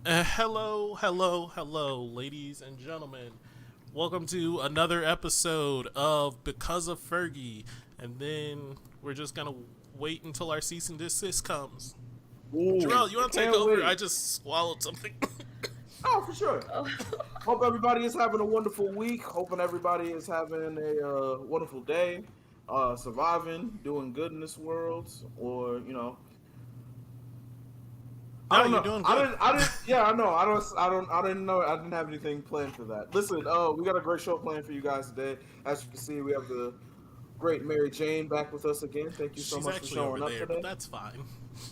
Hello, ladies and gentlemen. Welcome to another episode of Because of Fergie. And then we're just going to wait until our cease and desist comes. Ooh, Jarrell, you I want to take can't over? wait. I just swallowed something. Oh, for sure. Oh, Hope everybody is having a wonderful week. Hoping everybody is having a wonderful day, surviving, doing good in this world, or I No, don't you're know. doing I good. didn't. I didn't. Yeah, I know. I didn't know. I didn't have anything planned for that. Listen, we got a great show planned for you guys today. As you can see, we have the great Maryjane back with us again. Thank you so She's much for actually over showing up there, but today. that's fine.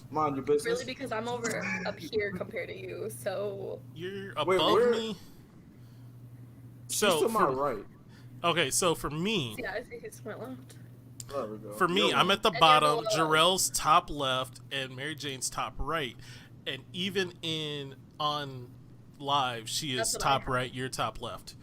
Mind your really? business. Because I'm over up here compared to you. So You're Wait, above where? me. She's So to my for right. okay, so for me, yeah, I think it's my left. There we go. for me, You're I'm right. at the And you're bottom, below. Jarrell's top left, and Mary Jane's top right. And even in on live, she That's is what I top have. right, you're top left.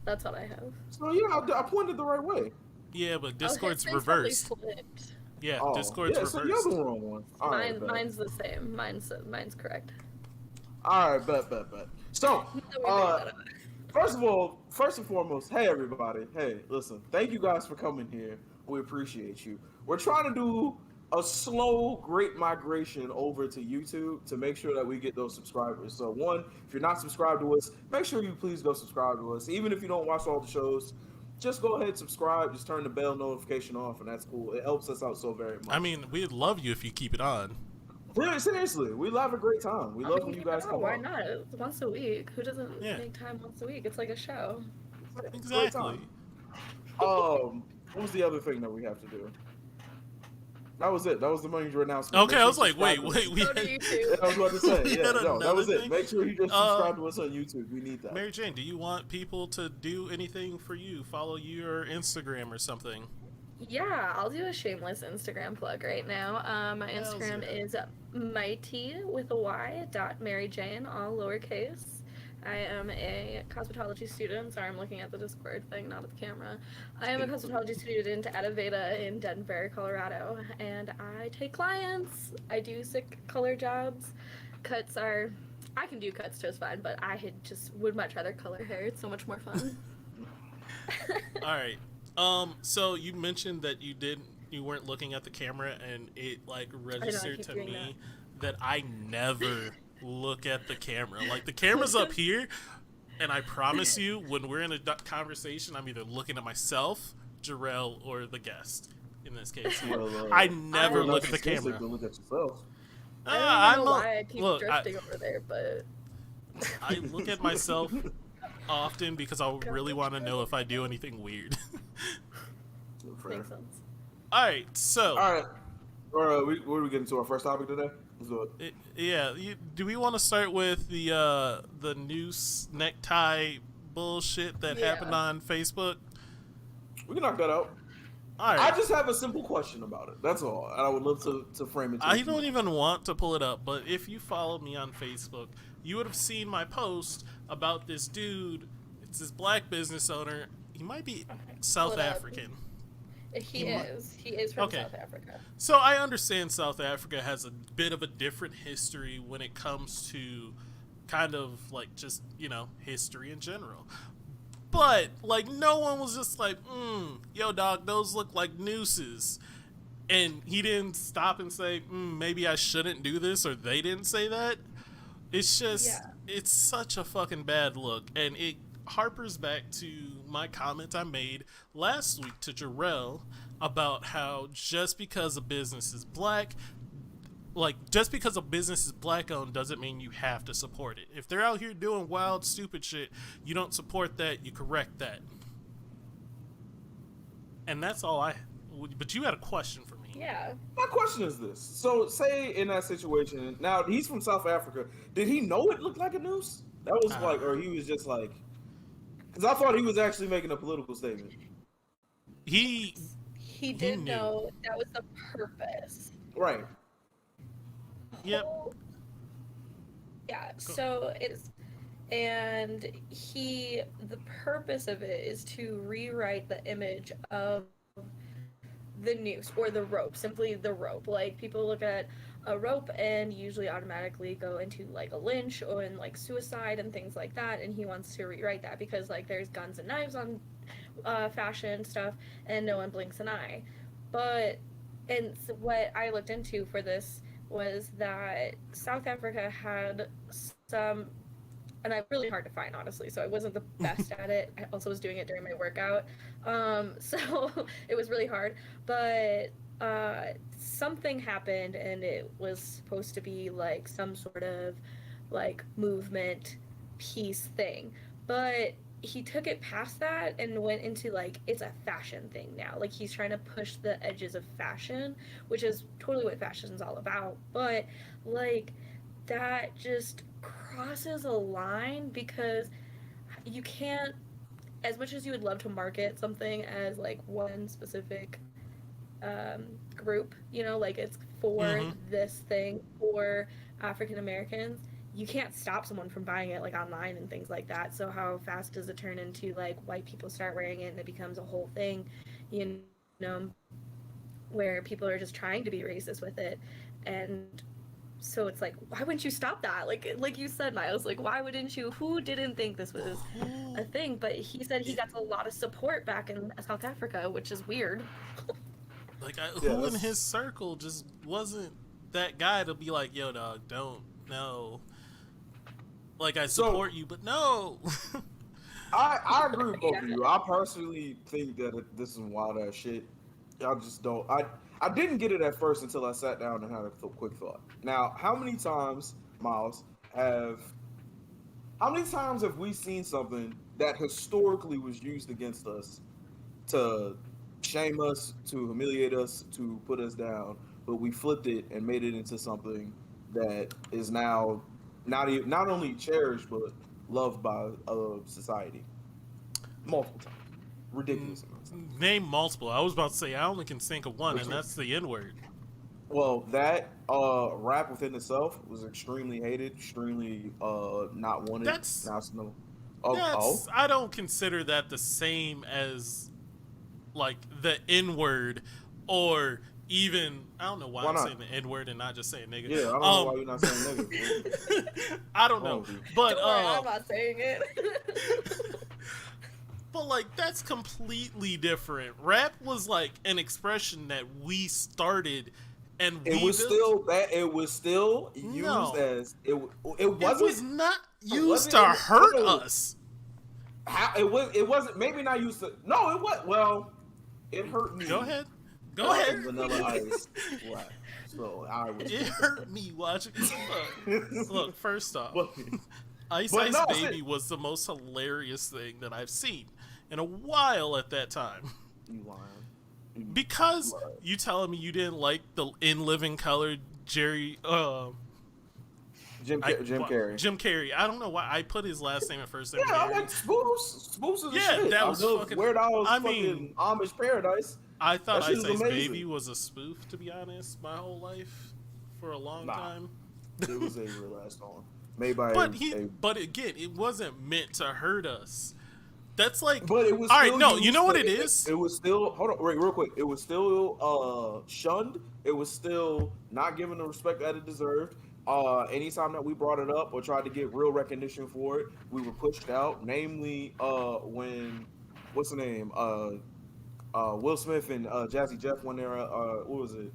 That's what I have. So yeah, I pointed the right way. Yeah, but Oh, his Discord's thing's probably reversed. flipped. Yeah, Oh, Discord's yeah. So you're reversed. the wrong one. All right, bet. Mine's the same. Mine's correct. All right, bet. So, No, we figured that out. first of all, first and foremost, hey everybody. Hey, listen. Thank you guys for coming here. We appreciate you. We're trying to do a slow, great migration over to YouTube to make sure that we get those subscribers. So, one, if you're not subscribed to us, make sure you please go subscribe to us. Even if you don't watch all the shows, just go ahead, subscribe, just turn the bell notification off, and that's cool. It helps us out so very I much. mean, we'd love you if you keep it on. Really, seriously, we love a great time. We I love mean, when you keep it guys on, come why on. not? It's once a week. Who doesn't Yeah, make time once a week? It's like a show. It's a great exactly. time. What was the other thing that we have to do? That was it. That was the major announcement. Okay, Make I sure was you like, subscribe wait, to us. wait, we Go to had, Yeah, YouTube. I was about to say. we Yeah, had no, that another was it. thing. Make sure you just Uh, subscribe to us on YouTube. We need that. Mary Jane, do you want people to do anything for you? Follow your Instagram or something? Yeah, I'll do a shameless Instagram plug right now. My Hells Instagram yeah. is mighty with a y dot Mary Jane, all lowercase. I am a cosmetology student. Sorry, I'm looking at the Discord thing, not at the camera. I am a cosmetology student at Aveda in Denver, Colorado, and I take clients. I do sick color jobs. Cuts are, I can do cuts just fine, but just would much rather color hair. It's so much more fun. All right. So you mentioned that you weren't looking at the camera, and it like I know, I registered keep to doing me that I never look at the camera. Like the camera's up here, and I promise you, when we're in a conversation, I'm either looking at myself, Jarrell, or the guest. In this case, here. Well, I you're never I- look at the narcissistic camera. to look at yourself. I don't even I'm know a, why I keep look. drifting over there, but I look at myself often because I really want to know if I do anything weird. makes sense. All right, so All right. What are we getting to our first topic today? Let's do it. yeah, do we want to start with the noose necktie bullshit that Yeah. happened on Facebook? We can knock that out. All I right. just have a simple question about it. That's all. And I would love to frame it to I you. don't even want to pull it up, but if you follow me on Facebook, you would have seen my post about this dude. It's this black business owner. He might be South Pull it up. African. He is. He is from Okay. South Africa. So I understand South Africa has a bit of a different history when it comes to kind of like just, history in general. But like no one was just like, yo dog, those look like nooses. And he didn't stop and say, maybe I shouldn't do this, or they didn't say that. It's just, Yeah. it's such a fucking bad look. And it harpers back to my comment I made last week to Jarrell about how just because a business is black, just because a business is black owned doesn't mean you have to support it. If they're out here doing wild, stupid shit, you don't support that, you correct that. And that's all but you had a question for me. Yeah. My question is this: so, say in that situation, now he's from South Africa. Did he know it looked like a noose? That was like, or he was just like, because I thought he was actually making a political statement. He He did knew. know that was the purpose. Right. Yep. Yeah. So it's and the purpose of it is to rewrite the image of the noose or the rope, simply the rope. Like people look at, a rope and usually automatically go into like a lynch or in like suicide and things like that, and he wants to rewrite that because like there's guns and knives on fashion stuff and no one blinks an eye. But and so what I looked into for this was that South Africa had some, and I really hard to find honestly, so I wasn't the best at it. I also was doing it during my workout, so it was really hard. But something happened, and it was supposed to be like some sort of like movement piece thing, but he took it past that and went into like it's a fashion thing now. Like he's trying to push the edges of fashion, which is totally what fashion's all about. But like that just crosses a line because you can't, as much as you would love to market something as like one specific group, you know, like it's for Mm-hmm. this thing for African Americans, you can't stop someone from buying it like online and things like that. So how fast does it turn into like white people start wearing it and it becomes a whole thing, you know, where people are just trying to be racist with it. And so it's like, why wouldn't you stop that? Like you said, Miles, like why wouldn't you? Who didn't think this was a Who? thing? But he said he got a lot of support back in South Africa, which is weird. Like, Yeah, who in his that's. circle just wasn't that guy to be like, yo, dog, don't, no. Like, I So support you, but no. I agree with both Yeah. of you. I personally think that this is wild ass shit. I just don't. I didn't get it at first until I sat down and had a quick thought. Now, how many times, Miles, have how many times have we seen something that historically was used against us to shame us, to humiliate us, to put us down, but we flipped it and made it into something that is now not only cherished but loved by society multiple times, ridiculous amounts of times. Name multiple. I was about to say, I only can think of one, and that's the N word. Well, that rap within itself was extremely hated, extremely not wanted. That's, Now it's no. Oh, oh, I don't consider that the same as, like, the N word, or even, I don't know why why I'm not? saying the N word and not just saying nigga. Yeah, I don't know why you're not saying nigga. I don't What's wrong know. with you? But, Don't worry, I'm not saying it. but like that's completely different. Rap was like an expression that we started and It we was built. still that. It was still used No, as it. It it wasn't. was not It used wasn't. to hurt No. us. How it was. It wasn't. Maybe not used to. No, it was. Well, it hurt Go me ahead. Go ahead. watching Vanilla Ice rap. So I was. It hurt me watching. Look. First off, but, Ice but Ice no, Baby was the most hilarious thing that I've seen in a while at that time. you lying. You Because lying. you telling me you didn't like the In Living Color Jerry Jim Carrey. Jim Carrey. I don't know why I put his last name and first name Yeah, I Gary. like Spoofs. Spoofs is the Yeah, shit. that I was love fucking. Weird Al's I fucking mean, Amish Paradise. I thought That shit Ice is Ice amazing. Baby was a spoof, to be honest, my whole life for a long Nah, time. it was a real ass song made by a. But again, it wasn't meant to hurt us. That's like, But it was all right, still no, you used know what to, it is? it was still hold on, wait, real quick. It was still shunned. It was still not given the respect that it deserved. Anytime that we brought it up or tried to get real recognition for it, we were pushed out. Namely, when what's the name? Will Smith and Jazzy Jeff won their what was it?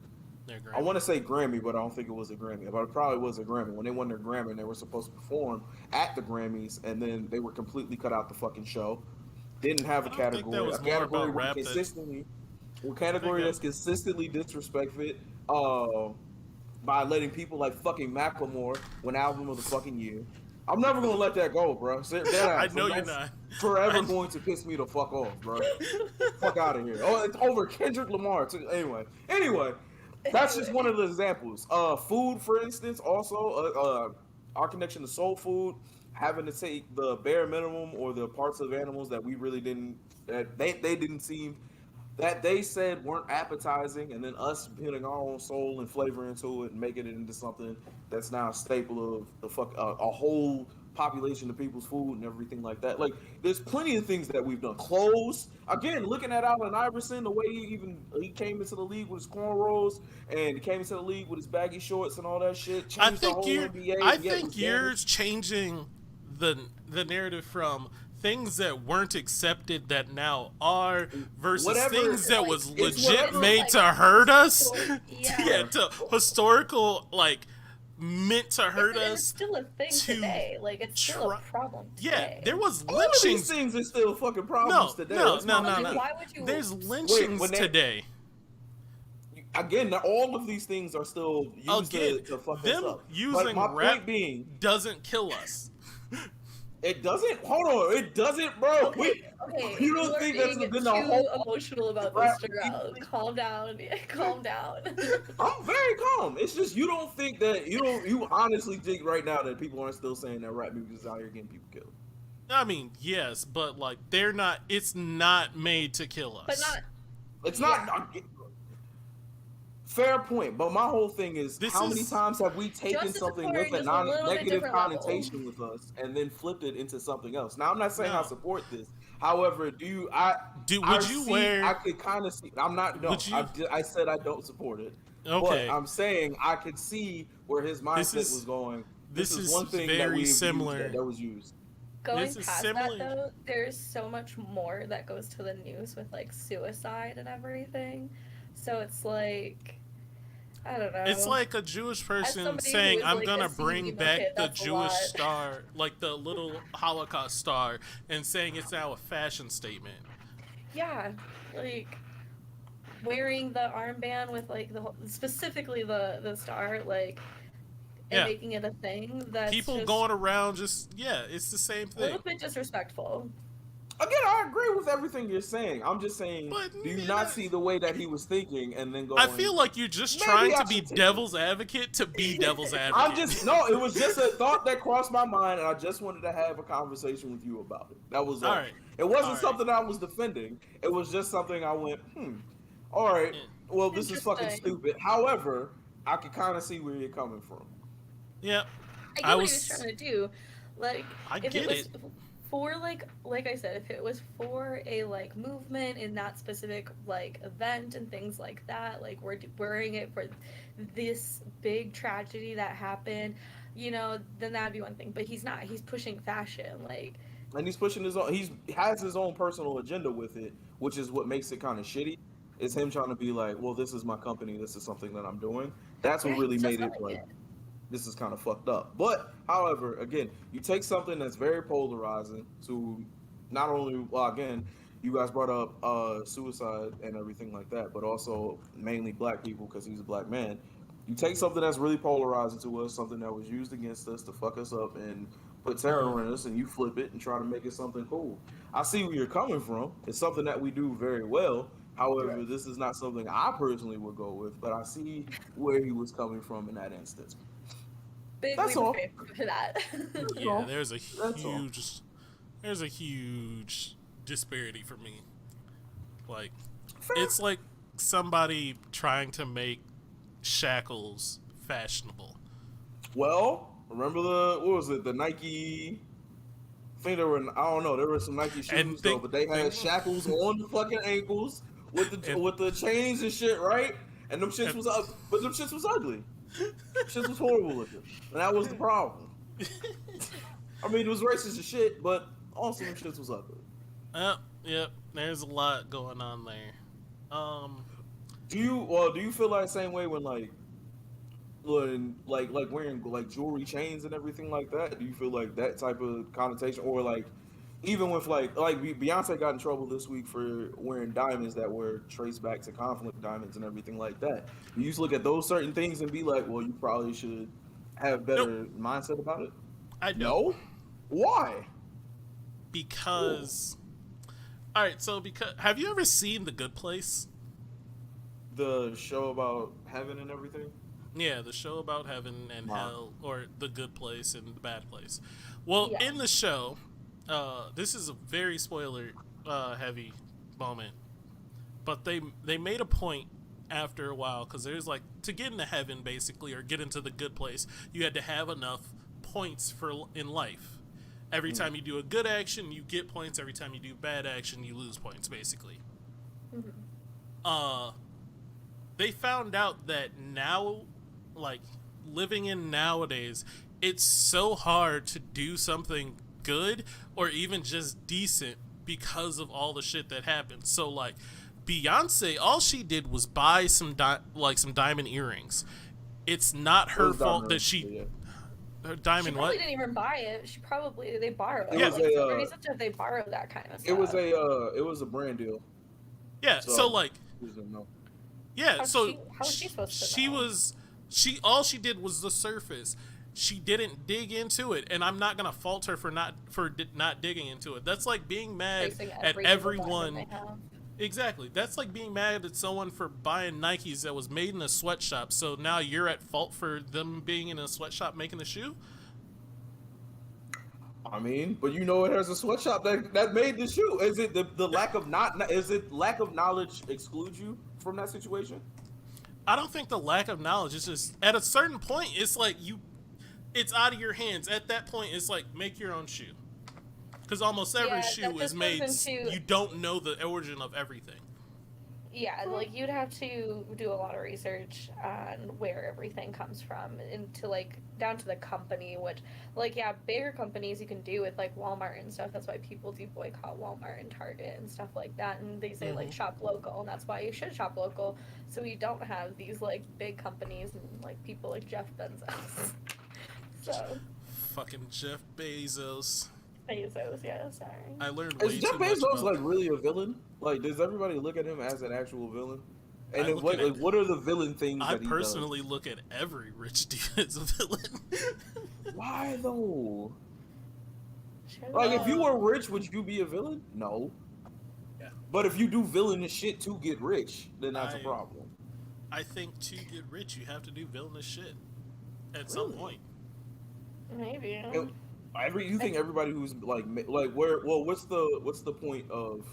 They're I Grammy. want to say Grammy, but I don't think it was a Grammy. But it probably was a Grammy. When they won their Grammy and they were supposed to perform at the Grammys, and then they were completely cut out the fucking show. Didn't have I don't think that a was more category about where rap. That consistently, a I think category that. that's consistently disrespected uh, by letting people like fucking Macklemore win album of the fucking year. I'm never gonna let that go, bro. Dead I ass. know you're That's not. forever I, going to piss me the fuck off, bro. Fuck out of here. Oh, it's over Kendrick Lamar too. Anyway, that's just one Anyway. of the examples. Food, for instance, also our connection to soul food, having to take the bare minimum or the parts of animals that we really didn't that they didn't seem that they said weren't appetizing, and then us putting our own soul and flavor into it and making it into something that's now a staple of the fuck a whole population of people's food and everything like that. Like, there's plenty of things that we've done. Clothes, again, looking at Allen Iverson, the way he came into the league with his cornrows and he came into the league with his baggy shorts and all that shit, I changed the think whole you're. NBA. I and yet think was you're damaged. changing the narrative from things that weren't accepted that now are versus Whatever, things that like, was it's legit whatever, made like, to hurt us. yeah. To historical like meant to hurt It's us. still a thing to today. Like, it's still a try- problem Yeah, today. there was All of these lynchings. things are still fucking No, problems today. no, That's no, my no, point. no. Why would you? There's lynchings when they- today. Again, all of these things are still used Again, to fuck us them up. using But my rap point being, doesn't kill us. it doesn't. Hold on, it doesn't, bro. Okay, You don't are think that's being been too the whole emotional about rap this, Jarrell. Calm down. Yeah, calm down. I'm very calm. It's just you don't think that you honestly think right now that people aren't still saying that rap music is out here getting people killed. I mean, yes, but like they're not. It's not made to kill us. But not. It's not. Fair point, but my whole thing is This how many is- times have we taken Justice something Accord, with a just a little bit negative different level. connotation with us and then flipped it into something else? Now, I'm not saying No. I support this. However, Would you I wear? could kind of see. I'm not. No, Would you- I said I don't support it. Okay. But I'm saying I could see where his mindset is- was going. this is one thing very that we've similar. used that was used. Going This is past similar- that though, there's so much more that goes to the news with like suicide and everything. So it's like, I don't know. It's like a Jewish person somebody who saying, is, "I'm like, gonna a bring CU back kid, the that's a Jewish lot." star, like the little Holocaust star," and saying it's now a fashion statement. Yeah, like wearing the armband with like specifically the star, like, and Yeah. making it a thing. That's People just going around just it's the same a thing. little bit disrespectful. Again, I agree with everything you're saying. I'm just saying, But, do you man, not see the way that he was thinking and then going? I feel like you're just Maybe trying I to be should take devil's advocate to be devil's advocate. I'm just no. It was just a thought that crossed my mind, and I just wanted to have a conversation with you about it. That was all. All right. It wasn't All right. something I was defending. It was just something I went, all right. Yeah. Well, this is fucking Interesting. stupid. However, I could kind of see where you're coming from. Yeah, I get I what was- he was trying to do. Like, I if get it was it. for like I said, if it was for a like movement in that specific like event and things like that, like we're wearing it for this big tragedy that happened, you know, then that'd be one thing. But he's not. He's pushing fashion, like. And he's pushing his own. He has his own personal agenda with it, which is what makes it kind of shitty. It's him trying to be like, well, this is my company. This is something that I'm doing. That's what Yeah, really he's made it justifying like. This is kind of fucked up. But, however, again, you take something that's very polarizing to not only, well, again, you guys brought up suicide and everything like that, but also mainly black people because he's a black man. You take something that's really polarizing to us, something that was used against us to fuck us up and put terror in us, and you flip it and try to make it something cool. I see where you're coming from. It's something that we do very well. However, Right. this is not something I personally would go with, but I see where he was coming from in that instance. Big That's leap all. of faith for that. Yeah, all. there's a That's all. huge disparity for me. Like, Fair. it's like somebody trying to make shackles fashionable. Well, remember what was it? The Nike. I think there were. I don't know. There were some Nike shoes though, but they had shackles on the fucking ankles with the chains and shit, right? And them shits was up, but them shits was ugly. Shits was horrible looking, and that was the problem. I mean, it was racist as shit, but also them shits was ugly. Yep. There's a lot going on there. Do you feel like the same way when like wearing like jewelry chains and everything like that? Do you feel like that type of connotation, or like even with like Beyonce got in trouble this week for wearing diamonds that were traced back to conflict diamonds and everything like that? Do you used to look at those certain things and be like, well, you probably should have better mindset about it? I don't. No. Why? Because. All right. So have you ever seen The Good Place? The show about heaven and everything. Yeah, the show about heaven and Wow. hell, or the good place and the bad place. Well, Yeah. in the show, this is a very spoiler heavy moment, but they made a point after a while, because there's like, to get into heaven basically, or get into the good place, you had to have enough points in life. Every time you do a good action, you get points. Every time you do bad action, you lose points, basically. They found out that now, like, living in nowadays, it's so hard to do something good or even just decent because of all the shit that happened. So, like, Beyonce, all she did was buy some diamond earrings. It's not her fault that she... Her diamond she what? Didn't even buy it. They borrowed. It was they borrow that kind of stuff. It was a brand deal. Yeah. So like. Yeah. How was she supposed to know? All she did was the surface. She didn't dig into it, and I'm not gonna fault her for not digging into it. That's like being mad at everyone. Exactly. That's like being mad at someone for buying Nikes that was made in a sweatshop. So now you're at fault for them being in a sweatshop making the shoe? I mean, but you know, it has a sweatshop that made the shoe. Is it the lack of lack of knowledge excludes you from that situation? I don't think the lack of knowledge is just at a certain point. It's like it's out of your hands. At that point, it's like make your own shoe. Because almost every shoe is made, you don't know the origin of everything. Yeah, like you'd have to do a lot of research on where everything comes from, into like down to the company, which like bigger companies you can do with like Walmart and stuff. That's why people do boycott Walmart and Target and stuff like that, and they say like shop local, and that's why you should shop local, so we don't have these like big companies and like people like Jeff Bezos. So fucking Jeff Bezos. Yeah, sorry. I learned way Is Jeff too much Bezos about... like really a villain? Like, does everybody look at him as an actual villain? And then what are the villain things that he does? I personally look at every rich dude as a villain. Why though? Like, if you were rich, would you be a villain? No. Yeah. But if you do villainous shit to get rich, then that's a problem. I think to get rich, you have to do villainous shit at some point. Maybe. You think everybody who's like where? Well, what's the point of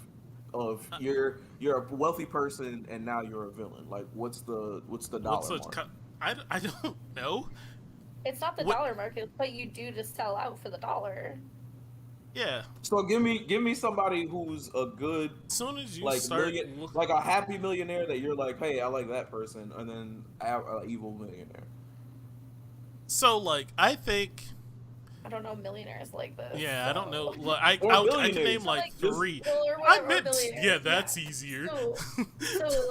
you're a wealthy person and now you're a villain? Like, what's the dollar mark? I don't know. It's not the dollar market. It's what you do to sell out for the dollar. Yeah. So give me somebody who's a good, as soon as you like start like a happy millionaire that you're like, hey, I like that person, and then an evil millionaire. So like, I think. I don't know millionaires like this. Yeah, so. I don't know. I can name like three. That's easier. So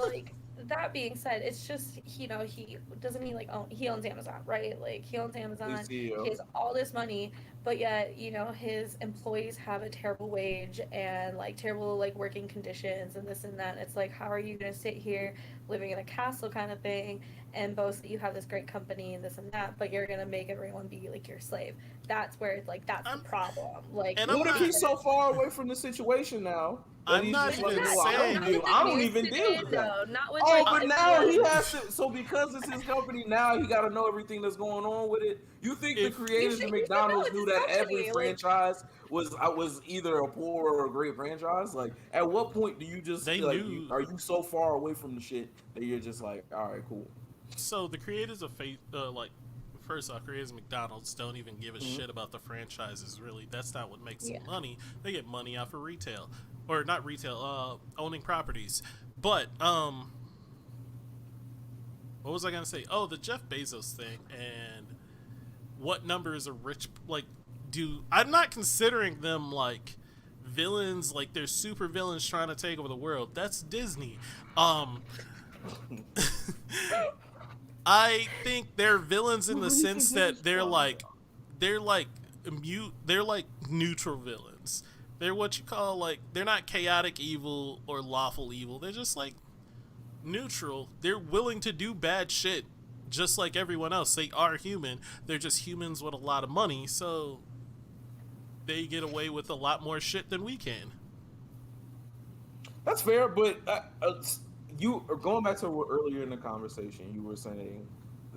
like, that being said, it's just he owns Amazon, right? Like he owns Amazon. He has all this money, but yet his employees have a terrible wage and like terrible like working conditions and this and that. It's like, how are you gonna sit here living in a castle kind of thing and boast that you have this great company and this and that, but you're gonna make everyone be like your slave? That's where it's like that's the problem. Like, and what if he's so far away from the situation now? I'm not even saying I don't even deal with that. But now he has to. So because it's his company, now he got to know everything that's going on with it. You think the creators of McDonald's knew that every franchise was either a poor or a great franchise? Like, at what point do you just knew? Are you so far away from the shit that you're just like, all right, cool? So the creators of first off, creators of McDonald's don't even give a shit about the franchises, really. That's not what makes them money. They get money off of retail. Or not retail, owning properties. But, what was I going to say? Oh, the Jeff Bezos thing, and what number is a rich, I'm not considering them, like, villains, like they're super villains trying to take over the world. That's Disney. I think they're villains in the sense that they're neutral villains. They're what you call they're not chaotic evil or lawful evil. They're just neutral. They're willing to do bad shit just like everyone else. They are human. They're just humans with a lot of money, so they get away with a lot more shit than we can. That's fair, but you are going back to earlier in the conversation. You were saying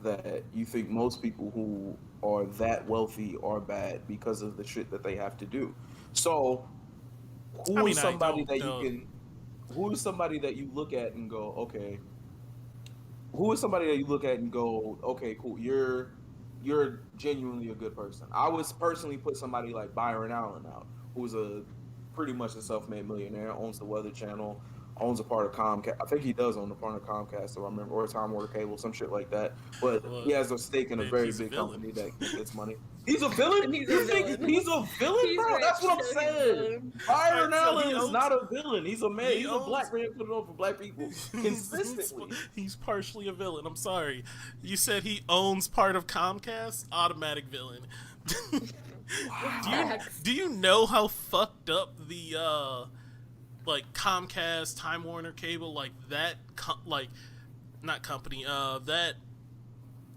that you think most people who are that wealthy are bad because of the shit that they have to do. So, who is somebody that you look at and go, okay, cool. you're genuinely a good person. I would personally put somebody like Byron Allen out, who's a pretty much a self-made millionaire, owns the Weather Channel, owns a part of Comcast. I think he does own a part of Comcast, if I remember, or Time Warner Cable, some shit like that. But Well, he has a stake in a then very he's a big villain. company that gets money. He's a villain? He's a You think villain. he's a villain, He's bro? rich, That's what I'm so he's a saying. villain. Byron Alright, so he Allen is owns- not a villain. He's a man. he He's a owns- black man putting on for black people consistently. He's partially a villain. I'm sorry. You said he owns part of Comcast? Automatic villain. Do you know how fucked up the like Comcast, Time Warner Cable, like that not company, that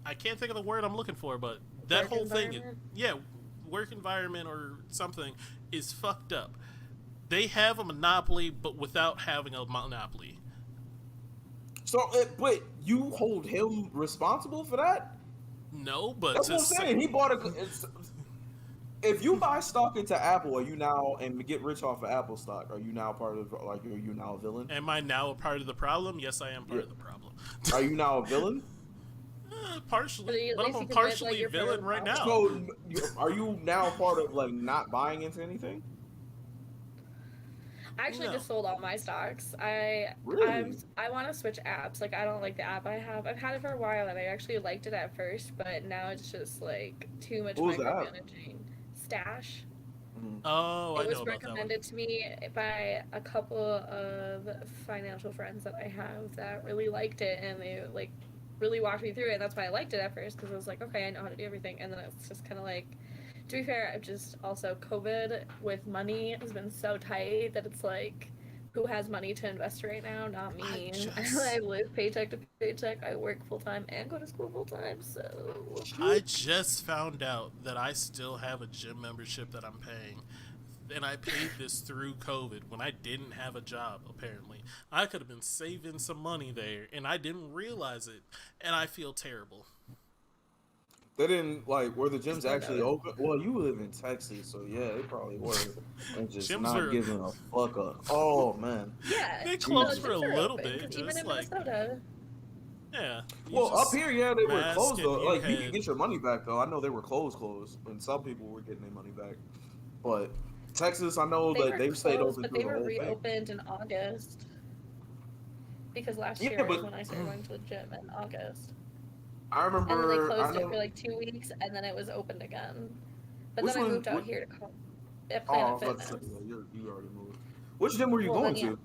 I can't think of the word I'm looking for, but that Work whole thing, environment? yeah, work environment or something is fucked up. They have a monopoly, but without having a monopoly. So, but you hold him responsible for that? No, but That's what I'm saying. He bought a. If you buy stock into Apple, are you now and get rich off of Apple stock? Are you now part of like? Are you now a villain? Am I now a part of the problem? Yes, I am part Yeah. of the problem. Are you now a villain? Partially, But but at least I'm you can partially admit, like, you're part of villain the right now. problem. So, are you now part of like not buying into anything? I actually No. just sold all my stocks. Really? I want to switch apps. Like I don't like the app I have. I've had it for a while and I actually liked it at first, but now it's just like too much What was the app? micromanaging. Stash. Oh, I It know was about that one. recommended to me by a couple of financial friends that I have that really liked it, and they like really walked me through it. And that's why I liked it at first, because I was like, okay, I know how to do everything. And then it's just kind of like, to be fair, I've just also COVID with money has been so tight that it's like, who has money to invest right now? Not me. I live paycheck to paycheck. I work full time and go to school full time. So I just found out that I still have a gym membership that I'm paying. And I paid this through COVID when I didn't have a job, apparently. I could have been saving some money there, and I didn't realize it. And I feel terrible. They didn't like were the gyms Still actually know. open? Well, you live in Texas, so yeah, they probably were. And just Gyms not are- giving a fuck up. Oh man. yeah, They no, closed for a gyms are little open, bit, 'cause even just in like- Minnesota. Yeah. you Well, up just here, yeah, they were mask closed and though. you Like you had- can get your money back though. I know they were closed, and some people were getting their money back. But Texas, I know that were they've stayed closed, open but through they the were whole thing. reopened in August. Because last Yeah, year was but- when I started going to the gym in August. I And then they remember. closed it for like 2 weeks, and then it was opened again. But Which then I one- moved out what- here to at Oh, I Planet was about to say, Fitness. yeah, you already moved. Which gym were you Well, going then, yeah. to?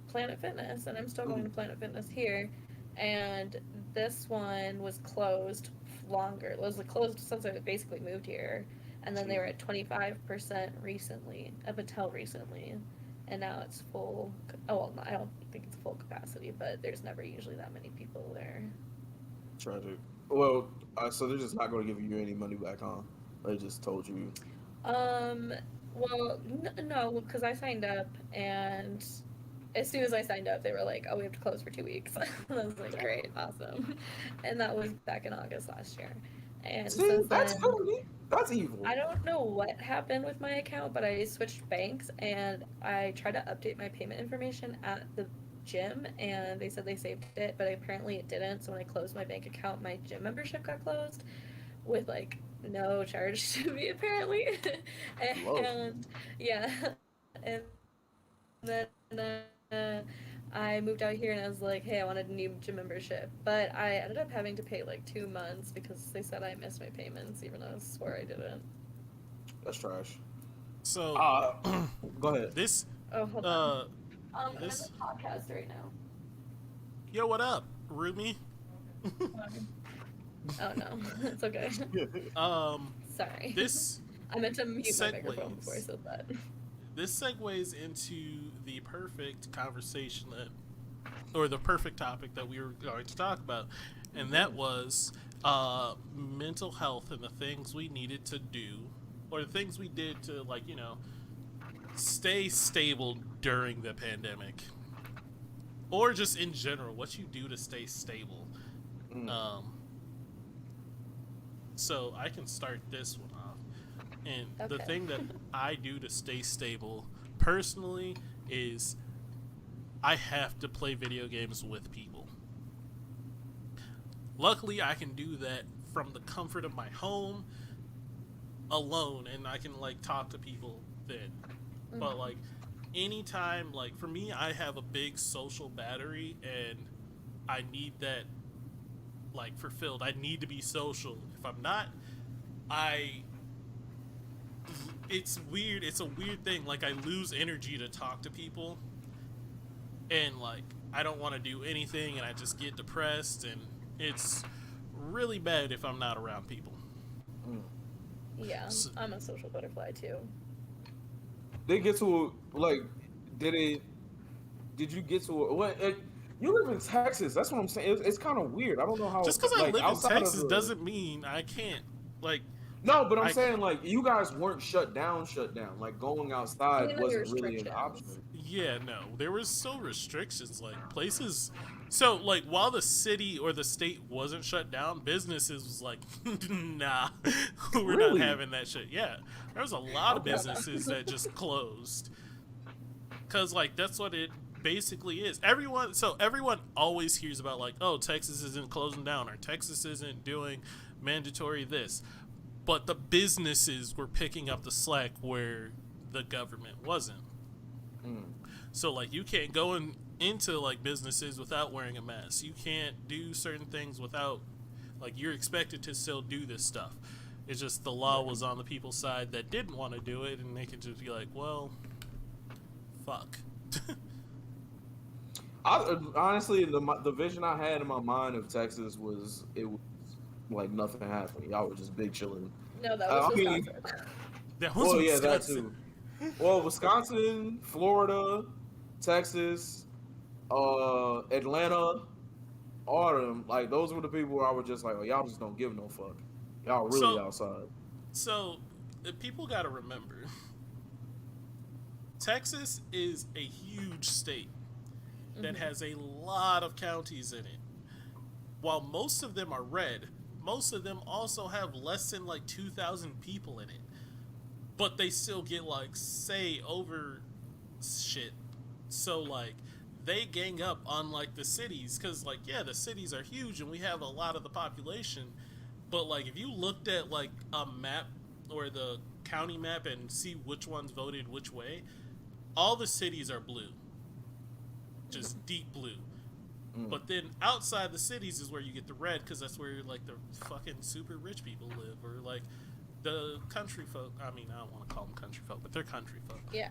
Planet Fitness, and I'm still going to Planet Fitness here. And this one was closed longer. It was closed since I basically moved here. And then they were at 25% recently, up until recently. And now it's full. Oh, well, I don't think it's full capacity, but there's never usually that many people there. Tragic. Well, so they're just not going to give you any money back, huh? They just told you. Well, no, because I signed up, and as soon as I signed up, they were like, "Oh, we have to close for 2 weeks." And I was like, "Great, awesome," and that was back in August last year. And See, since that's then, good. That's evil. I don't know what happened with my account, but I switched banks, and I tried to update my payment information at the gym, and they said they saved it, but apparently it didn't. So when I closed my bank account, my gym membership got closed with like no charge to me apparently. And yeah, and then I moved out here and I was like, hey, I wanted a new gym membership, but I ended up having to pay like 2 months because they said I missed my payments, even though I swore I didn't. That's trash. So, Go ahead. this, Oh, hold on. I'm in this- the podcast right now. yo, what up, Rumi? Oh no, it's okay. Sorry. This I meant to mute my microphone segues. before I said that. this segues into the perfect conversation or the perfect topic that we were going to talk about, and that was mental health and the things we needed to do, or the things we did to, like, stay stable during the pandemic, or just in general, what you do to stay stable. So I can start this one off. And the Okay. thing that I do to stay stable personally is I have to play video games with people. Luckily, I can do that from the comfort of my home alone, and I can like talk to people then. But like anytime, like for me, I have a big social battery, and I need that like fulfilled. I need to be social. If I'm not, I it's weird. It's a weird thing. Like I lose energy to talk to people, and like I don't want to do anything, and I just get depressed, and it's really bad if I'm not around people. Mm. Yeah, So, I'm a social butterfly too. They get to like, did it? Did you get to what? You live in Texas. That's what I'm saying. It's kind of weird. I don't know how just because I like live in outside of Texas the. doesn't mean I can't. Like No, but I'm I saying like you guys weren't shut down. Shut down. Like going You outside know your wasn't really an restrictions. option. Yeah, no, there was still restrictions. Like places, so like while the city or the state wasn't shut down, businesses was like, nah, we're not Really? having that shit. Yeah, there was a lot of Okay. businesses that just closed because like that's what it basically is. Everyone always hears about like, oh, Texas isn't closing down or Texas isn't doing mandatory this, but the businesses were picking up the slack where the government wasn't. Mm. So like you can't go into like businesses without wearing a mask. You can't do certain things without like you're expected to still do this stuff. It's just the law was on the people's side that didn't want to do it, and they could just be like, well, fuck. Honestly, the vision I had in my mind of Texas was it was like nothing happening. Y'all were just big chilling. No, that was I mean, Wisconsin. That was well, yeah, that Wisconsin. too. Well, Wisconsin, Florida, Texas, Atlanta, Autumn, like those were the people where I was just like, oh, y'all just don't give no fuck. Y'all really So outside. so people got to remember, Texas is a huge state that has a lot of counties in it. While most of them are red, most of them also have less than like 2,000 people in it. But they still get like say over shit. So like they gang up on like the cities cuz like yeah, the cities are huge and we have a lot of the population, but like if you looked at like a map or the county map and see which ones voted which way, all the cities are blue. Just deep blue. Mm. But then outside the cities is where you get the red because that's where like the fucking super rich people live, or like the country folk. I mean, I don't want to call them country folk, but they're country folk. Yeah.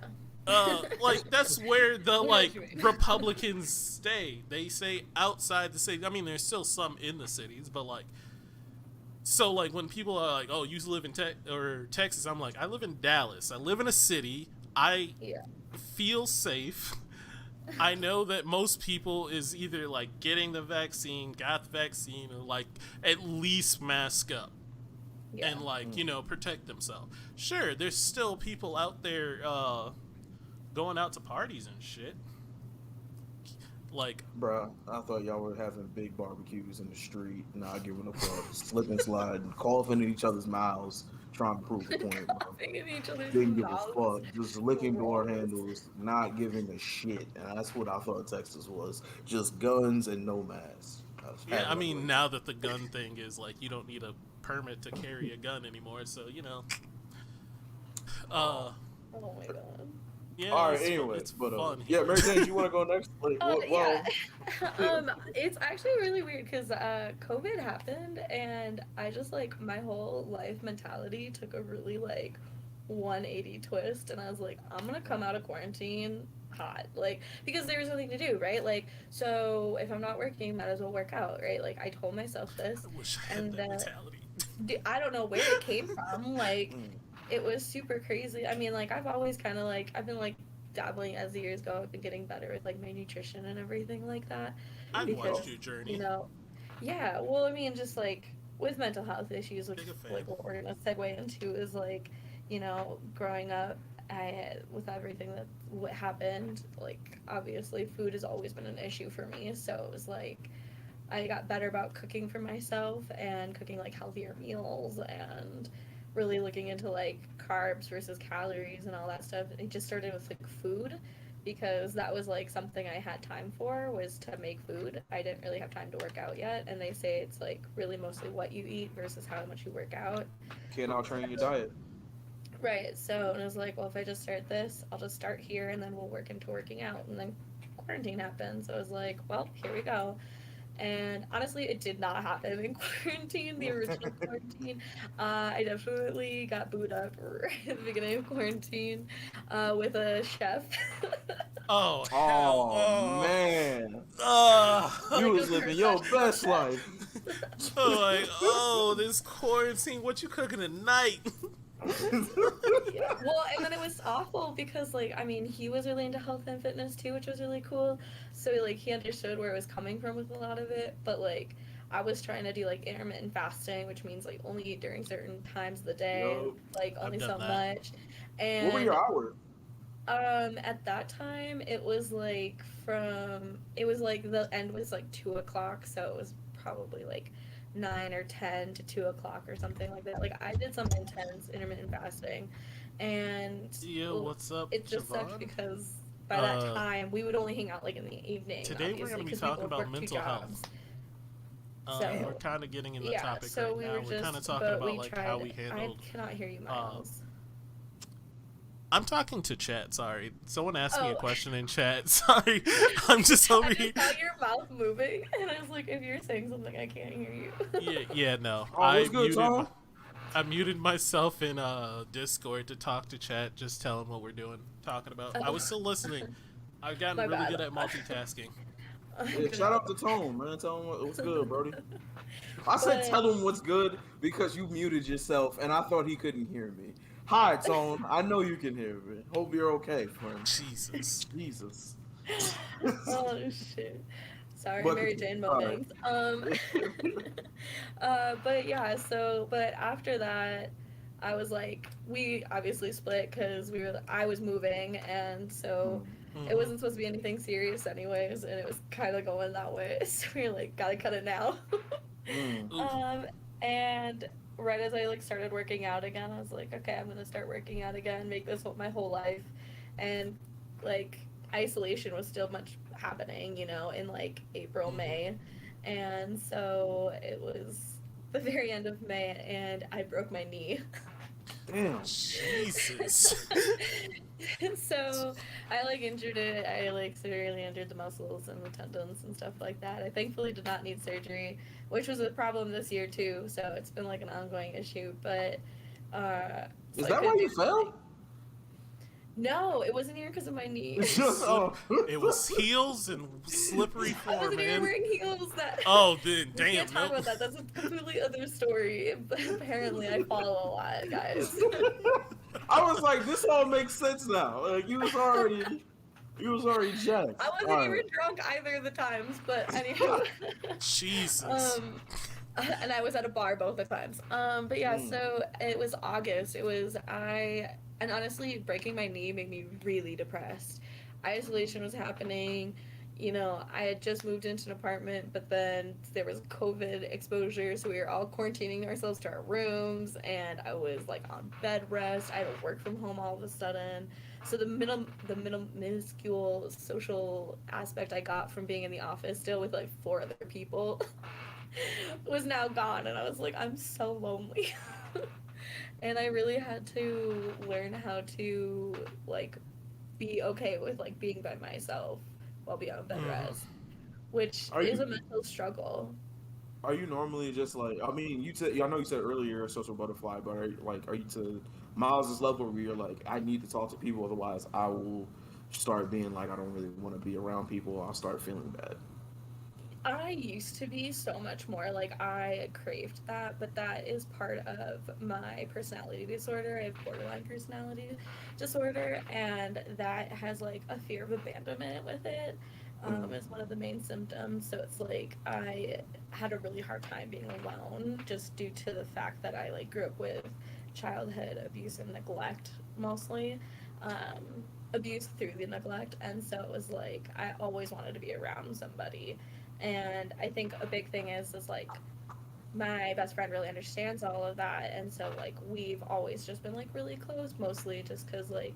Like that's where the I know like what you mean. Republicans stay. They say outside the city. I mean, there's still some in the cities, but like, so like when people are like, "Oh, you live in Texas," I'm like, I live in Dallas. I live in a city. I Yeah. feel safe. I know that most people is either like getting the vaccine, got the vaccine, or like at least mask up Yeah. and like protect themselves. Sure, there's still people out there going out to parties and shit. Like, Bruh, I thought y'all were having big barbecues in the street, not giving a fuck, slip and slide, coughing in each other's mouths, trying to prove a point, bro. Coughing in each other's Didn't give a mouths. fuck, just licking door Gross. handles, not giving a shit, and that's what I thought Texas was, just guns and no masks. That's yeah, I what it mean, was. now that the gun thing is like, you don't need a permit to carry a gun anymore, so uh, Oh my god. yeah, All right, it's, anyways, it's but fun yeah, here. Mary Jane, you want to go next? Like, Yeah. well, It's actually really weird because COVID happened and I just like my whole life mentality took a really like 180 twist and I was like, I'm gonna come out of quarantine hot. Like, because there was nothing to do, right? Like, so if I'm not working, might as well work out, right? Like, I told myself this I wish I had and that mentality. I don't know where it came from. Like, mm, it was super crazy. I mean, like I've always kind of like I've been like dabbling as the years go. I've been getting better with like my nutrition and everything like that there I've you because go. watched your you journey. know, yeah. Well, I mean, just like with mental health issues, which Big a fan. like what we're gonna segue into is like growing up. With everything that what happened, like obviously food has always been an issue for me. So it was like I got better about cooking for myself and cooking like healthier meals and really looking into like carbs versus calories and all that stuff. It just started with like food. because that was like something I had time for, was to make food. I didn't really have time to work out yet, and they say it's like really mostly what you eat versus how much you work out. Can't out train your So, diet. right. So, and I was like, well, if I just start this, I'll just start here and then we'll work into working out. And then quarantine happened. So I was like, well, here we go. And honestly, it did not happen in quarantine, the original quarantine. I definitely got booed up right at the beginning of quarantine with a chef. Oh hell! Oh man, you Oh, Like a was living your professional best chef. life. like this quarantine. What you cooking tonight? Yeah. Well, and then it was awful because, like, I mean, he was really into health and fitness too, which was really cool. So, like, he understood where it was coming from with a lot of it. But, like, I was trying to do, like, intermittent fasting, which means, like, only eat during certain times of the day, Yo, like, I've only done so that. much. what were your And, hours? at that time, it was, like, it was, like, the end was, like, 2 o'clock. So it was probably, like, 9 or 10 to 2 o'clock or something like that. Like I did some intense intermittent fasting, and Yeah, well, what's up, it just sucked Javon? because by that Uh, time we would only hang out like in the evening, Today we're obviously, gonna be because we talking both about work two mental health. jobs. We're So kind of getting in the yeah, topic so right we now. were We're kind just, of talking but about we like how tried. we I handled. cannot hear you, Um, Miles. I'm talking to chat. Sorry, someone asked me a Oh, question in chat. Sorry, I'm just over I here. just saw your mouth moving, and I was like, if you're saying something, I can't hear you. Yeah, yeah, no. Oh, what's good, Tom? I muted myself in Discord to talk to chat, just tell them what we're doing, talking about. I Oh, was still listening. I've gotten my really bad. good at multitasking. Yeah, Good shout out job. to Tone, man. Tell him what's good, Brody. I said But tell him what's good because you muted yourself, and I thought he couldn't hear me. Hi, Tone. I know you can hear me. Hope you're okay, friend. Jesus. Jesus. oh shit. Sorry, But Mary Jane all right. moments. But yeah, so but after that, I was like, we obviously split because I was moving, and so it Hmm. wasn't supposed to be anything serious anyways, and it was kind of going that way. So we were like, gotta cut it now. Mm. Oof. And right as I like started working out again, I was like, okay, I'm gonna start working out again, make this my whole life, and like isolation was still much happening, in like April, Hmm. May, and so it was the very end of May, and I broke my knee. Damn. Jesus. So I like injured it. I like severely injured the muscles and the tendons and stuff like that. I thankfully did not need surgery, which was a problem this year too. So it's been like an ongoing issue. But so Is I that why could do you fell? like no, it wasn't even because of my knee. Slip. Oh. It was heels and slippery I floor, wasn't even man. wearing heels. That Oh, then we can't damn, talk nope. about that. That's a completely other story. But apparently, I fall a lot, guys. I was like, this all makes sense now. Like you was already jacked. I wasn't All even right. drunk either of the times, but anywho. Jesus. um, and I was at a bar both the times. But yeah, Mm. so it was August. And honestly, breaking my knee made me really depressed. Isolation was happening. I had just moved into an apartment, but then there was COVID exposure, so we were all quarantining ourselves to our rooms, and I was like on bed rest. I had to work from home all of a sudden. So the minuscule social aspect I got from being in the office still with like four other people was now gone, and I was like, I'm so lonely. And I really had to learn how to like be okay with like being by myself while being on bed Hmm. rest, which Are is you a mental struggle. are you normally just like I mean you said I know you said earlier you're a social butterfly, but are you to Miles's level where you're like I need to talk to people otherwise I will start being like I don't really want to be around people. I'll start feeling bad. I used to be so much more like I craved that, but that is part of my personality disorder. I have borderline personality disorder, and that has like a fear of abandonment with it. Mm. Is one of the main symptoms. So it's like I had a really hard time being alone just due to the fact that I like grew up with childhood abuse and neglect mostly. Um, Abuse through the neglect, and so it was like I always wanted to be around somebody. And I think a big thing is like my best friend really understands all of that, and so like we've always just been like really close, mostly just because like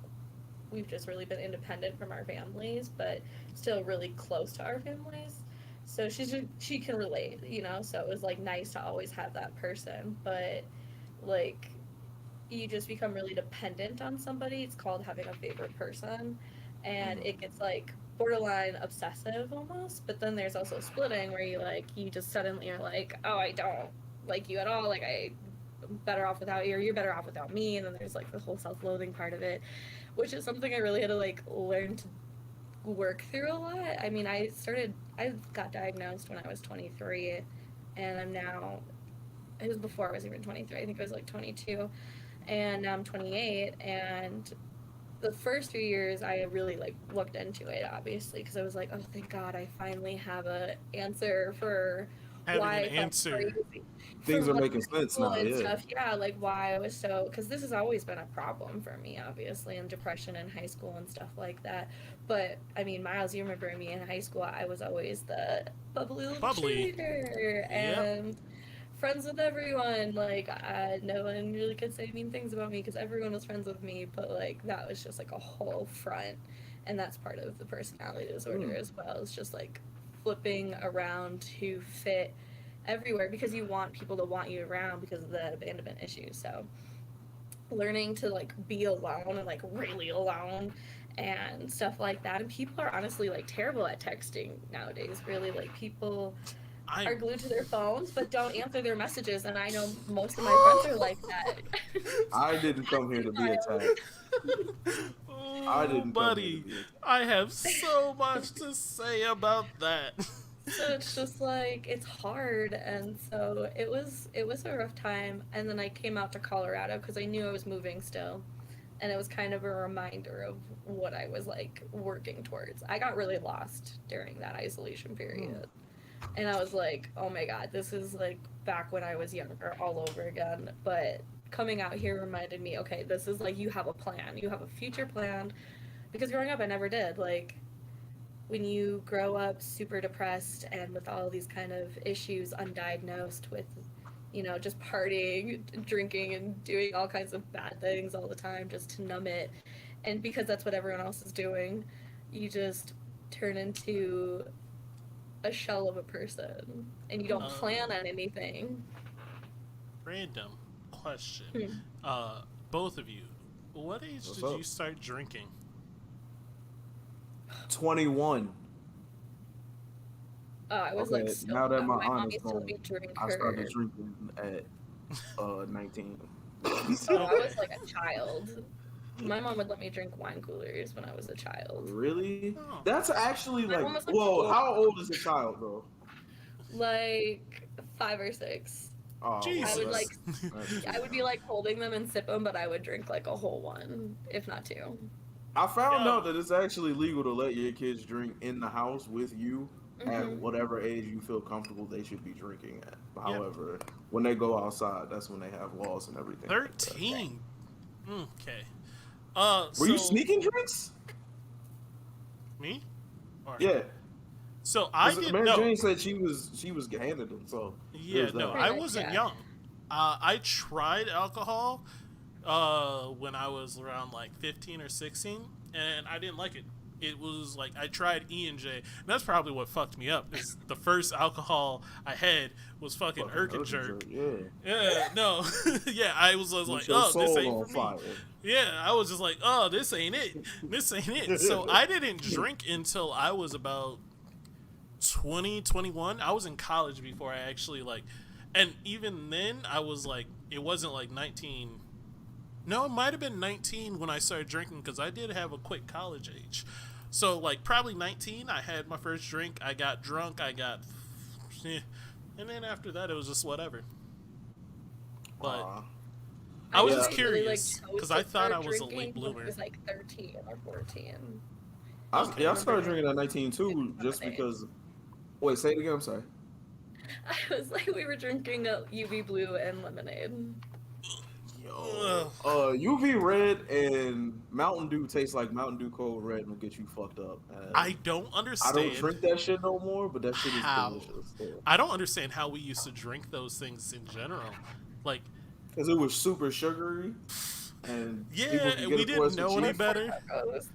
we've just really been independent from our families, but still really close to our families. So she can relate, you know. So it was like nice to always have that person, but like you just become really dependent on somebody. It's called having a favorite person, and it gets like borderline obsessive almost. But then there's also splitting where you just suddenly are like, oh, I don't like you at all. Like I'm better off without you, or you're better off without me. And then there's like the whole self-loathing part of it, which is something I really had to like learn to work through a lot. I mean, I got diagnosed when I was 23, and I'm now, it was before I was even 23. I think I was like 22, and now I'm 28. And the first few years, I really like looked into it, obviously, because I was like, oh, thank God, I finally have a answer for Having why an I felt answer. crazy. Things For, are like, making sense now, and yeah. stuff. Yeah, like why I was so, because this has always been a problem for me, obviously, and depression in high school and stuff like that. But I mean, Miles, you remember me in high school? I was always the bubbly little Bubbly. cheerleader Yep. and friends with everyone. Like, no one really could say mean things about me because everyone was friends with me. But like, that was just like a whole front, and that's part of the personality disorder as well. It's just like flipping around to fit everywhere because you want people to want you around because of the abandonment issue. So learning to like be alone and like really alone and stuff like that. And people are honestly like terrible at texting nowadays. Really, like people I are glued to their phones but don't answer their messages, and I know most of my friends are like that. I didn't come here to be attacked. I Oh, didn't come here to buddy, be attacked. I have so much to say about that. So it's just like it's hard, and so it was a rough time. And then I came out to Colorado because I knew I was moving still, and it was kind of a reminder of what I was like working towards. I got really lost during that isolation period, and I was like, oh my God, this is like back when I was younger all over again. But coming out here reminded me, okay, this is like you have a plan, you have a future plan, because growing up I never did. Like when you grow up super depressed and with all these kind of issues undiagnosed with, just partying, drinking, and doing all kinds of bad things all the time just to numb it, and because that's what everyone else is doing, you just turn into a shell of a person and you don't plan on anything. Random question. Hmm. Both of you, what age What's did up? you start drinking? 21. I was Okay, like so now that young. my My aunt mom is used to let gone, me drink I started her. drinking at 19. Oh, I was like a child. My mom would let me drink wine coolers when I was a child. Really? Oh. That's actually My like, mom was like whoa, old, how old is a child though? like 5 or 6. Oh, well, I would Jesus. I would be like holding them and sip them, but I would drink like a whole one, if not two. I found Yo. out that it's actually legal to let your kids drink in the house with you at Hmm. whatever age you feel comfortable they should be drinking at. Yep. However, when they go outside, that's when they have laws and everything. like that. 13. Okay. Were you So sneaking drinks? me? Or, Yeah. So I 'Cause didn't Mary know. Jane said she was handed them, so Yeah, there's no, that. I Pretty much, wasn't yeah. young. I tried alcohol when I was around like 15 or 16, and I didn't like it. It was like I tried E&J, and that's probably what fucked me up. Is the first alcohol I had was fucking Fucking Erkin Jerk. yeah. Yeah, no, yeah, I was Get like, your oh, this soul ain't on for fire. me. Yeah, I was just like, oh, this ain't it. This ain't it. So I didn't drink until I was about 20, 21. I was in college before I actually like, and even then I was like, it wasn't like 19. No, it might have been 19 when I started drinking because I did have a quick college age. So like probably 19, I had my first drink. I got drunk. And then after that, it was just whatever. But I was Yeah. just actually really, like, curious chose because to I thought I start was a drinking late when I bloomer. was like 13 or 14. I started drinking at 19 too, just Lemonade. because. Wait, say it again. I'm sorry. I was like, we were drinking a UV blue and lemonade. Yo, UV red and Mountain Dew tastes like Mountain Dew Cold Red and will get you fucked up. I don't I understand don't drink that shit no more, but that shit is how. delicious. I don't understand how we used to drink those things in general. Like, Because it was super sugary. and people Yeah, can and get we it for didn't us for know any cheap. better. Tacos.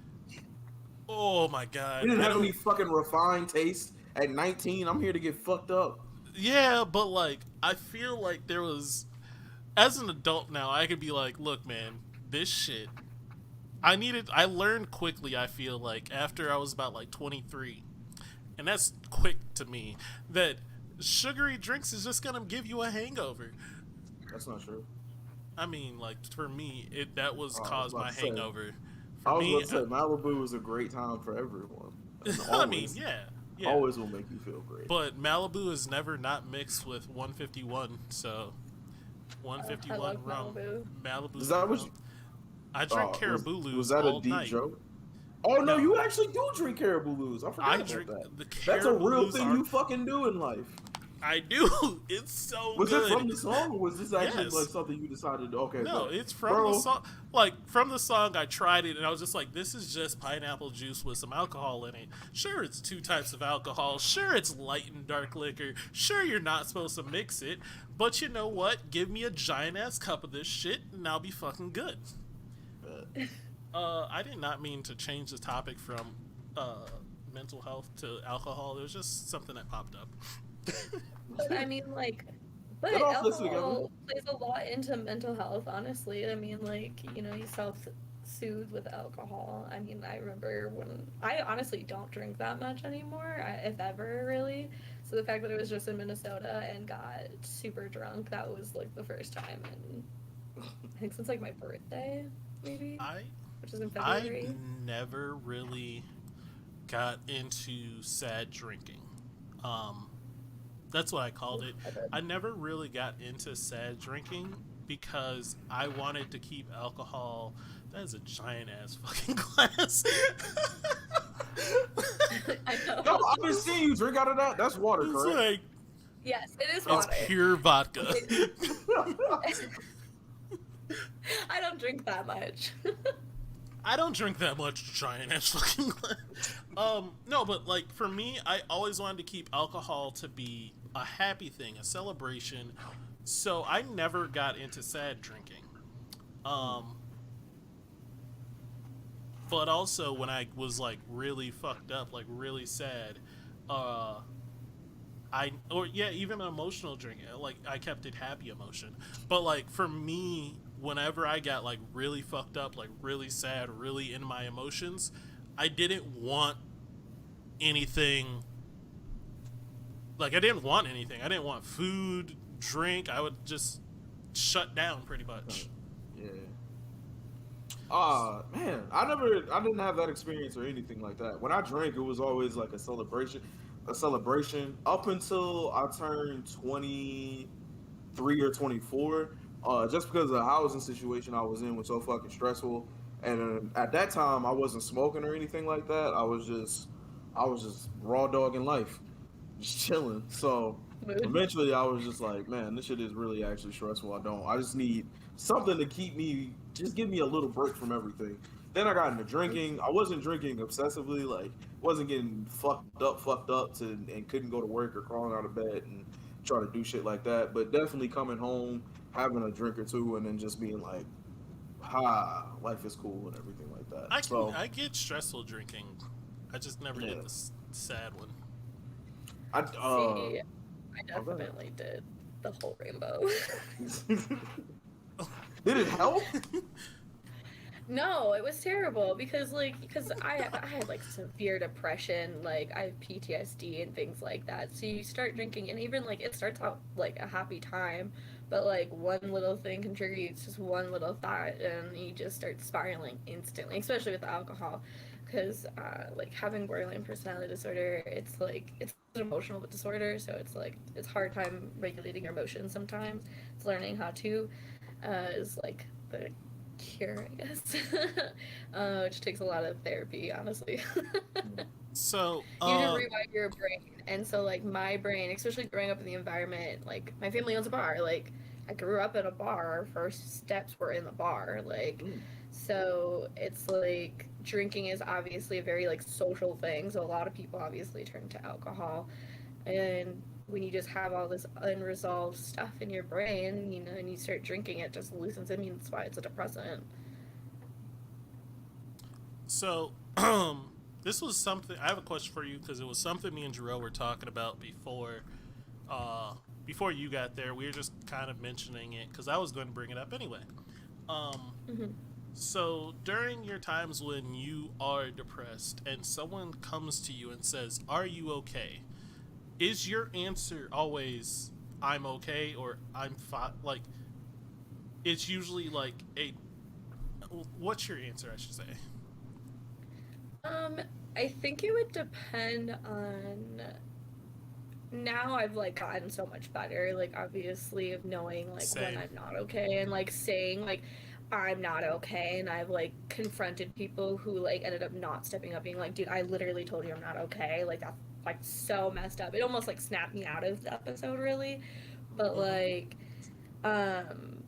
Oh my We god. didn't You have any know, fucking refined taste at 19. I'm here to get fucked up. yeah, but like I feel like there was as an adult now, I could be like, look, man, this shit I learned quickly, I feel like after I was about like 23. And that's quick to me that sugary drinks is just going to give you a hangover. That's not true. I mean, like for me, it that was I was caused about my to say. hangover. For I was about me, to say Malibu is a great time for everyone, and I mean, always, yeah, yeah. always will make you feel great. But Malibu is never not mixed with 151, so I love 151 rum, Malibu. Is Malibu that what? rum. I drink Was Cariboulos that a all deep night. joke? Oh no, No, you actually do drink Caribou Blues. I I forgot about drink that. the That's a real Cariboulos thing are. you fucking do in life. I do. It's so Was it good. from the song, or was this actually like Yes. something you decided? Okay, No, bet, it's from the bro. song. Like from the song, I tried it and I was just like, "This is just pineapple juice with some alcohol in it. Sure, it's two types of alcohol. Sure, it's light and dark liquor. Sure, you're not supposed to mix it. But you know what? Give me a giant ass cup of this shit, and I'll be fucking good." Bet. I did not mean to change the topic from uh, mental health to alcohol. It was just something that popped up. But I mean, like, but Get off this together. alcohol plays a lot into mental health, honestly. I mean, like, you know, you self-soothe with alcohol. I mean, I remember when I honestly don't drink that much anymore, if ever, really. So the fact that it was just in Minnesota and got super drunk, that was like the first time in, I think since like my birthday, maybe, I which is in I February. never really got into sad drinking. Um, that's what I called it. I did. I never really got into sad drinking because I wanted to keep alcohol. That is a giant ass fucking glass. I No, know. I've been seeing you drink out of that. That's water, It's correct? like Yes, it is it's water. pure vodka. I don't drink that much. I don't drink that much giant ass fucking glass. No, but like for me, I always wanted to keep alcohol to be a happy thing, a celebration. So I never got into sad drinking. Um, but also when I was like really fucked up, like really sad, uh, or yeah, even emotional drinking. Like I kept it happy emotion. But like for me, whenever I got like really fucked up, like really sad, really in my emotions, I didn't want anything. Like I didn't want anything. I didn't want food, drink. I would just shut down pretty much. Yeah. Man, I didn't have that experience or anything like that. When I drank, it was always like a celebration. Up until I turned 23 or 24, just because of the housing situation I was in was so fucking stressful. And at that time, I wasn't smoking or anything like that. I was just raw dogging life, just chilling. So Mood. eventually, I was just like, man, this shit is really actually stressful. I just need something to keep me, just give me a little break from everything. Then I got into drinking. I wasn't drinking obsessively, like wasn't getting fucked up to and couldn't go to work or crawling out of bed and try to do shit like that. But definitely coming home, having a drink or two, and then just being like, ha, life is cool and everything like that. So I get stressful drinking. I just never yeah, did the sad one. I See, I oh, go ahead. definitely did the whole rainbow. Did it help? No, it was terrible because I had like severe depression, like I have PTSD and things like that. So you start drinking and even like it starts out like a happy time, but like one little thing contributes, just one little thought, and you just start spiraling instantly, especially with alcohol. Because like having borderline personality disorder, it's an emotional disorder, so it's like it's hard time regulating your emotions sometimes. It's learning how to is like the cure, I guess, which takes a lot of therapy, honestly. So, You need to rewire your brain. And so, like, my brain, especially growing up in the environment, like, my family owns a bar. Like, I grew up in a bar. Our first steps were in the bar. Like, Mm. so it's like drinking is obviously a very, like, social thing. So a lot of people obviously turn to alcohol. And when you just have all this unresolved stuff in your brain, you know, and you start drinking, it just loosens it. I mean, that's why it's a depressant. So, this was something. I have a question for you because it was something me and Jarrell were talking about before you got there. We were just kind of mentioning it because I was going to bring it up anyway. Um, Hmm. so during your times when you are depressed and someone comes to you and says, "Are you okay?" Is your answer always "I'm okay" or "I'm fine"? Like, it's usually like a. What's your answer? I should say. Um, I think it would depend on. Now I've like gotten so much better, like obviously of knowing like when Same. I'm not okay and like saying like I'm not okay, and I've like confronted people who like ended up not stepping up being like, dude, I literally told you I'm not okay. Like that's like so messed up. It almost like snapped me out of the episode really. But Mm-hmm. like um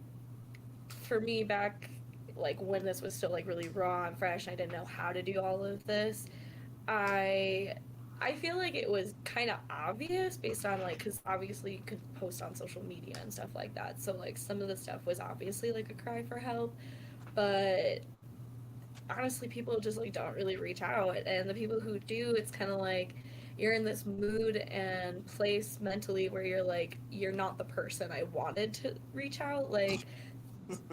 for me back like when this was still like really raw and fresh and I didn't know how to do all of this, I I feel like it was kind of obvious based on like because obviously you could post on social media and stuff like that. So like some of the stuff was obviously like a cry for help, but honestly people just like don't really reach out, and the people who do, it's kind of like you're in this mood and place mentally where you're like you're not the person I wanted to reach out. Like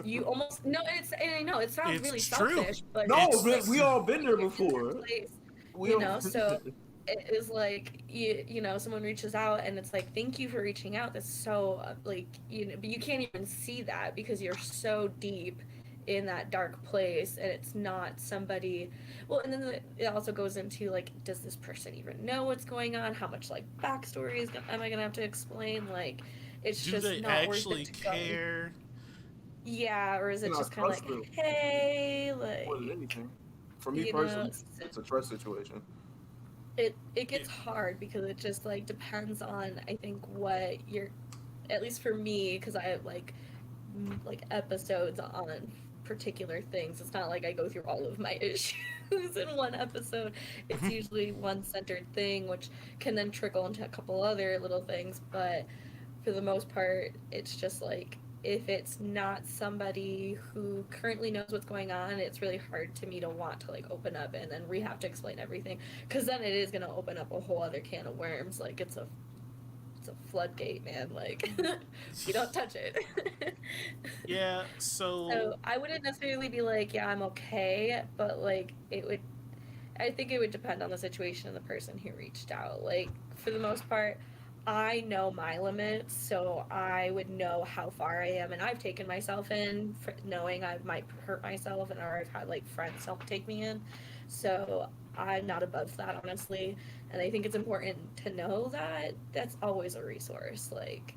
you almost no, and I know it sounds It's really true. selfish, but No, it's It's like but we all been there you're in that before. place, We you all know. been So there. it is like you know someone reaches out and it's like thank you for reaching out. That's so like you know, but you can't even see that because you're so deep in that dark place, and it's not somebody. Well, and then it also goes into like, does this person even know what's going on? How much like backstory am I gonna have to explain? Like, it's do just they not worth it actually to go. care? Yeah, or is Can it I just kind of trust like, them hey, more than like, anything? For me you know, personally, it's a trust situation. it Yeah. gets hard because it just like depends on I think what you're, at least for me, because I have like like episodes on particular things. It's not like I go through all of my issues in one episode. It's usually one centered thing, which can then trickle into a couple other little things, but for the most part, it's just like if it's not somebody who currently knows what's going on, it's really hard to me to want to like open up and then we have to explain everything because then it is going to open up a whole other can of worms. Like it's a floodgate, man. Like you don't touch it. Yeah, so So I wouldn't necessarily be like, yeah, I'm okay, but like it would. I think it would depend on the situation and the person who reached out. Like for the most part, I know my limits, so I would know how far I am, and I've taken myself in for knowing I might hurt myself, and or I've had like friends help take me in. So I'm not above that, honestly, and I think it's important to know that that's always a resource. Like,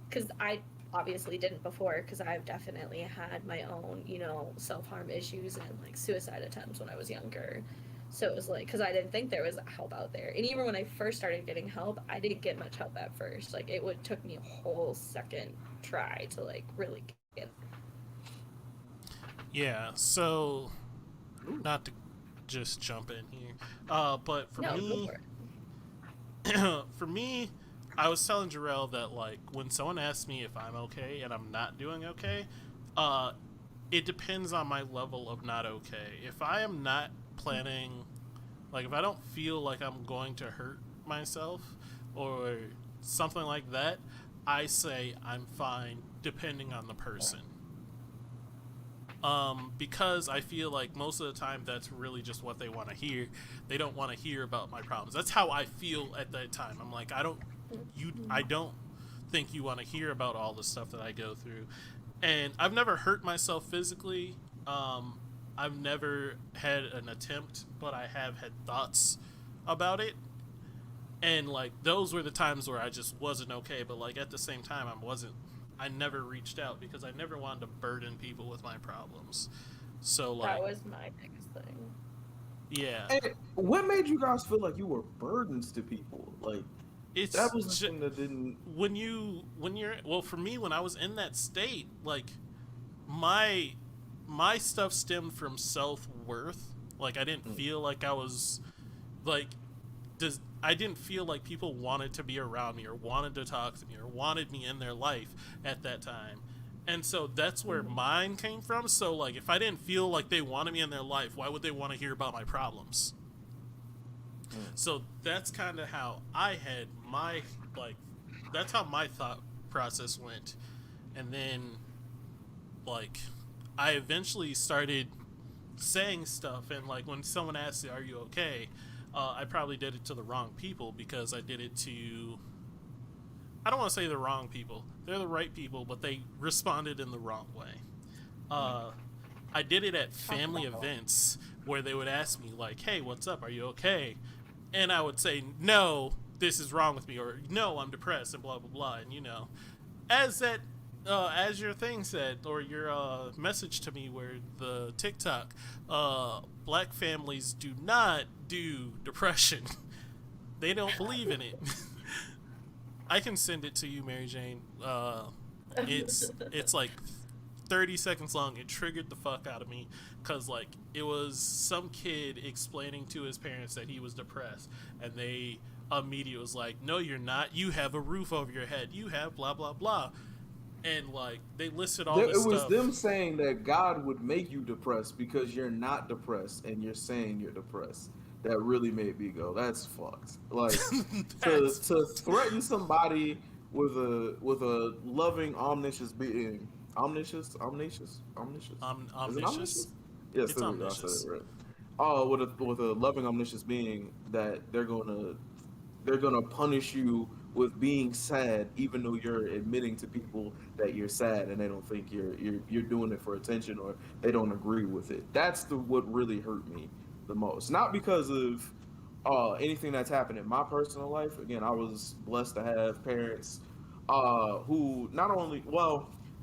because I obviously didn't before, because I've definitely had my own, you know, self harm issues and like suicide attempts when I was younger. So it was like, because I didn't think there was help out there. And even when I first started getting help, I didn't get much help at first. Like, it would took me a whole second try to like really get. yeah, so Ooh. not to just jump in here, but for No, go me, for it. for me, I was telling Jarrell that like when someone asks me if I'm okay and I'm not doing okay, uh, it depends on my level of not okay. If I am not planning, like if I don't feel like I'm going to hurt myself or something like that, I say I'm fine depending on the person. Because I feel like most of the time that's really just what they want to hear. They don't want to hear about my problems. That's how I feel at that time. I'm like, I don't think you want to hear about all the stuff that I go through. And I've never hurt myself physically. I've never had an attempt, but I have had thoughts about it. And like those were the times where I just wasn't okay, but like at the same time I never reached out because I never wanted to burden people with my problems. So That like was my biggest thing. yeah, And what made you guys feel like you were burdens to people? Like that it's was the thing that didn't. when you're well for me when I was in that state, like my my stuff stemmed from self-worth. Like I didn't Mm. feel like I was like does I didn't feel like people wanted to be around me or wanted to talk to me or wanted me in their life at that time. And so that's where mine came from. So like if I didn't feel like they wanted me in their life, why would they want to hear about my problems? So that's kind of how I had my like that's how my thought process went. And then like I eventually started saying stuff, and like when someone asks, "Are you okay?" I probably did it to the wrong people because I did it to. I don't want to say the wrong people. They're the right people, but they responded in the wrong way. I did it at family events where they would ask me like, "Hey, what's up? Are you okay?" And I would say, "No, this is wrong with me," or "No, I'm depressed," and blah blah blah. And as your thing said, or your message to me, where the TikTok, black families do not do depression. They don't believe in it. I can send it to you, Maryjane. It's like 30 seconds long. It triggered the fuck out of me because like it was some kid explaining to his parents that he was depressed, and they immediately was like, "No, you're not. You have a roof over your head. You have blah blah blah." And like they listed all this stuff. It was them saying that God would make you depressed because you're not depressed and you're saying you're depressed. That really made me go, "That's fucked." Like to threaten somebody with a loving, omniscious being, omniscious. Is it omniscious? Yes, It's there we go. I omniscious. said it right. Oh, with a loving, omniscious being that they're gonna punish you with being sad, even though you're admitting to people that you're sad and they don't think you're doing it for attention or they don't agree with it. That's what really hurt me the most. Not because of anything that's happened in my personal life. Again, I was blessed to have parents who not only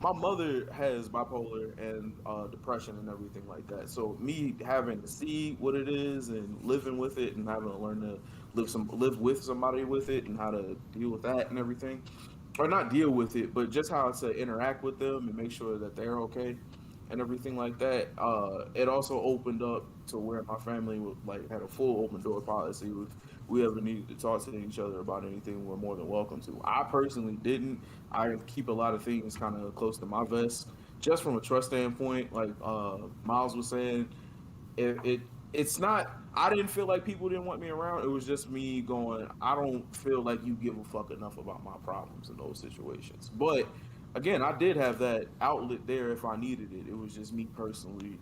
my mother has bipolar and depression and everything like that. So me having to see what it is and living with it and having to learn to live with somebody with it and how to deal with that and everything, or not deal with it, but just how to interact with them and make sure that they're okay and everything like that. It also opened up to where my family would like had a full open door policy. If we ever needed to talk to each other about anything, we're more than welcome to. I personally didn't. I keep a lot of things kind of close to my vest, just from a trust standpoint. Like Miles was saying, it's not. I didn't feel like people didn't want me around. It was just me going, I don't feel like you give a fuck enough about my problems in those situations. But again, I did have that outlet there if I needed it. It was just me personally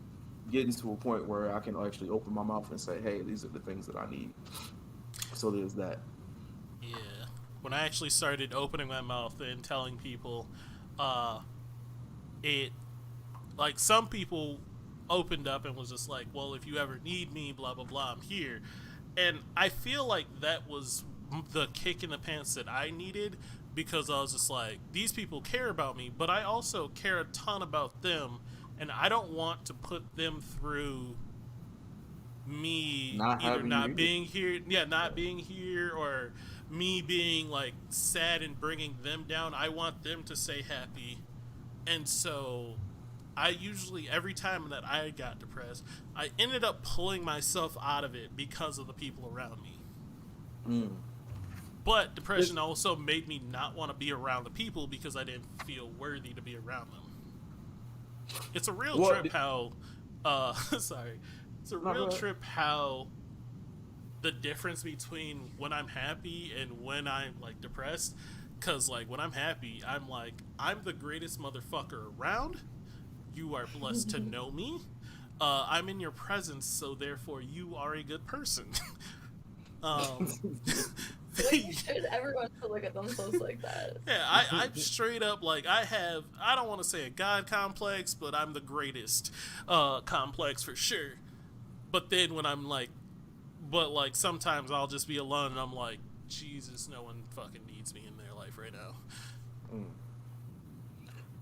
getting to a point where I can actually open my mouth and say, "Hey, these are the things that I need." So there's that. Yeah. When I actually started opening my mouth and telling people, it like some people opened up and was just like, "Well, if you ever need me, blah blah blah, I'm here." And I feel like that was the kick in the pants that I needed, because I was just like, these people care about me, but I also care a ton about them, and I don't want to put them through me Not either having not you. being here, not being here, or me being like sad and bringing them down. I want them to stay happy. And so I usually, every time that I got depressed, I ended up pulling myself out of it because of the people around me. Mm. But depression also made me not want to be around the people because I didn't feel worthy to be around them. It's a real trip how sorry. It's a real trip how the difference between when I'm happy and when I'm like depressed. Cause like when I'm happy, I'm like, I'm the greatest motherfucker around. You are blessed to know me. I'm in your presence, so therefore you are a good person. um, You should everyone to look at themselves like that. Yeah, I'm straight up like I don't want to say a god complex, but I'm the greatest complex for sure. But then when I'm like, but like sometimes I'll just be alone and I'm like, Jesus, no one fucking needs me in their life right now. Mm.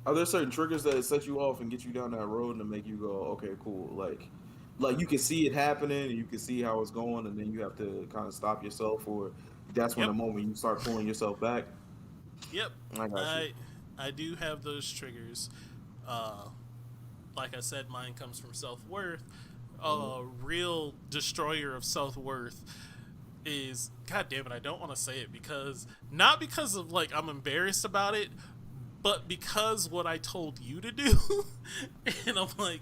Are there certain triggers that set you off and get you down that road and make you go, "Okay, cool"? Like you can see it happening and you can see how it's going, and then you have to kind of stop yourself, or that's when Yep, the moment you start pulling yourself back. yep. I got you. I do have those triggers. Uh, like I said, mine comes from self worth. A real destroyer of self worth is, god damn it, I don't want to say it because not because of like I'm embarrassed about it, but because what I told you to do, and I'm like,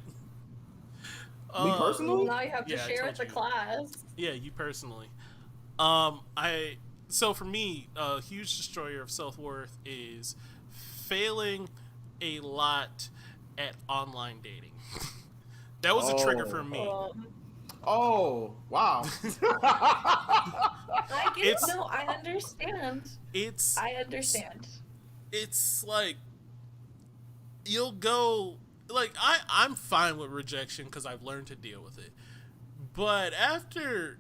Me personally? Now you have to yeah, I share told with the you. class. Yeah, you personally. I so for me, a huge destroyer of self worth is failing a lot at online dating. That was a trigger for Oh. me. Um, Oh, wow. I get it. it's No, I understand. it's I understand. it's like you'll go like I'm fine with rejection because I've learned to deal with it. But after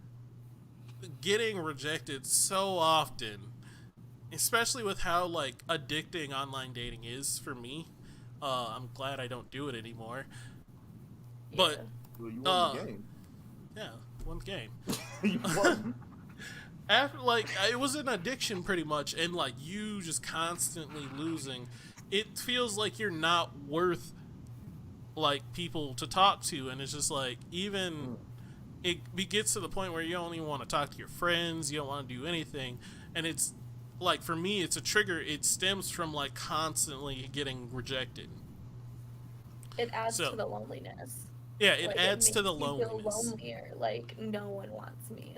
getting rejected so often, especially with how like addicting online dating is for me, I'm glad I don't do it anymore. But Yeah. Well, you won the uh, game. yeah, one game. You won. After like it was an addiction pretty much, and like you just constantly losing, it feels like you're not worth like people to talk to, and it's just like even it gets to the point where you don't even want to talk to your friends, you don't want to do anything, and it's like for me it's a trigger. It stems from like constantly getting rejected. It adds So to the loneliness. yeah, it Like it adds to makes the you feel loneliness. lonelier. Like no one wants me,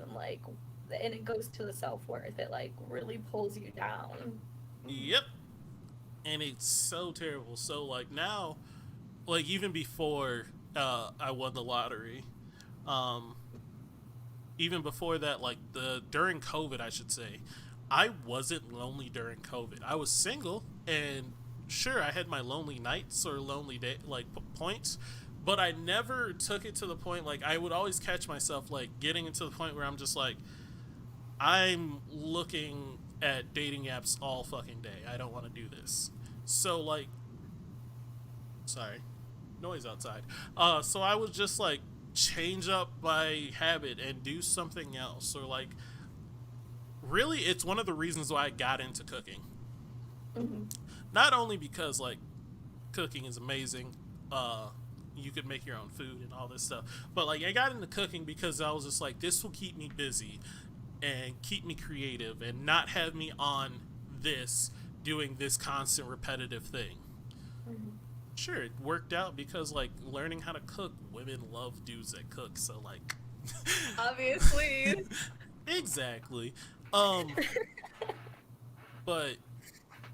and it goes to the self worth. It like really pulls you down. Yep, and it's so terrible. So like now, like even before I won the lottery, um, even before that, like the during COVID, I should say, I wasn't lonely during COVID. I was single, and sure, I had my lonely nights or lonely day like points, but I never took it to the point like I would always catch myself like getting into the point where I'm just like I'm looking at dating apps all fucking day. I don't want to do this. So like, sorry, noise outside. So I would just like change up my habit and do something else, or like really, it's one of the reasons why I got into cooking. Hmm. Not only because like cooking is amazing, you could make your own food and all this stuff, but like I got into cooking because I was just like, this will keep me busy and keep me creative and not have me on this doing this constant repetitive thing. Hmm. Sure, it worked out because like learning how to cook, women love dudes that cook, so like Obviously. exactly. But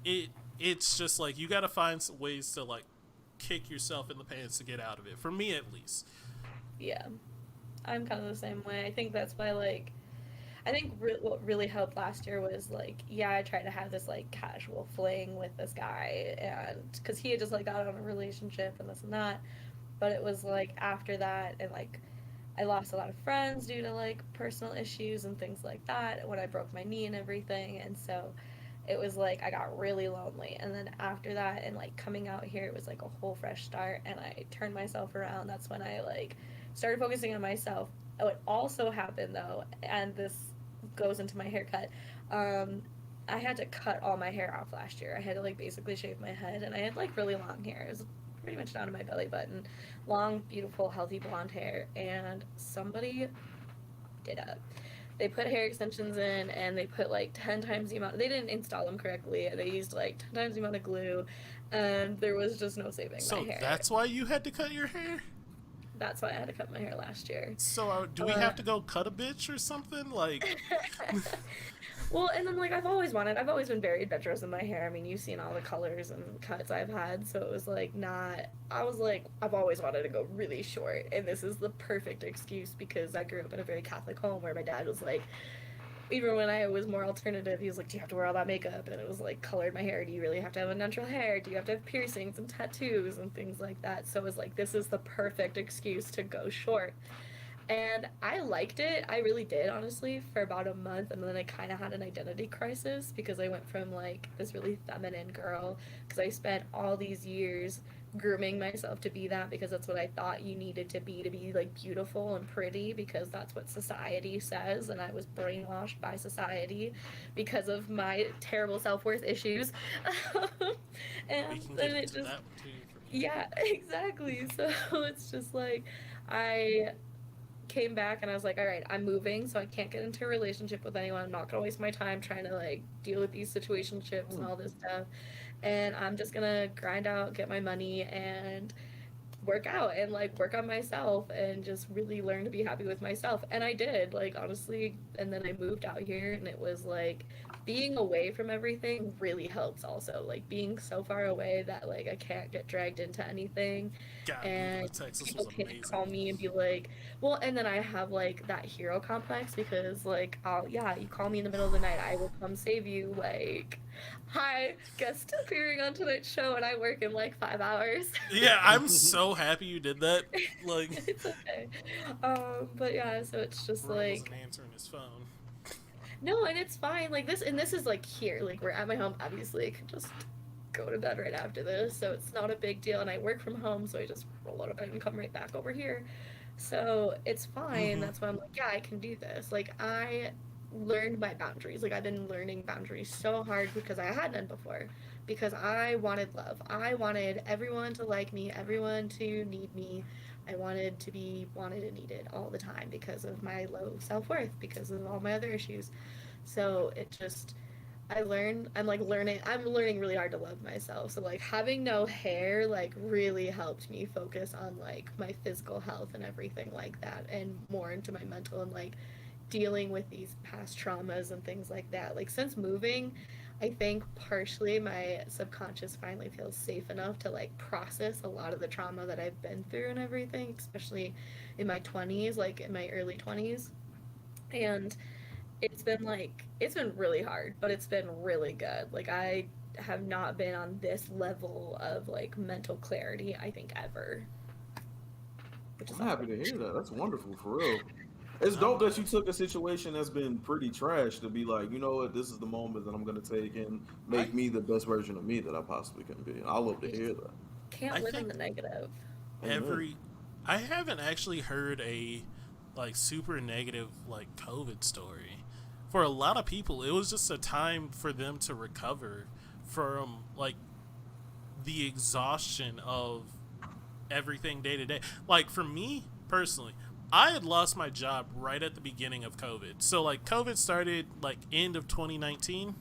it it's just like you got to find some ways to like kick yourself in the pants to get out of it. For me, at least. Yeah, I'm kind of the same way. I think that's why I think what really helped last year was like, yeah, I tried to have this like casual fling with this guy, and because he had just like got out of a relationship and this and that, but it was like after that, and like I lost a lot of friends due to like personal issues and things like that when I broke my knee and everything, and so it was like I got really lonely, and then after that and like coming out here, it was like a whole fresh start, and I turned myself around. That's when I like started focusing on myself. What also happened though, and this goes into my haircut. Um, I had to cut all my hair off last year. I had to like basically shave my head, and I had like really long hair. It was pretty much down to my belly button, long, beautiful, healthy blonde hair. And somebody did it. They put hair extensions in, and they put like 10 times the amount. They didn't install them correctly. They used like 10 times the amount of glue, and there was just no saving my So hair. that's why you had to cut your hair. That's why I had to cut my hair last year. So do we Uh, have to go cut a bitch or something? Like, Well, and then like I've always been very adventurous in my hair. I mean, you've seen all the colors and cuts I've had, so it was like not. I was like, I've always wanted to go really short, and this is the perfect excuse because I grew up in a very Catholic home where my dad was like, even when I was more alternative, he was like, "Do you have to wear all that makeup?" And it was like, "Colored my hair. Do you really have to have a natural hair? Do you have to have piercings and tattoos and things like that?" So it was like, this is the perfect excuse to go short. And I liked it. I really did, honestly, for about a month. And then I kind of had an identity crisis because I went from like this really feminine girl because I spent all these years grooming myself to be that because that's what I thought you needed to be like beautiful and pretty because that's what society says. And I was brainwashed by society because of my terrible self worth issues. we And can get then it into just, that too for me. yeah, exactly. So it's just like, I came back and I was like, all right, I'm moving, so I can't get into a relationship with anyone. I'm not gonna waste my time trying to like deal with these situationships and all this stuff. And I'm just gonna grind out, get my money, and work out and like work on myself and just really learn to be happy with myself. And I did, like, honestly. And then I moved out here, and it was like being away from everything really helps also. Like being so far away that like I can't get dragged into anything, God, moving and to Texas people was can't amazing. call me and be like, well, and then I have like that hero complex because like, oh yeah, you call me in the middle of the night, I will come save you. Like, hi, guest appearing on tonight's show, and I work in like 5 hours. Yeah, I'm so happy you did that. Like, It's okay. But yeah, so it's just Bro wasn't like, answering his phone. no, and it's fine. Like this, and this is like here, like we're at my home. Obviously, I could just go to bed right after this, so it's not a big deal. And I work from home, so I just roll out of bed and come right back over here. So it's fine. Mm-hmm. That's why I'm like, yeah, I can do this. Like I learned my boundaries. Like I've been learning boundaries so hard because I had none before. Because I wanted love. I wanted everyone to like me, everyone to need me. I wanted to be wanted and needed all the time because of my low self-worth, because of all my other issues. So it just I'm learning really hard to love myself. So like having no hair like really helped me focus on like my physical health and everything like that, and more into my mental and like dealing with these past traumas and things like that. Like since moving, I think partially my subconscious finally feels safe enough to like process a lot of the trauma that I've been through and everything, especially in my 20s, like in my early 20s. And it's been really hard, but it's been really good. Like I have not been on this level of like mental clarity, I think, ever, which is I'm happy awesome. to hear that. That's wonderful, for real. It's I'm dope that you took a situation that's been pretty trash to be like, you know what, this is the moment that I'm gonna take and I make me the best version of me that I possibly can be. I love to You just hear that. I can't live in think the negative. Amen. every I haven't actually heard a like super negative like COVID story. For a lot of people, it was just a time for them to recover from like the exhaustion of everything day to day. Like for me personally, I had lost my job right at the beginning of COVID. So like COVID started like end of 2019.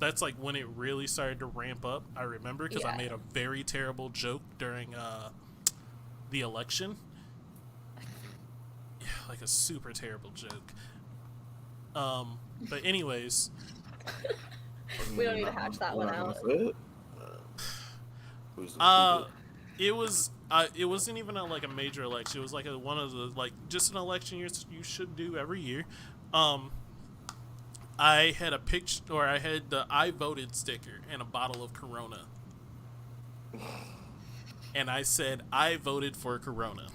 That's like when it really started to ramp up. I remember because I Yeah. made a very terrible joke during the election. Yeah, like a super terrible joke. But anyways, We don't need to Nah, hatch that we're one not gonna out. say it. We just gonna keep uh, it. it wasn't even like a major election. It was like one of the like just an election you should do every year. Um, I had a picture, or I had the "I voted" sticker and a bottle of Corona, and I said I voted for Corona.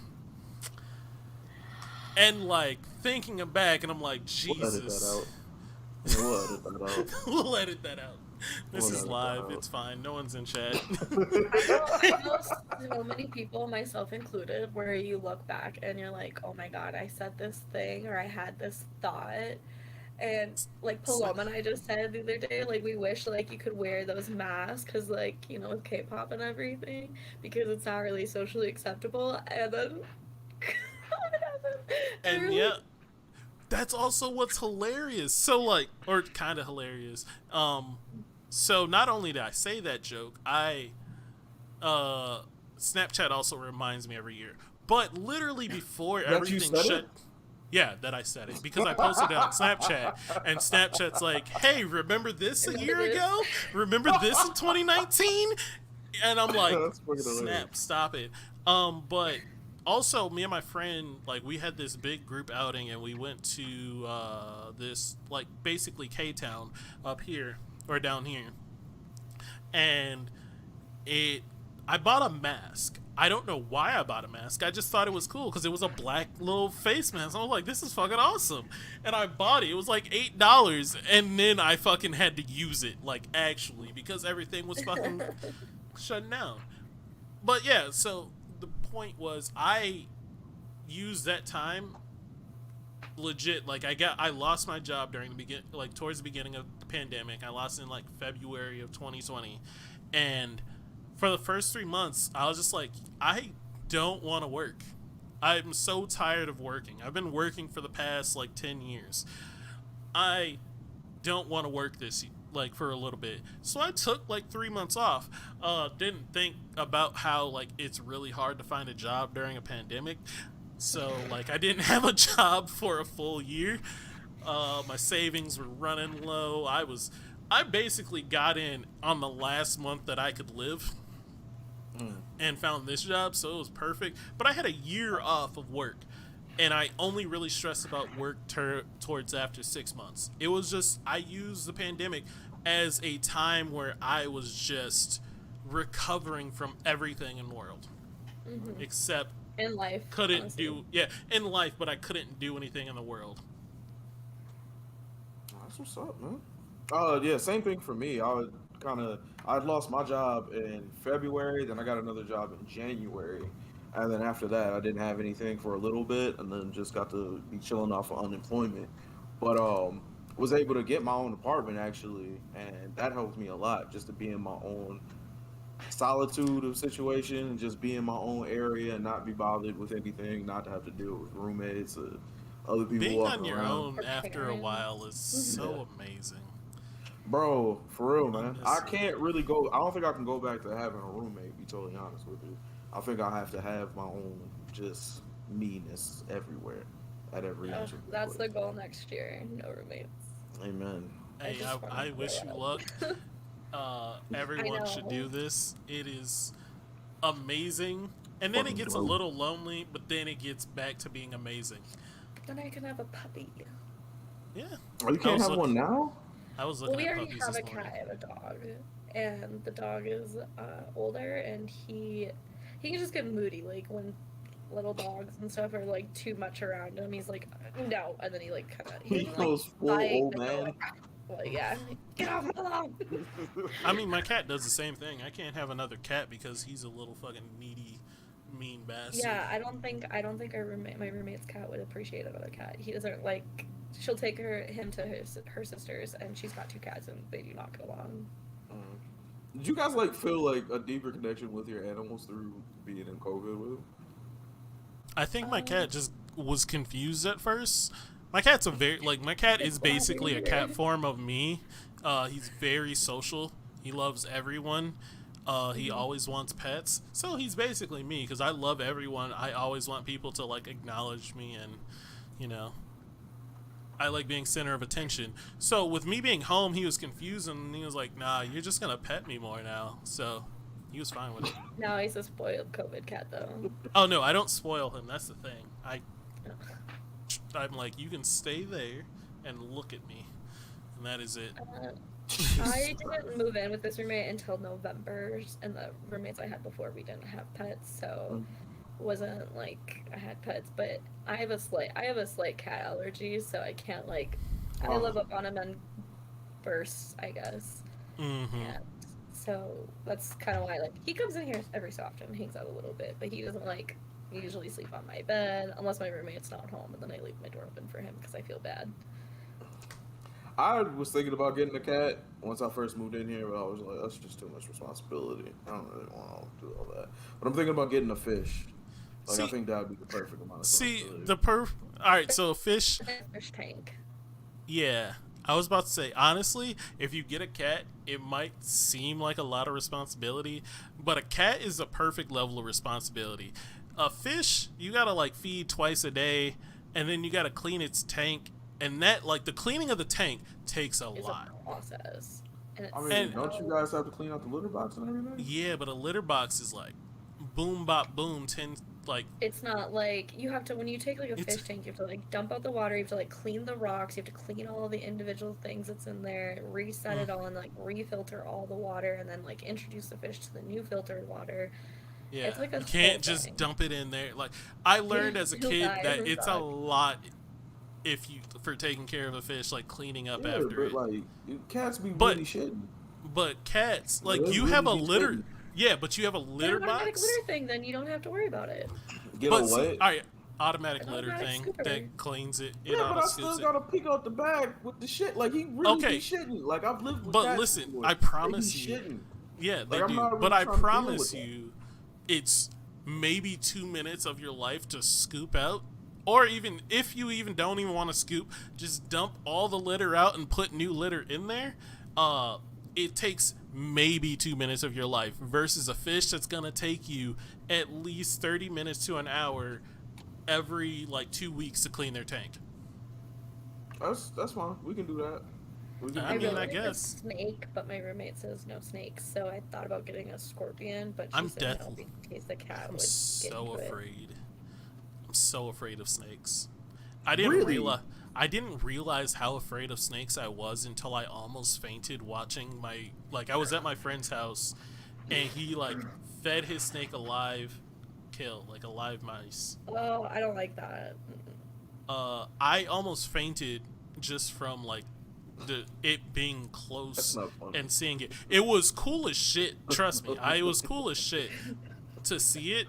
And like thinking back, and I'm like, We'll edit that Jesus, out. Yeah, we'll edit that out. we'll edit that out. This We'll is edit live. that It's fine. No one's in chat. I know so many people, myself included, where you look back and you're like, oh my god, I said this thing or I had this thought. And like So, Paloma and I just said the other day, like we wish like you could wear those masks because like you know with K-pop and everything because it's not really socially acceptable. And then what happened? And and we're yeah, like, that's also what's hilarious. So like, or kind of hilarious. So not only did I say that joke, I uh, Snapchat also reminds me every year. But literally before That you everything said shut, it? yeah, that I said it because I posted it on Snapchat, and Snapchat's like, "Hey, remember this a remember year this? ago? Remember this in 2019?" And I'm like, That's fucking hilarious. "Snap, stop it." But also, me and my friend, like, we had this big group outing, and we went to this like basically K Town up here or down here, and it I bought a mask. I don't know why I bought a mask. I just thought it was cool because it was a black little face mask. I was like, this is fucking awesome. And I bought it. It was like $8. And then I fucking had to use it, like, actually, because everything was fucking shutting down. But yeah, so the point was I used that time legit. Like, I lost my job during like, towards the beginning of the pandemic. I lost it in, like, February of 2020. And for the first 3 months, I was just like, I don't want to work. I'm so tired of working. I've been working for the past like 10 years. I don't want to work like for a little bit. So I took like 3 months off. Didn't think about how like it's really hard to find a job during a pandemic. So like I didn't have a job for a full year. My savings were running low. I basically got in on the last month that I could live and found this job, so it was perfect. But I had a year off of work, and I only really stressed about work towards after 6 months. It was just, I used the pandemic as a time where I was just recovering from everything in the world. Except in life. In life, but I couldn't do anything in the world. That's what's up, man. Yeah, same thing for me. I'd lost my job in February, then I got another job in January, and then after that, I didn't have anything for a little bit, and then just got to be chilling off of unemployment. But was able to get my own apartment actually, and that helped me a lot, just to be in my own solitude of situation, and just be in my own area and not be bothered with anything, not to have to deal with roommates or other people Being walking on your around. own after a while is so amazing. Bro, for real, man. I can't really go. I don't think I can go back to having a roommate. Be totally honest with you. I think I have to have my own just meanness everywhere, at every inch. That's the goal next year. No roommates. Amen. Hey, I wish you luck. Everyone should do this. It is amazing, and then it gets a little lonely, but then it gets back to being amazing. Then I can have a puppy. Yeah. Oh, you can't have one now? I was looking we at already puppies have this a morning. cat and a dog, and the dog is older, and he can just get moody, like when little dogs and stuff are like too much around him. He's like, no, and then he like kind of He goes full old man. Like, yeah, get off my lawn. I mean, my cat does the same thing. I can't have another cat because he's a little fucking needy, mean bastard. Yeah, I don't think my roommate's cat would appreciate another cat. He doesn't like. She'll take him to her sisters, and she's got 2 cats, and they do not get along. Did you guys like feel like a deeper connection with your animals through being in COVID with them? I think my cat just was confused at first. My cat's my cat is basically a cat form of me. He's very social. He loves everyone. He always wants pets. So he's basically me because I love everyone. I always want people to like acknowledge me, and you know, I like being center of attention. So with me being home, he was confused, and he was like, nah, you're just gonna pet me more now. So he was fine with it. No, he's a spoiled COVID cat though. Oh no, I don't spoil him. That's the thing. I'm like, you can stay there and look at me, and that is it. I didn't move in with this roommate until November, and the roommates I had before, we didn't have pets, so wasn't like I had pets. But I have a slight cat allergy, so I can't like. I live up on him in bursts, I guess. And so that's kind of why he comes in here every so often, hangs out a little bit, but he doesn't usually sleep on my bed unless my roommate's not home, and then I leave my door open for him because I feel bad. I was thinking about getting a cat once I first moved in here, but I was like, that's just too much responsibility. I don't really want to do all that. But I'm thinking about getting a fish. I think that would be the perfect amount of responsibility. All right, so fish tank. Yeah. I was about to say, honestly, if you get a cat, it might seem like a lot of responsibility, but a cat is a perfect level of responsibility. A fish, you gotta feed twice a day, and then you gotta clean its tank, and that the cleaning of the tank takes a lot. A process. Don't you guys have to clean out the litter box and everything? Yeah, but a litter box is boom bop boom it's not you have to, when you take a fish tank, you have to dump out the water, you have to clean the rocks, you have to clean all the individual things that's in there, reset it all, and refilter all the water, and then introduce the fish to the new filtered water. Yeah, it's you can't just dump it in there. I learned as a kid that it's a lot for taking care of a fish, cleaning up after it. Cats be really shitting. But cats, you have a litter. Shitting. Yeah, but you have a litter box. Automatic litter thing, then you don't have to worry about it. All right, automatic litter thing scooper that cleans it. Yeah, but I still gotta pick out the bag with the shit. He really be shitting. I've lived with cats. But listen, before. I promise you. Shitting. Yeah, they do. Really but I promise you, it's maybe 2 minutes of your life to scoop out, or even if you even don't even want to scoop, just dump all the litter out and put new litter in there. It takes maybe 2 minutes of your life versus a fish that's gonna take you at least 30 minutes to an hour every like 2 weeks to clean their tank. That's fine. We can do that. We can I do mean, that. I like a guess. snake, but my roommate says no snakes, so I thought about getting a scorpion, but she I'm said no deathly- in case the cat I'm would get so into it. afraid. I'm so afraid of snakes. I didn't Really? realize how afraid of snakes I was until I almost fainted watching I was at my friend's house and he like fed his snake a live kill, like a live mice. Oh, I don't like that. I almost fainted just from like it being That's close not fun. and seeing it. It was cool as shit. Trust me, it was cool as shit to see it.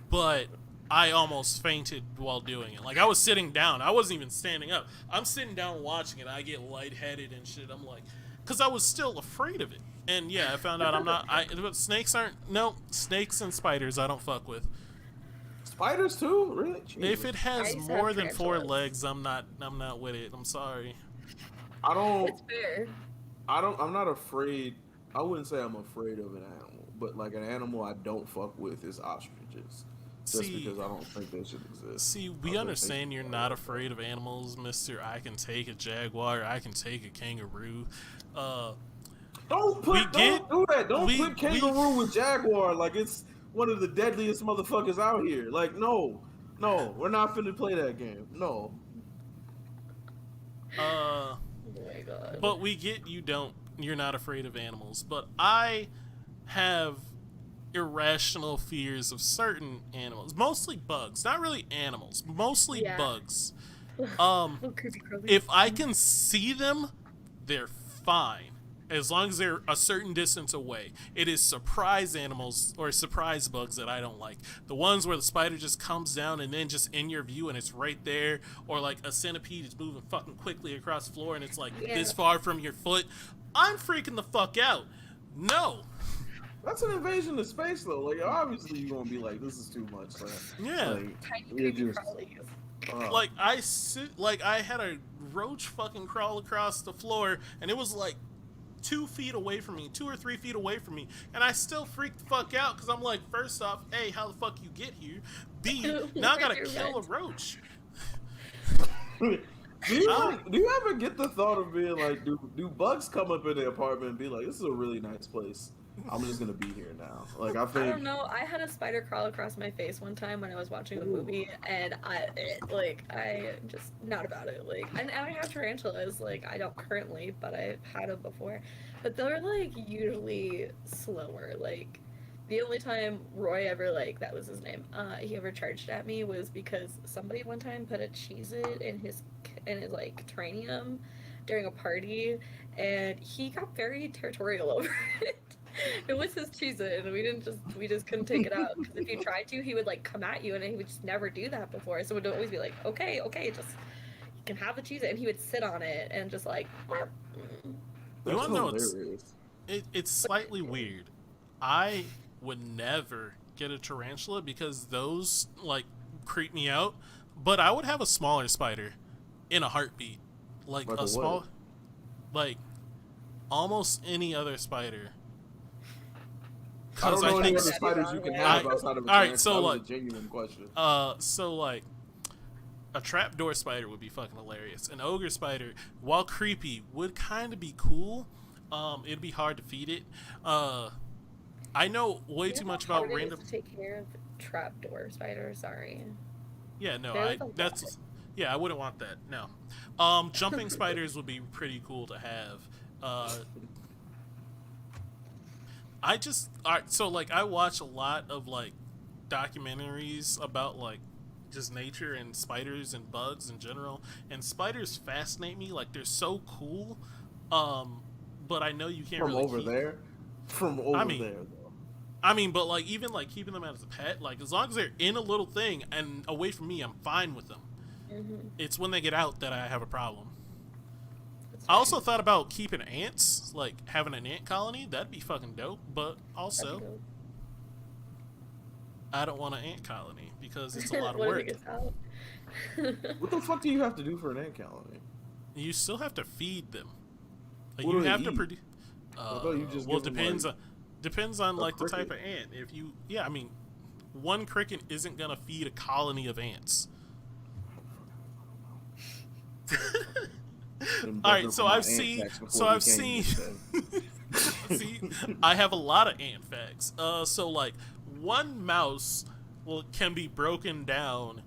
But I almost fainted while doing it. Like I was sitting down. I wasn't even standing up. I'm sitting down watching it. I get lightheaded and shit. I'm like, because I was still afraid of it. And yeah, I found out I'm not. But snakes aren't. No, snakes and spiders I don't fuck with. Spiders too? Really? Jesus. If it I has used to more have than 4 tarantulas. legs, I'm not with it. I'm sorry. I don't. It's fair. I'm not afraid. I wouldn't say I'm afraid of an animal, but like an animal I don't fuck with is ostriches. Just See- because I don't think they should exist. See, I we think understand they you're should not die. afraid of animals, Mister. I can take a jaguar. I can take a kangaroo. Don't We get- do that. Don't we- put kangaroo with jaguar like it's one of the deadliest motherfuckers out here. Like no, we're not finna play that game. No. Oh my god. But we get you're not afraid of animals. But I have irrational fears of certain animals, mostly bugs. Not really animals, mostly Yeah. bugs. Oh, creepy crawly. If I can see them, they're fine. As long as they're a certain distance away. It is surprise animals or surprise bugs that I don't like. The ones where the spider just comes down and then just in your view and it's right there. Or like a centipede is moving fucking quickly across the floor and it's like Yeah. this far from your foot. I'm freaking the fuck out. No. That's an invasion of space though. Like obviously you're gonna be like, this is too much. Like, Yeah. like, Tiny you're creepy just- crawlies. Like I had a roach fucking crawl across the floor and it was like 2 feet away from me, 2 or 3 feet away from me, and I still freaked the fuck out because I'm like, first off, A, how the fuck you get here? B, now I gotta You're kill a right. roach. do you ever get the thought of being like, do bugs come up in the apartment and be like, this is a really nice place. I'm just gonna be here now. Like I I think don't know. I had a spider crawl across my face one time when I was watching a movie, and I just not about it. Like, and I have tarantulas. Like, I don't currently, but I've had them before. But they're like usually slower. Like, the only time Roy ever that was his name. He ever charged at me was because somebody one time put a Cheez-It in his like terrarium during a party, and he got very territorial over it. It was his Cheez-It, and we just couldn't take it out. Because if you tried to, he would like come at you, and he would just never do that before. So it would always be like, okay, just you can have the Cheez-It, and he would sit on it and just like. You that's wanna know what's- hilarious. It's slightly weird. I would never get a tarantula because those like creep me out, but I would have a smaller spider in a heartbeat. Like Like a a small, what? like almost any other spider. I don't know any think other spiders you can I- have outside of a alright, tarantula. so, That was like- a genuine question. So like a trapdoor spider would be fucking hilarious. An ogre spider, while creepy, would kind of be cool. It'd be hard to feed it. I know way You too know much how about hard it is random. to take care of trapdoor spiders. Sorry. Yeah, no, They're the that's yeah, I wouldn't want that. No, jumping spiders would be pretty cool to have. Alright, so like I watch a lot of like documentaries about like just nature and spiders and bugs in general, and spiders fascinate me. Like they're so cool. But I know you can't From really over keep- there? From over mean- there, though. I mean, but like even like keeping them as a pet, like as long as they're in a little thing and away from me, I'm fine with them. Mm-hmm. It's when they get out that I have a problem. That's I also thought about keeping ants, like having an ant colony. That'd be fucking dope. But also, I don't want an ant colony because it's a lot of What if work. it gets out? What the fuck do you have to do for an ant colony? You still have to feed them. Like, What you do they have to eat? produce. I thought you just Well, give them, depends like, on like the type cricket. of ant. If you, yeah, I mean, one cricket isn't gonna feed a colony of ants. Been All looking right, for my ant facts before we I've came seen. today. See, I have a lot of ant facts. So like one mouse can be broken down.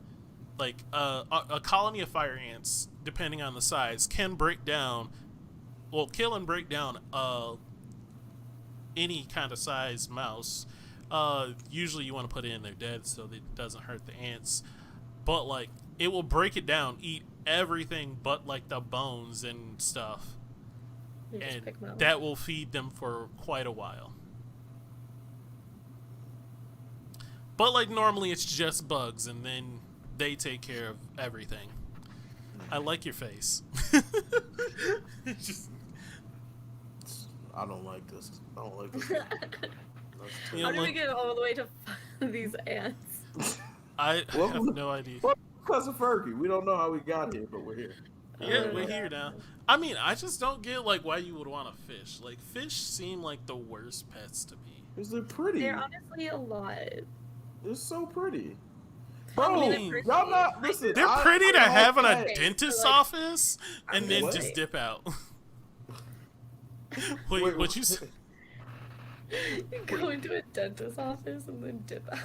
Like a colony of fire ants, depending on the size, can break down, kill and break down any kind of size mouse. Usually you want to put it in there dead so that it doesn't hurt the ants. But like it will break it down, eat everything but like the bones and stuff, You just and pick 'em up. that will feed them for quite a while. But like normally it's just bugs, and then they take care of everything. I like your face. It's just, I don't like this. I don't like this. you How know, do we like, get all the way to these ants? I Well, have no idea. Well, Cousin Fergie, we don't know how we got here, but we're here. Yeah, we're here now. I mean, I just don't get like why you would want a fish. Like fish seem like the worst pets to me. Because they're pretty. They're honestly a lot. They're so pretty. I Bro, mean, y'all not listen. They're pretty to I have in a like dentist's like- office and then What? just dip out. Wait, Wait, what what? you say? You go into a dentist's office and then dip out.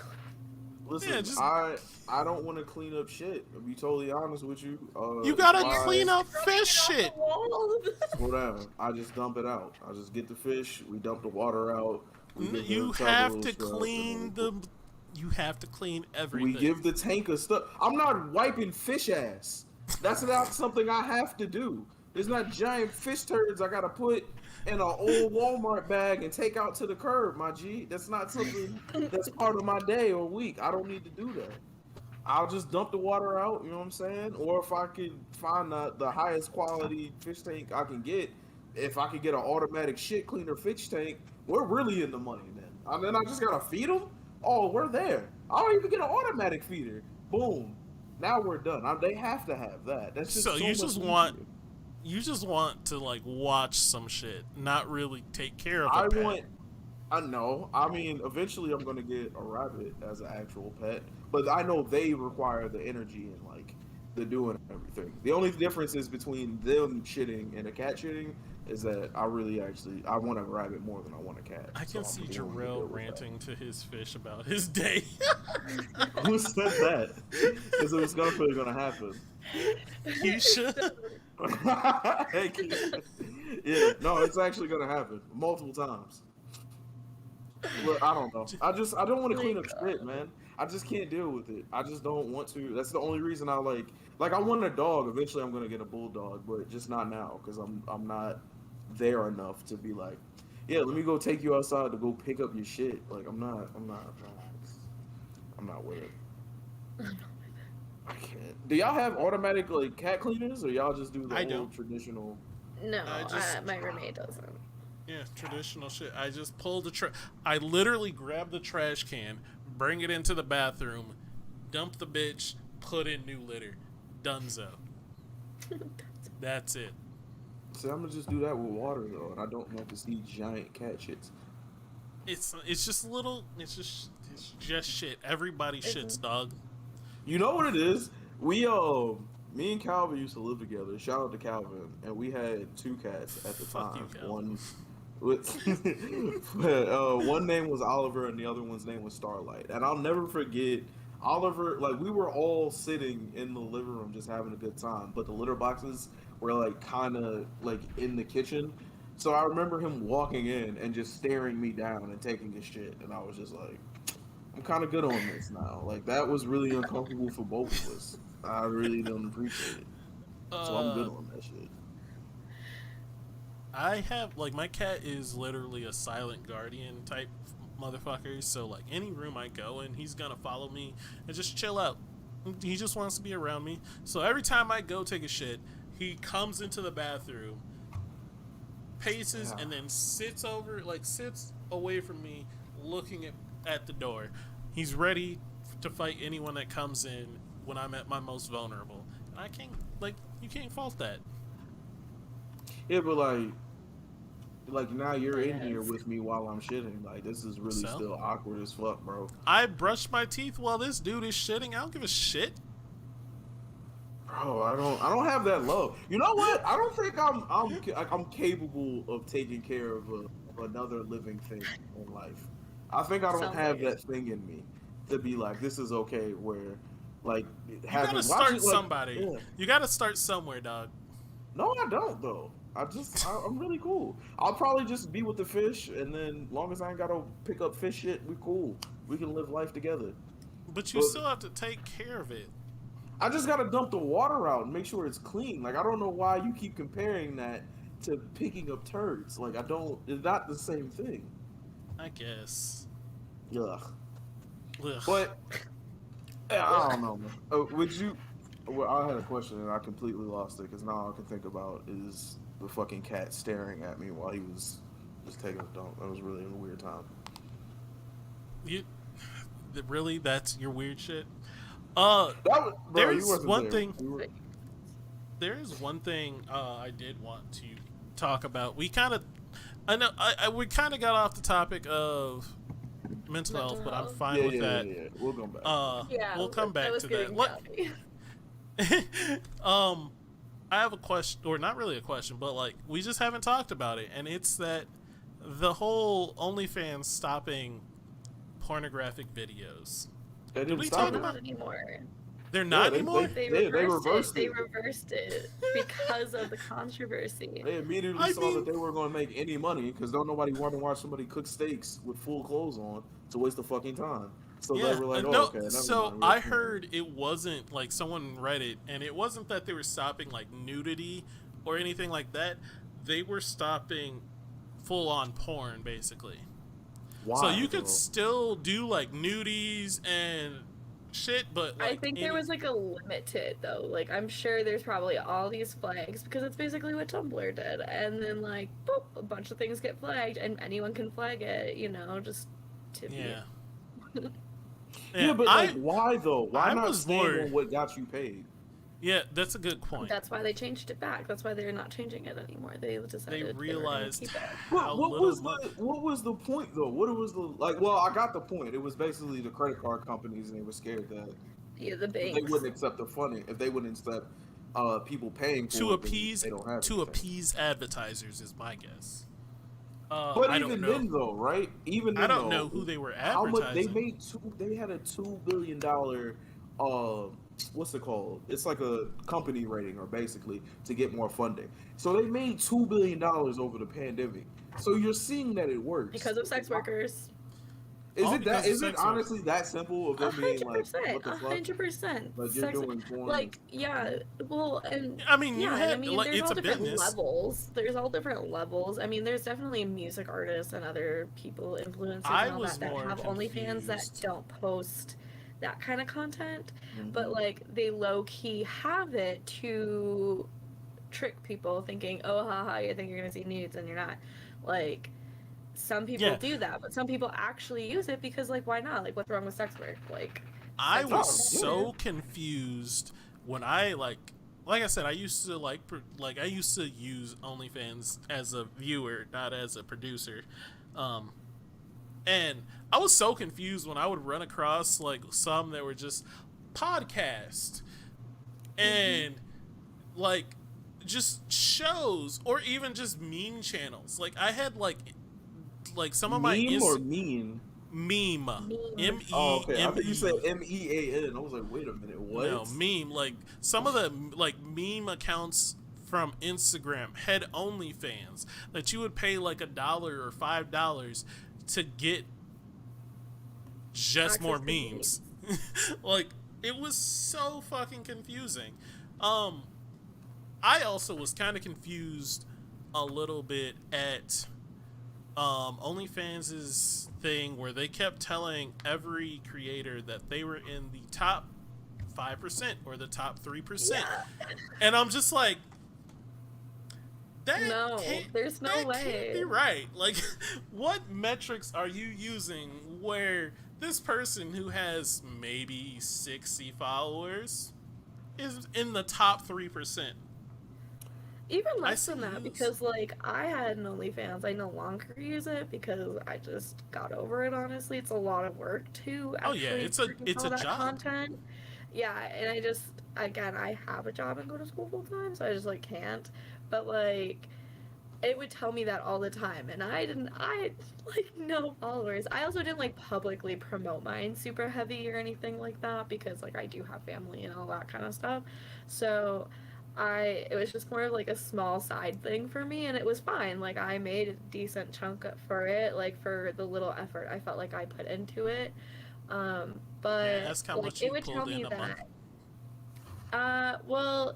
Listen, Yeah, just- I don't want to clean up shit. To be totally honest with you, You gotta why- clean up Throwing fish it off shit. the wall. Slow down. I just dump it out. I just get the fish. We dump the water out. We give You the have towels, to scrubs, clean and the. You have to clean everything. we give the tank of stuff. I'm not wiping fish ass. That's not something I have to do. There's not giant fish turds I gotta put in an old Walmart bag and take out to the curb, my G. That's not something that's part of my day or week. I don't need to do that. I'll just dump the water out, you know what I'm saying? Or if I could find the highest quality fish tank I can get, if I could get an automatic shit cleaner fish tank, we're really in the money then. And then I just gotta feed them? Oh, we're there. I don't even get an automatic feeder. Boom. Now we're done. They have to have that. That's just So you much just easier. want- You just want to like watch some shit, not really take care of the I pet. want. I know. I mean, eventually I'm gonna get a rabbit as an actual pet, but I know they require the energy and like the doing everything. The only difference is between them shitting and a cat shitting is that I want a rabbit more than I want a cat. I So can I'm see willing to Jarrell deal with ranting to his fish about his day. that. Who said that? Because it was gonna happen. You should. Hey, kid. Yeah, no, it's actually gonna happen multiple times. Look, I don't know. I don't want to clean up shit, man. I just can't deal with it. I just don't want to. That's the only reason I like. I want a dog. Eventually, I'm gonna get a bulldog, but just not now because I'm not there enough to be like, yeah, let me go take you outside to go pick up your shit. Like I'm not with it. I can't. Do y'all have automatic like cat cleaners, or y'all just do the I old don't. traditional? No, just- my roommate doesn't. Yeah, traditional shit. I just pull the I literally grab the trash can, bring it into the bathroom, dump the bitch, put in new litter. Dunzo. That's it. See, I'm gonna just do that with water though, and I don't want to see giant cat shits. It's just little. It's just shit. Everybody shits, dog. You know what it is? Me and Calvin used to live together. Shout out to Calvin, and we had two cats at the Fuck you, time. Calvin. One, one name was Oliver, and the other one's name was Starlight. And I'll never forget Oliver. Like we were all sitting in the living room just having a good time, but the litter boxes were like kind of like in the kitchen. So I remember him walking in and just staring me down and taking his shit, and I was just like, I'm kind of good on this now. Like that was really uncomfortable for both of us. I really don't appreciate it. So I'm good on that shit. I have like my cat is literally a silent guardian type motherfucker. So like any room I go in, he's gonna follow me and just chill out. He just wants to be around me. So every time I go take a shit, he comes into the bathroom, paces, and then sits away from me, looking at the door. He's ready to fight anyone that comes in when I'm at my most vulnerable. And I can't, like, you can't fault that. Yeah, but like now you're in here Yes. with me while I'm shitting. Like this is really So? still awkward as fuck, bro. I brushed my teeth while this dude is shitting. I don't give a shit. Bro, I don't have that love. You know what? I don't think I'm capable of taking care of another living thing in life. I think I don't Sounds have like it. that thing in me to be like, this is okay. Where, like, You having gotta start watching, like, somebody. yeah. You gotta start somewhere, dog. No, I don't though. I'm really cool. I'll probably just be with the fish, and then long as I ain't gotta pick up fish shit, we cool. We can live life together. But you But still have to take care of it. I just gotta dump the water out and make sure it's clean. Like I don't know why you keep comparing that to picking up turds. Like I don't. It's not the same thing. I guess. Ugh. Ugh. But I don't know, man. Would you? Well, I had a question and I completely lost it because now all I can think about is the fucking cat staring at me while he was just taking a dump. That was really a weird time. You really? That's your weird shit. That was, bro, you There's wasn't one there. thing. You were- There is one thing I did want to talk about. We kind of, I know, we kind of got off the topic of mental health, but I'm health. fine with that. Yeah. We'll go back. Yeah, we'll come I back was to getting that. coffee. I have a question, or not really a question, but like we just haven't talked about it, and it's that the whole OnlyFans stopping pornographic videos. They Did didn't we stop talk it. about Not anymore. They're not they- anymore. They They reversed reversed it. They it. reversed it because of the controversy. They immediately I saw mean- that they weren't going to make any money because don't nobody want to watch somebody cook steaks with full clothes on to waste the fucking time. So they were like, no, oh, okay. Never so mind. I heard it wasn't like someone read it, and it wasn't that they were stopping like nudity or anything like that. They were stopping full on porn, basically. Why, So you though? could still do like nudies and shit, but like I think there was like a limit to it though. Like I'm sure there's probably all these flags because it's basically what Tumblr did, and then like boop, a bunch of things get flagged, and anyone can flag it. You know, just to yeah. Yeah, but like, why though? Why I not was stand more- on what got you paid? Yeah, that's a good point. That's why they changed it back. That's why they're not changing it anymore. They decided they realized- keep it. How What little was money- what was the point though? What was the like? Well, I got the point. It was basically the credit card companies, and they were scared that Yeah, the if they banks. wouldn't accept the funding. If they wouldn't accept people paying for to it, then appease they don't have to anything. appease advertisers is my guess. But I even don't know. then, though, right? Even then, I don't though, know who they were how much they advertising. made? They had a $2 billion. What's it called? It's like a company rating, or basically to get more funding. So they made $2 billion over the pandemic. So you're seeing that it works Because of sex workers. Is All it because that? of Is it sex honestly that simple of them being like, what the fuck? 100%. Like you're doing porn. Like, yeah, well, and I mean, yeah, you had I mean, like there's it's all a different business. levels. There's all different levels. I mean, there's definitely music artists and other people, influencers, I and all was that more have OnlyFans that confused. don't post that kind of content, Mhm. but like they low key have it to trick people, thinking, oh, haha, you think you're gonna see nudes and you're not. Like, some people Yeah. do that, but some people actually use it because, like, why not? Like, what's wrong with sex work? Like, I sex was work. so confused when I like I said, I used to I used to use OnlyFans as a viewer, not as a producer, and I was so confused when I would run across like some that were just podcast and like just shows or even just meme channels. Like I had like some of my meme or mean? meme M-E-M-E. Oh, okay. I think you said MEAN. I was like, wait a minute, what? No, meme. Like some of the like meme accounts from Instagram had OnlyFans that you would pay like $1 or $5 to get just Access more to memes. Like it was so fucking confusing. I also was kind of confused a little bit at OnlyFans' thing where they kept telling every creator that they were in the top 5% or the top 3%. yeah. And I'm just like, that No, there's no that way. can't be right. Like, what metrics are you using where this person who has maybe 60 followers is in the top 3%. Even less than that, because like I had an OnlyFans. I no longer use it because I just got over it. Honestly, it's a lot of work to actually it's all a that job. content. Yeah, and I just again I have a job and go to school full time, so I just like can't. But like it would tell me that all the time, and I had like no followers. I also didn't like publicly promote mine super heavy or anything like that because like I do have family and all that kind of stuff. So it was just more of like a small side thing for me, and it was fine. Like I made a decent chunk for it, like for the little effort I felt like I put into it. But Ask how like much it you would tell pulled me in a month. that well,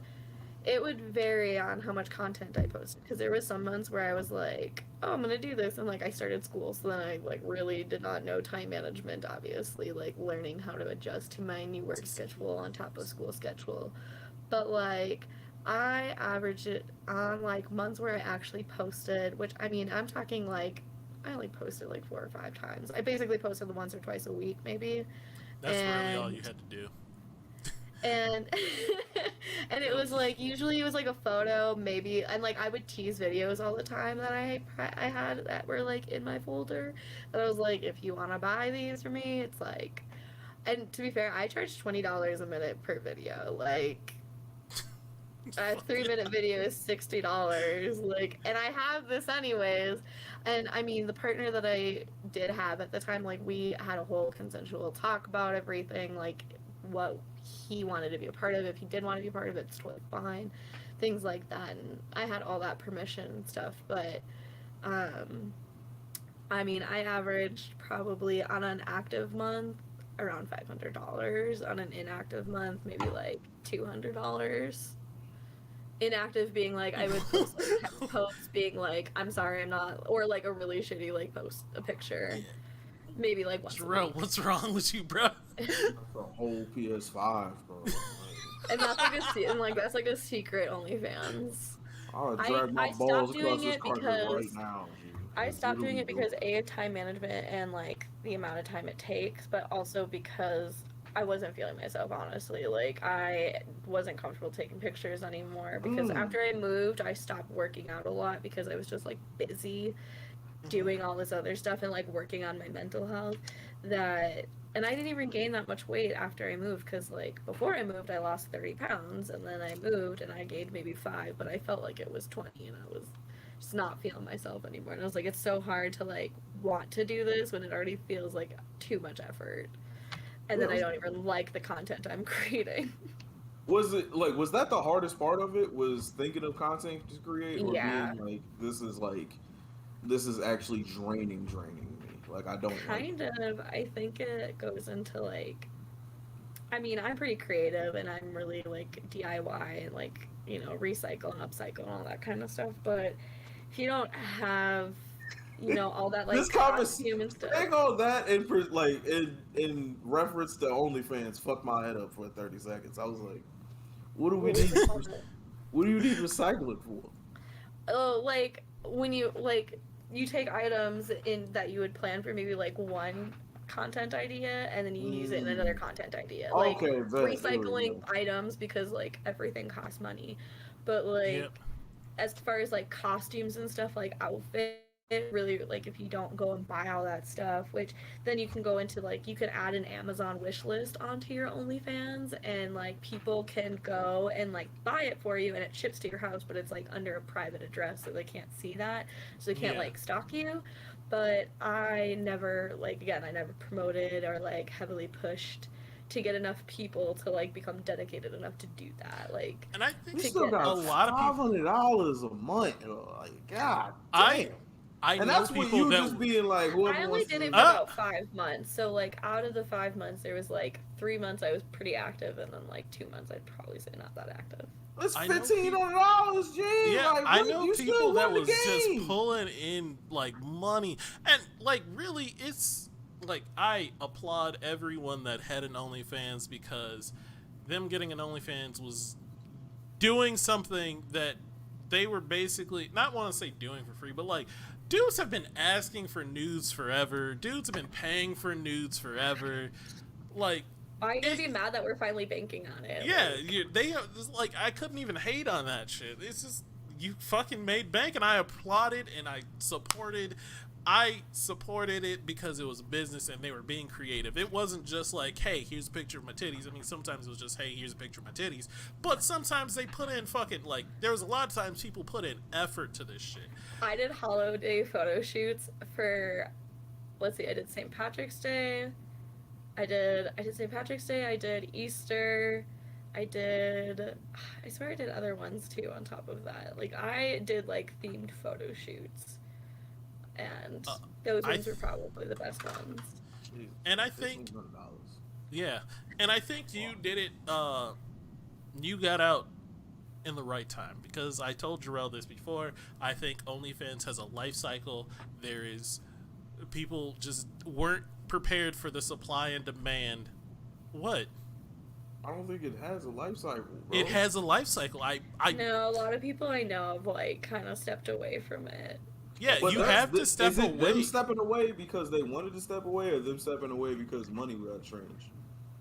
it would vary on how much content I posted because there was some months where I was like, "Oh, I'm gonna do this," and like I started school, so then I like really did not know time management. Obviously, like learning how to adjust to my new work schedule on top of school schedule. But like I averaged it on like months where I actually posted, which I mean I'm talking like I like posted like 4 or 5 times. I basically posted once or twice a week maybe, That's really all you and had to do. and and it was like usually it was like a photo maybe, and like I would tease videos all the time that I had that were like in my folder that I was like, if you want to buy these for me, it's like, and to be fair I charge $20 a minute per video. Like a 3 minute video is $60, like, and I have this anyways. And I mean the partner that I did have at the time, like we had a whole consensual talk about everything, like what he wanted to be a part of. If he did want to be a part of it, it's totally fine, things like that, and I had all that permission and stuff. But um I mean I averaged probably on an active month around $500, on an inactive month maybe like $200. Inactive being like I would post like text posts being like I'm sorry I'm not, or like a really shitty like post a picture maybe like once a Jerome, week. what's wrong with you, bro? That's a whole PS5, bro. And that's like and like that's like a secret OnlyFans. I'll drag my I balls stopped across doing this it carpet right because now, G. I Like, stopped what are doing we it because doing? A, time management and like the amount of time it takes, but also because I wasn't feeling myself, honestly. Like I wasn't comfortable taking pictures anymore because after I moved I stopped working out a lot because I was just like busy doing all this other stuff and like working on my mental health. That And I didn't even gain that much weight after I moved because like before I moved I lost 30 pounds, and then I moved and I gained maybe 5, but I felt like it was 20 and I was just not feeling myself anymore. And I was like, it's so hard to like want to do this when it already feels like too much effort, and then I don't even like the content I'm creating. Was it like, was that the hardest part of it? Was thinking of content to create, or Yeah, being like, this is actually draining me. Like, I don't like kind of. I think it goes into like, I mean, I'm pretty creative and I'm really like DIY and like, recycle and upcycle and all that kind of stuff. But if you don't have, all that like this conversation. costume and stuff. Hang on that in reference to OnlyFans, fucked my head up for 30 seconds. I was like, what do we What was need? it called? What do you need recycling for? Oh, like when you take items in that you would plan for maybe like one content idea and then you use it in another content idea. Like Okay, recycling items because like everything costs money. But like Yep. as far as like costumes and stuff, like outfit, really, like if you don't go and buy all that stuff, which then you can go into like you can add an Amazon wish list onto your OnlyFans, and like people can go and like buy it for you and it ships to your house, but it's like under a private address so they can't see that, so they can't like stalk you. But I never, like, again, I never promoted or like heavily pushed to get enough people to like become dedicated enough to do that. Like, And I think You still got a lot of people. $500 a month. Like, God I damn. I And know that's what people you that just being like, whoever I only wants did to. it for about 5 months. So like out of the 5 months, there was like 3 months I was pretty active, and then like 2 months I'd probably say not that active. It's I know $1,500, G. Yeah, Like, I what, know you people still that won the was just game. pulling in like money, and like really, it's like I applaud everyone that had an OnlyFans, because them getting an OnlyFans was doing something that they were basically not want to say doing for free, but like dudes have been asking for nudes forever. Dudes have been paying for nudes forever. Like, Why are you gonna be mad that we're finally banking on it? yeah, like I couldn't even hate on that shit. It's just you fucking made bank, and I applauded and I supported. I supported it because it was a business and they were being creative. It wasn't just like, hey, here's a picture of my titties. I mean, sometimes it was just, hey, here's a picture of my titties. But sometimes they put in fucking, like, there was a lot of times people put in effort to this shit. I did holiday photo shoots for, let's see, I did St. Patrick's Day. I did St. Patrick's Day. I did Easter. I swear I did other ones too on top of that. Like, I did, like, themed photo shoots. And those ones were probably the best ones. And I think, yeah, and I think you did it, you got out in the right time, because I told Jarrell this before. I think OnlyFans has a life cycle. People just weren't prepared for the supply and demand. What? I don't think it has a life cycle, bro. It has a life cycle. I know a lot of people I know have, like, kind of stepped away from it. Yeah, but you have to step away. Is it them stepping away because they wanted to step away, or them stepping away because money got changed?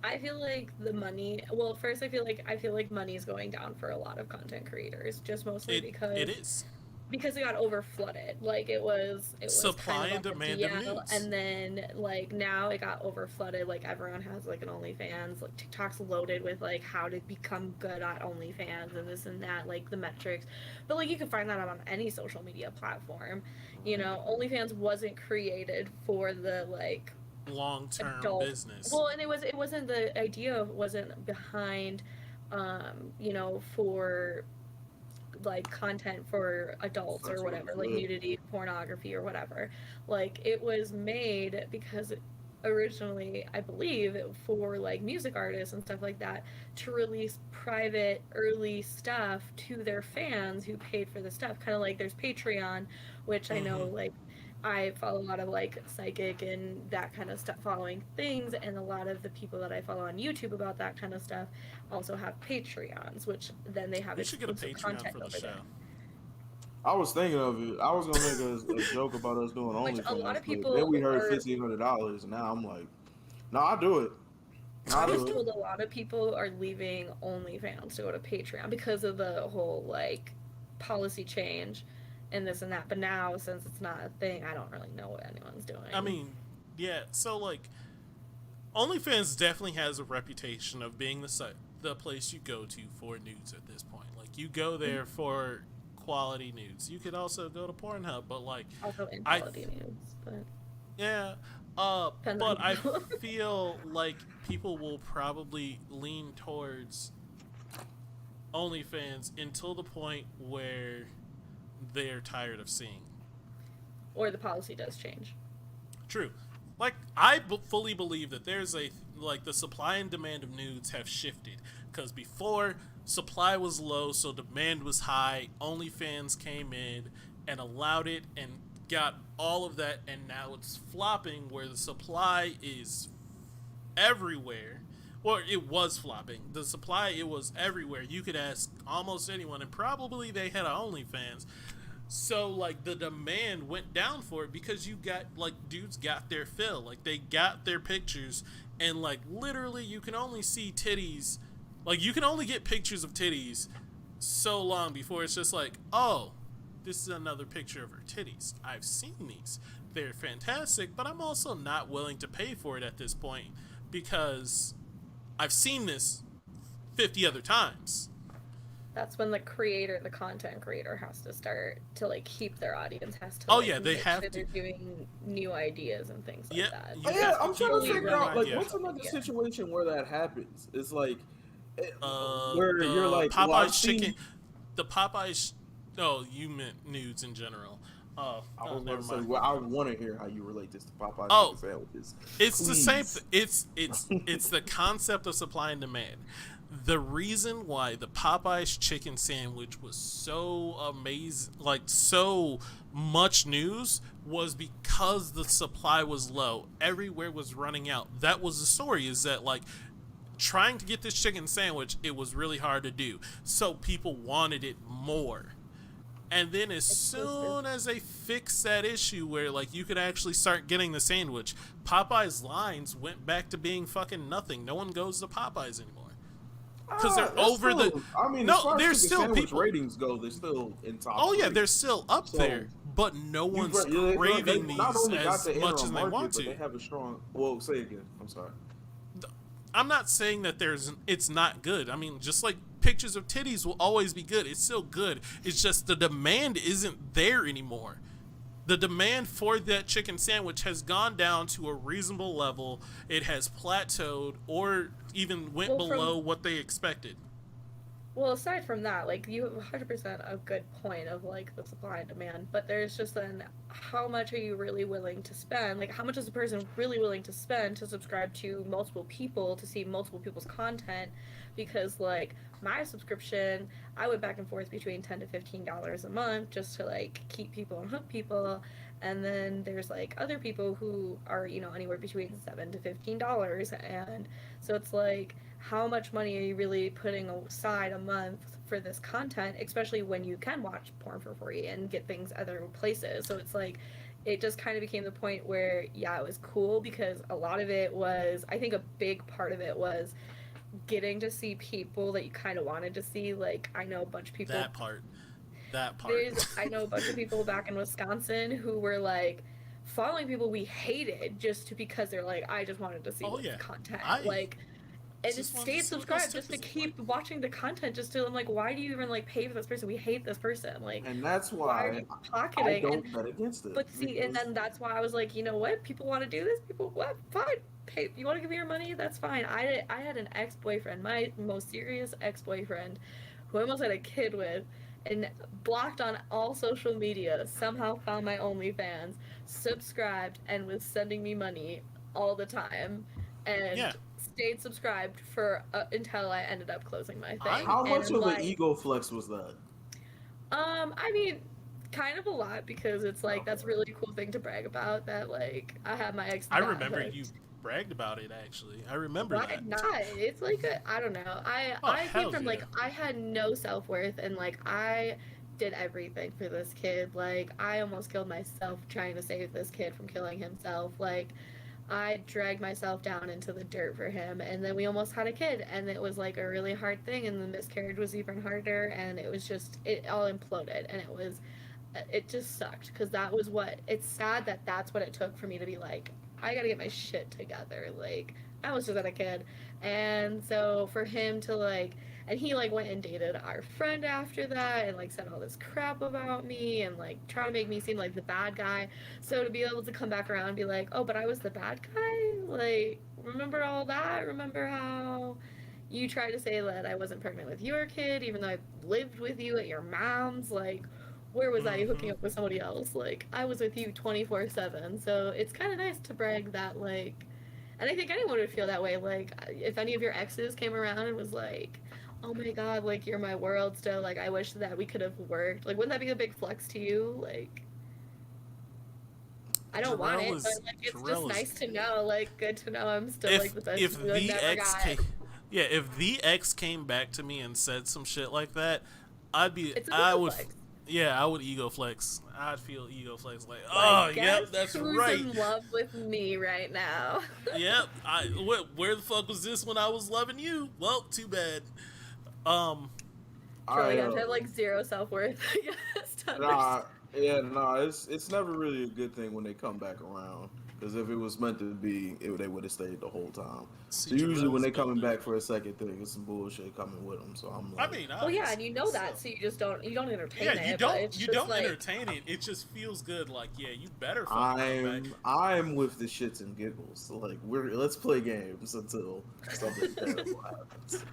I feel like the money. Well, first I feel like money is going down for a lot of content creators, just mostly because it is. Because it got over flooded. Like, it was supply kind and of demand of news. And then, like, now it got over flooded. Like, everyone has, like, an OnlyFans. Like, TikTok's loaded with, like, how to become good at OnlyFans and this and that, like, the metrics. But, like, you can find that on any social media platform. You know, OnlyFans wasn't created for the, like, long-term adult business. Well, and it wasn't the idea wasn't behind, you know, for, like, content for adults or whatever, like nudity, pornography or whatever. Like, it was made because originally, I believe, for, like, music artists and stuff like that, to release private early stuff to their fans who paid for the stuff. Kind of like there's Patreon, which I know, like, I follow a lot of, like, psychic and that kind of stuff following things, and a lot of the people that I follow on YouTube about that kind of stuff also have Patreons, which then they have exclusive content over there. I was thinking of it. I was gonna make a joke about us doing OnlyFans. Which a lot of people. Then we heard $1,500, and now I'm like, no, I'll do it. I was told a lot of people are leaving OnlyFans to go to Patreon because of the whole, like, policy change and this and that. But now, since it's not a thing, I don't really know what anyone's doing. I mean, yeah. So, like, OnlyFans definitely has a reputation of being the place you go to for nudes at this point. Like, you go there for quality nudes. You could also go to Pornhub, but, like, also quality nudes, but yeah. But I feel like people will probably lean towards OnlyFans until the point where they're tired of seeing. Or the policy does change. True. Like, I fully believe that there's the supply and demand of nudes have shifted. Because before, supply was low, so demand was high. OnlyFans came in and allowed it and got all of that, and now it's flopping where the supply is everywhere. Well, it was flopping. The supply, it was everywhere. You could ask almost anyone, and probably they had an OnlyFans. So, like, the demand went down for it because you got, like, dudes got their fill. Like, they got their pictures, and, like, literally you can only see titties. Like, you can only get pictures of titties so long before it's just like, oh, this is another picture of her titties. I've seen these. They're fantastic, but I'm also not willing to pay for it at this point because I've seen this 50 other times. That's when the content creator has to start to, like, keep their audience, has to, oh, like, yeah, they have sure to. they're doing new ideas and things like that. Yeah, I'm trying to figure out, like, what's another situation where that happens? It's like, where you're like, Popeye's chicken. The Popeye's. Oh, you meant nudes in general. I was going to say, well, I want to hear how you relate this to Popeye's chicken sandwiches. It's the same. It's the concept of supply and demand. The reason why the Popeye's chicken sandwich was so amazing, like so much news, was because the supply was low. Everywhere was running out. That was the story, is that, like, trying to get this chicken sandwich, it was really hard to do. So people wanted it more. And then as Exclusive. soon as they fix that issue where like you could actually start getting the sandwich, Popeye's lines went back to being fucking nothing. No one goes to Popeyes anymore. Because they're That's over still, the. I mean, as No, far as there's chicken still sandwich people. ratings go, they're still in top. Oh yeah, 3. they're still up So, there, but no one's they craving not these only got as the much as interim they market, want but they to. have a strong. Well, say again. I'm sorry. I'm not saying that it's not good. I mean, just like pictures of titties will always be good. It's still good. It's just the demand isn't there anymore. The demand for that chicken sandwich has gone down to a reasonable level. It has plateaued or even went Well, below what they expected. Well, aside from that, like you have 100% a good point of like the supply and demand, but there's just then how much are you really willing to spend? Like, how much is a person really willing to spend to subscribe to multiple people to see multiple people's content? Because like my subscription, I went back and forth between $10 to $15 a month just to like keep people and hook people, and then there's like other people who are anywhere between $7 to $15, and so it's like how much money are you really putting aside a month for this content, especially when you can watch porn for free and get things other places. So it's like it just kind of became the point where yeah, it was cool because a lot of it was, I think a big part of it was getting to see people that you kind of wanted to see. Like I know a bunch of people That part. I know a bunch of people back in Wisconsin who were like following people we hated just because they're like, I just wanted to see content. Like, and just stayed subscribed just to keep watching the content. Just to, I'm like, why do you even like pay for this person? We hate this person. Like, and that's why are why you pocketing? I don't bet against it. But see, and then that's why I was like, you know what? People want to do this. People, what? Fine. Pay. You want to give me your money? That's fine. I had an ex-boyfriend, my most serious ex-boyfriend, who I almost had a kid with, and blocked on all social media. Somehow found my OnlyFans, subscribed, and was sending me money all the time, and stayed subscribed for until I ended up closing my thing. How much of like, an ego flex was that? I mean, kind of a lot because it's like that's a really cool thing to brag about. That like I have my ex. I remember you bragged about it actually. I remember Why that. not? It's like I don't know. I came from like I had no self-worth and like I did everything for this kid. Like I almost killed myself trying to save this kid from killing himself. Like I dragged myself down into the dirt for him, and then we almost had a kid, and it was like a really hard thing, and the miscarriage was even harder, and it was just it all imploded, and it just sucked because that was what it's sad that that's what it took for me to be like, I gotta get my shit together. Like I was just a kid, and so for him to like, and he like went and dated our friend after that, and like said all this crap about me, and like try to make me seem like the bad guy. So to be able to come back around and be like, oh, but I was the bad guy. Like remember all that? Remember how you tried to say that I wasn't pregnant with your kid, even though I lived with you at your mom's? Like where was I hooking up with somebody else? Like I was with you 24/7. So it's kind of nice to brag that like, and I think anyone would feel that way. Like if any of your exes came around and was like, oh my god, like you're my world still. Like I wish that we could have worked. Like wouldn't that be a big flex to you? Like I don't want it, but like it's just nice to know. Like good to know I'm still like the best. If the ex came back to me and said some shit like that, I would. Flex. Yeah, I would ego flex. I'd feel ego flex like, oh, yep, that's who's right. in love with me right now? Yep. Where the fuck was this when I was loving you? Well, too bad. Truly, I have like zero self-worth. It's never really a good thing when they come back around. Because if it was meant to be, they would have stayed the whole time. So usually when they're coming back for a second thing, it's some bullshit coming with them. So I'm like, I mean, well, yeah, and you know that, so you just don't entertain it. You don't like, entertain it. It just feels good. Like, yeah, you better. I'm with the shits and giggles. So like, let's play games until something terrible happens.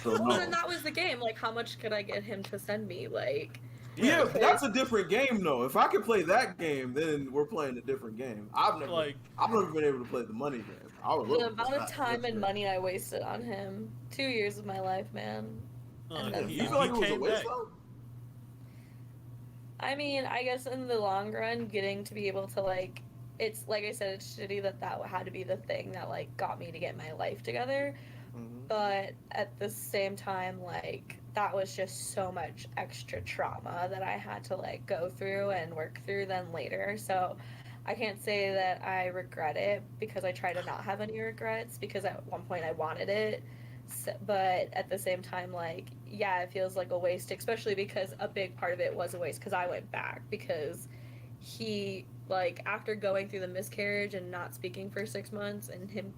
So well, then that was the game. Like, how much could I get him to send me? Like. Yeah, that's a different game though. If I could play that game, then we're playing a different game. I've never been able to play the money game. The amount of time and money I wasted on him. 2 years of my life, man. You feel like it was a waste though? I mean, I guess in the long run, getting to be able to like, it's like I said, it's shitty that had to be the thing that like got me to get my life together. Mm-hmm. But at the same time, like that was just so much extra trauma that I had to like go through and work through then later. So I can't say that I regret it because I try to not have any regrets because at one point I wanted it. So, but at the same time, like, yeah, it feels like a waste, especially because a big part of it was a waste because I went back because he, like, after going through the miscarriage and not speaking for 6 months and him,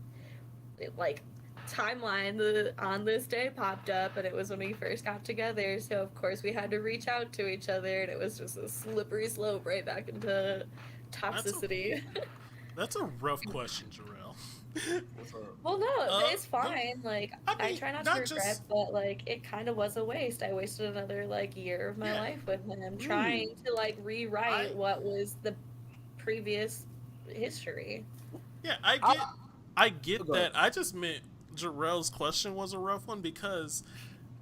like, timeline on this day popped up and it was when we first got together, so of course we had to reach out to each other and it was just a slippery slope right back into toxicity. That's a rough question, Jarrell. What's up? Well, no, it's No, fine. Like, I I mean, try not to not regret, just but like, it kind of was a waste. I wasted another like year of my yeah. life with him trying to like rewrite I what was the previous history. yeah, I, I get go ahead. that. I just meant Jarrell's question was a rough one because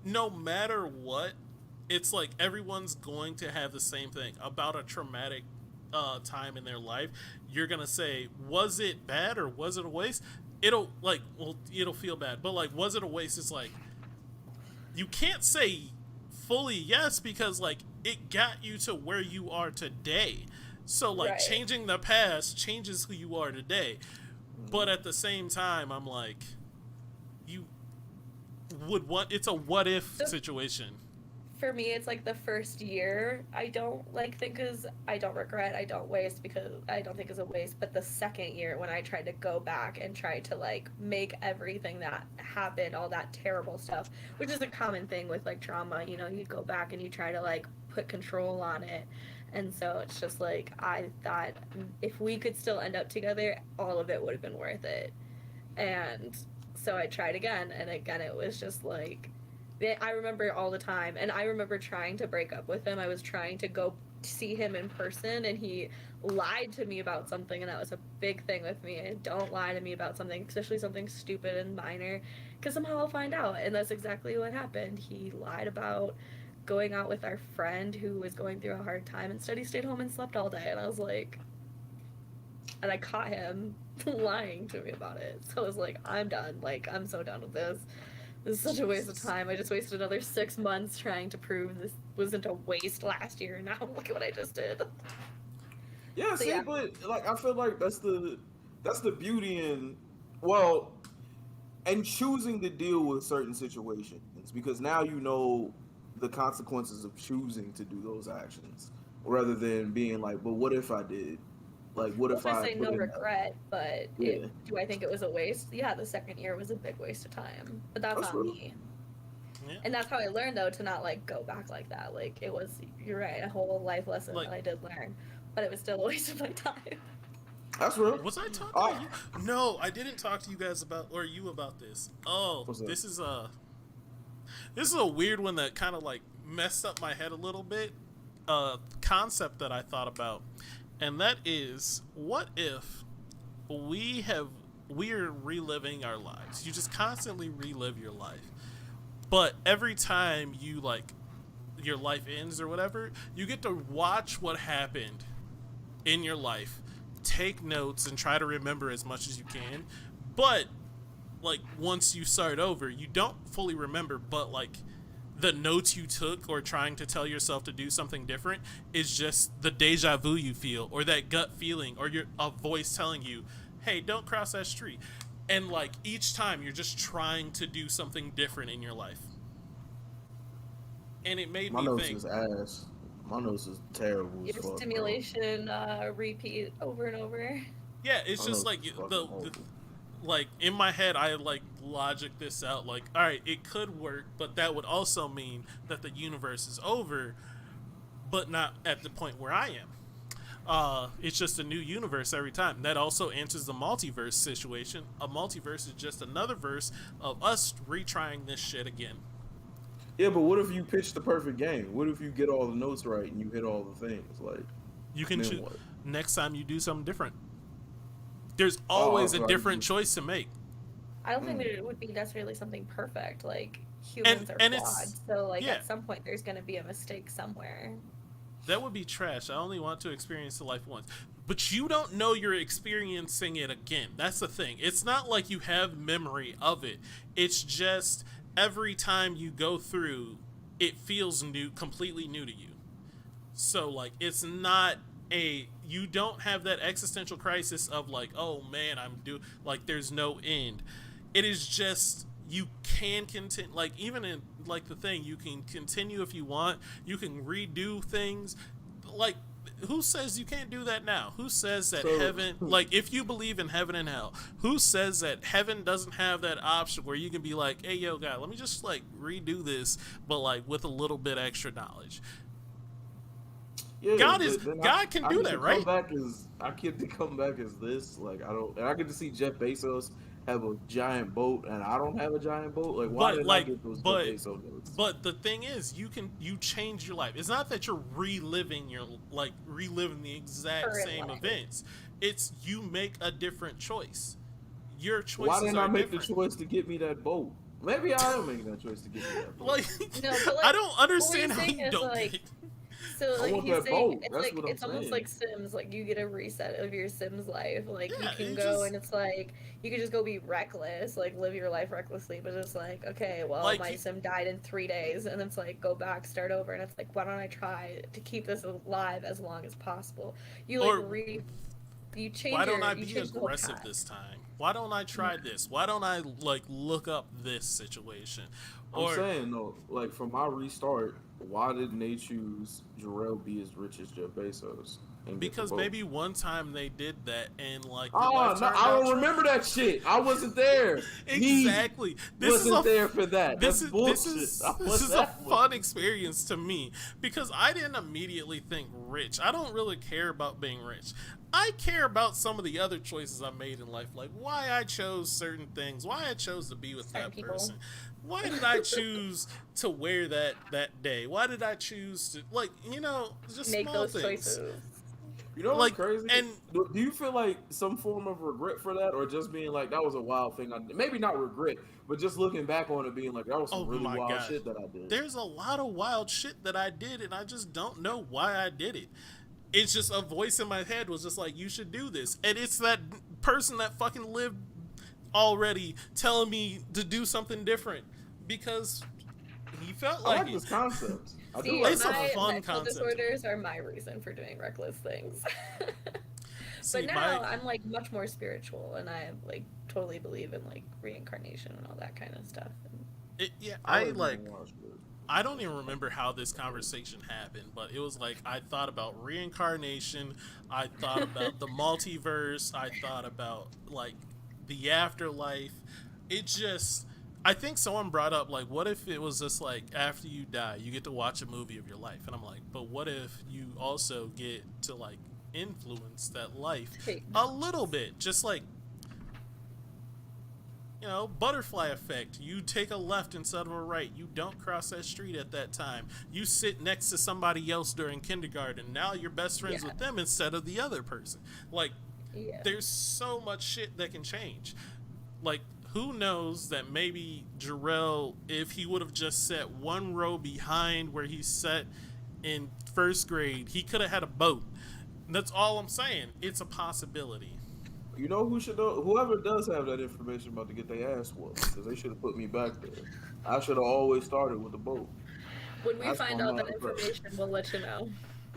no matter what, it's like everyone's going to have the same thing about a traumatic time in their life. You're gonna say, was it bad or was it a waste? It'll feel bad, but like, was it a waste? It's like you can't say fully yes because like it got you to where you are today. So like Right. changing the past changes who you are today. But at the same time, I'm like, you would want it's a what if So situation. for me, it's like the first year I don't like think is I don't regret, I don't waste because I don't think is a waste. But the second year when I tried to go back and try to like make everything that happened, all that terrible stuff, which is a common thing with like trauma, you know, you go back and you try to like put control on it. And so it's just like I thought if we could still end up together, all of it would have been worth it. And so I tried again, and again it was just like I remember all the time, and I remember trying to break up with him. I was trying to go see him in person, and he lied to me about something, and that was a big thing with me. And don't lie to me about something, especially something stupid and minor, because somehow I'll find out. And that's exactly what happened. He lied about going out with our friend who was going through a hard time. Instead, he stayed home and slept all day, and I was like, and I caught him lying to me about it. So I was like, I'm done. Like, I'm so done with this. This is such a waste of time. I just wasted another 6 months trying to prove this wasn't a waste last year. Now look at what I just did. Yeah, So see, yeah, but like I feel like that's the beauty in, well, and choosing to deal with certain situations because now you know the consequences of choosing to do those actions rather than being like, but what if I did? Like, what well, if just I say put no in that? regret, but Yeah, do I think it was a waste? Yeah, the second year was a big waste of time, but that's that's on real. me. Yeah. And that's how I learned though to not like go back like that. Like it was, you're right, a whole life lesson Like, that I did learn, but it was still a waste of my time. That's real. was I talking to Oh, you? No, I didn't talk to you guys about or you about this. Oh, what's up? this is a weird one that kind of like messed up my head a little bit. Concept that I thought about, and that is, what if we're reliving our lives? You just constantly relive your life, but every time you like your life ends or whatever, you get to watch what happened in your life, take notes, and try to remember as much as you can. But like once you start over, you don't fully remember, but like the notes you took or trying to tell yourself to do something different is just the deja vu you feel or that gut feeling or a voice telling you, hey, don't cross that street. And like each time you're just trying to do something different in your life. And it made My me nose think, is ass. My nose is terrible as Your fuck, bro. stimulation repeat over and over. yeah, it's My just nose like is fucking the horrible. like in my head I like logic this out like, all right, it could work, but that would also mean that the universe is over, but not at the point where I am. It's just a new universe every time. That also answers the multiverse situation. A multiverse is just another verse of us retrying this shit again. Yeah, but what if you pitch the perfect game? What if you get all the notes right and you hit all the things? Like, You can then choose what? next time you do something different. There's Oh, always a so different choice to make. I don't think mm. that it would be necessarily something perfect. Like And humans are and flawed, it's so like yeah, at some point there's gonna be a mistake somewhere. that would be trash. I only want to experience the life once. But you don't know you're experiencing it again. That's the thing. It's not like you have memory of it. It's just every time you go through it feels new, completely new to you. So like it's not you don't have that existential crisis of like, oh man, like there's no end. It is just you can continue, like even in like the thing, you can continue if you want, you can redo things. Like who says you can't do that now? Who says that heaven, like if you believe in heaven and hell, who says that heaven doesn't have that option where you can be like, hey yo God, let me just like redo this, but like with a little bit extra knowledge. Yeah, God can do that, right? I get to come back as this. Like I get to see Jeff Bezos have a giant boat, and I don't have a giant boat. Like why did I get those Jeff Bezos notes? But the thing is, you change your life. It's not that you're reliving the exact same events. It's you make a different choice. Your choices Why didn't I make different. the choice to get me that boat? Maybe I am making that choice to get me that boat. I don't understand how you don't. So like he's saying, it's saying. almost like Sims. Like you get a reset of your Sims life. Like you can go just, and it's like you can just go be reckless, like live your life recklessly. But it's like, okay, well like, my Sim died in 3 days, and it's like go back, start over, and it's like why don't I try to keep this alive as long as possible? You like you change. Why don't I be aggressive this time? Why don't I try this? Why don't I like look up this situation? I'm saying though, like for my restart, why didn't they choose Jarrell be as rich as Jeff Bezos? Because maybe one time they did that and like. Oh no, I don't remember that shit. I wasn't there. Exactly. This wasn't there for that. That's bullshit. This is a fun experience to me because I didn't immediately think rich. I don't really care about being rich. I care about some of the other choices I made in life, like why I chose certain things, why I chose to be with that person. Why did I choose to wear that day? Why did I choose to, like, just make small those things. Choices. You know what's crazy? And do you feel like some form of regret for that, or just being like that was a wild thing I did? Maybe not regret, but just looking back on it, being like that was some really wild shit that I did. There's a lot of wild shit that I did, and I just don't know why I did it. It's just a voice in my head was just like, you should do this, and it's that person that fucking lived already telling me to do something different because he felt like this concept. It's a fun concept. Disorders are my reason for doing reckless things. But now I'm like much more spiritual, and I like totally believe in like reincarnation and all that kind of stuff. I don't even remember how this conversation happened, but it was like I thought about reincarnation, I thought about the multiverse, I thought about like the afterlife. I think someone brought up like, what if it was just like after you die you get to watch a movie of your life, and I'm like, but what if you also get to like influence that life a little bit, just like butterfly effect. You take a left instead of a right. You don't cross that street at that time. You sit next to somebody else during kindergarten. Now you're best friends with them instead of the other person. Like, there's so much shit that can change. Like, who knows that maybe Jarrell, if he would have just sat one row behind where he sat in first grade, he could have had a boat. That's all I'm saying. It's a possibility. You know who should know? Whoever does have that information about to get their ass whooped, because they should have put me back there. I should have always started with the boat. When we find out that information, we'll let you know.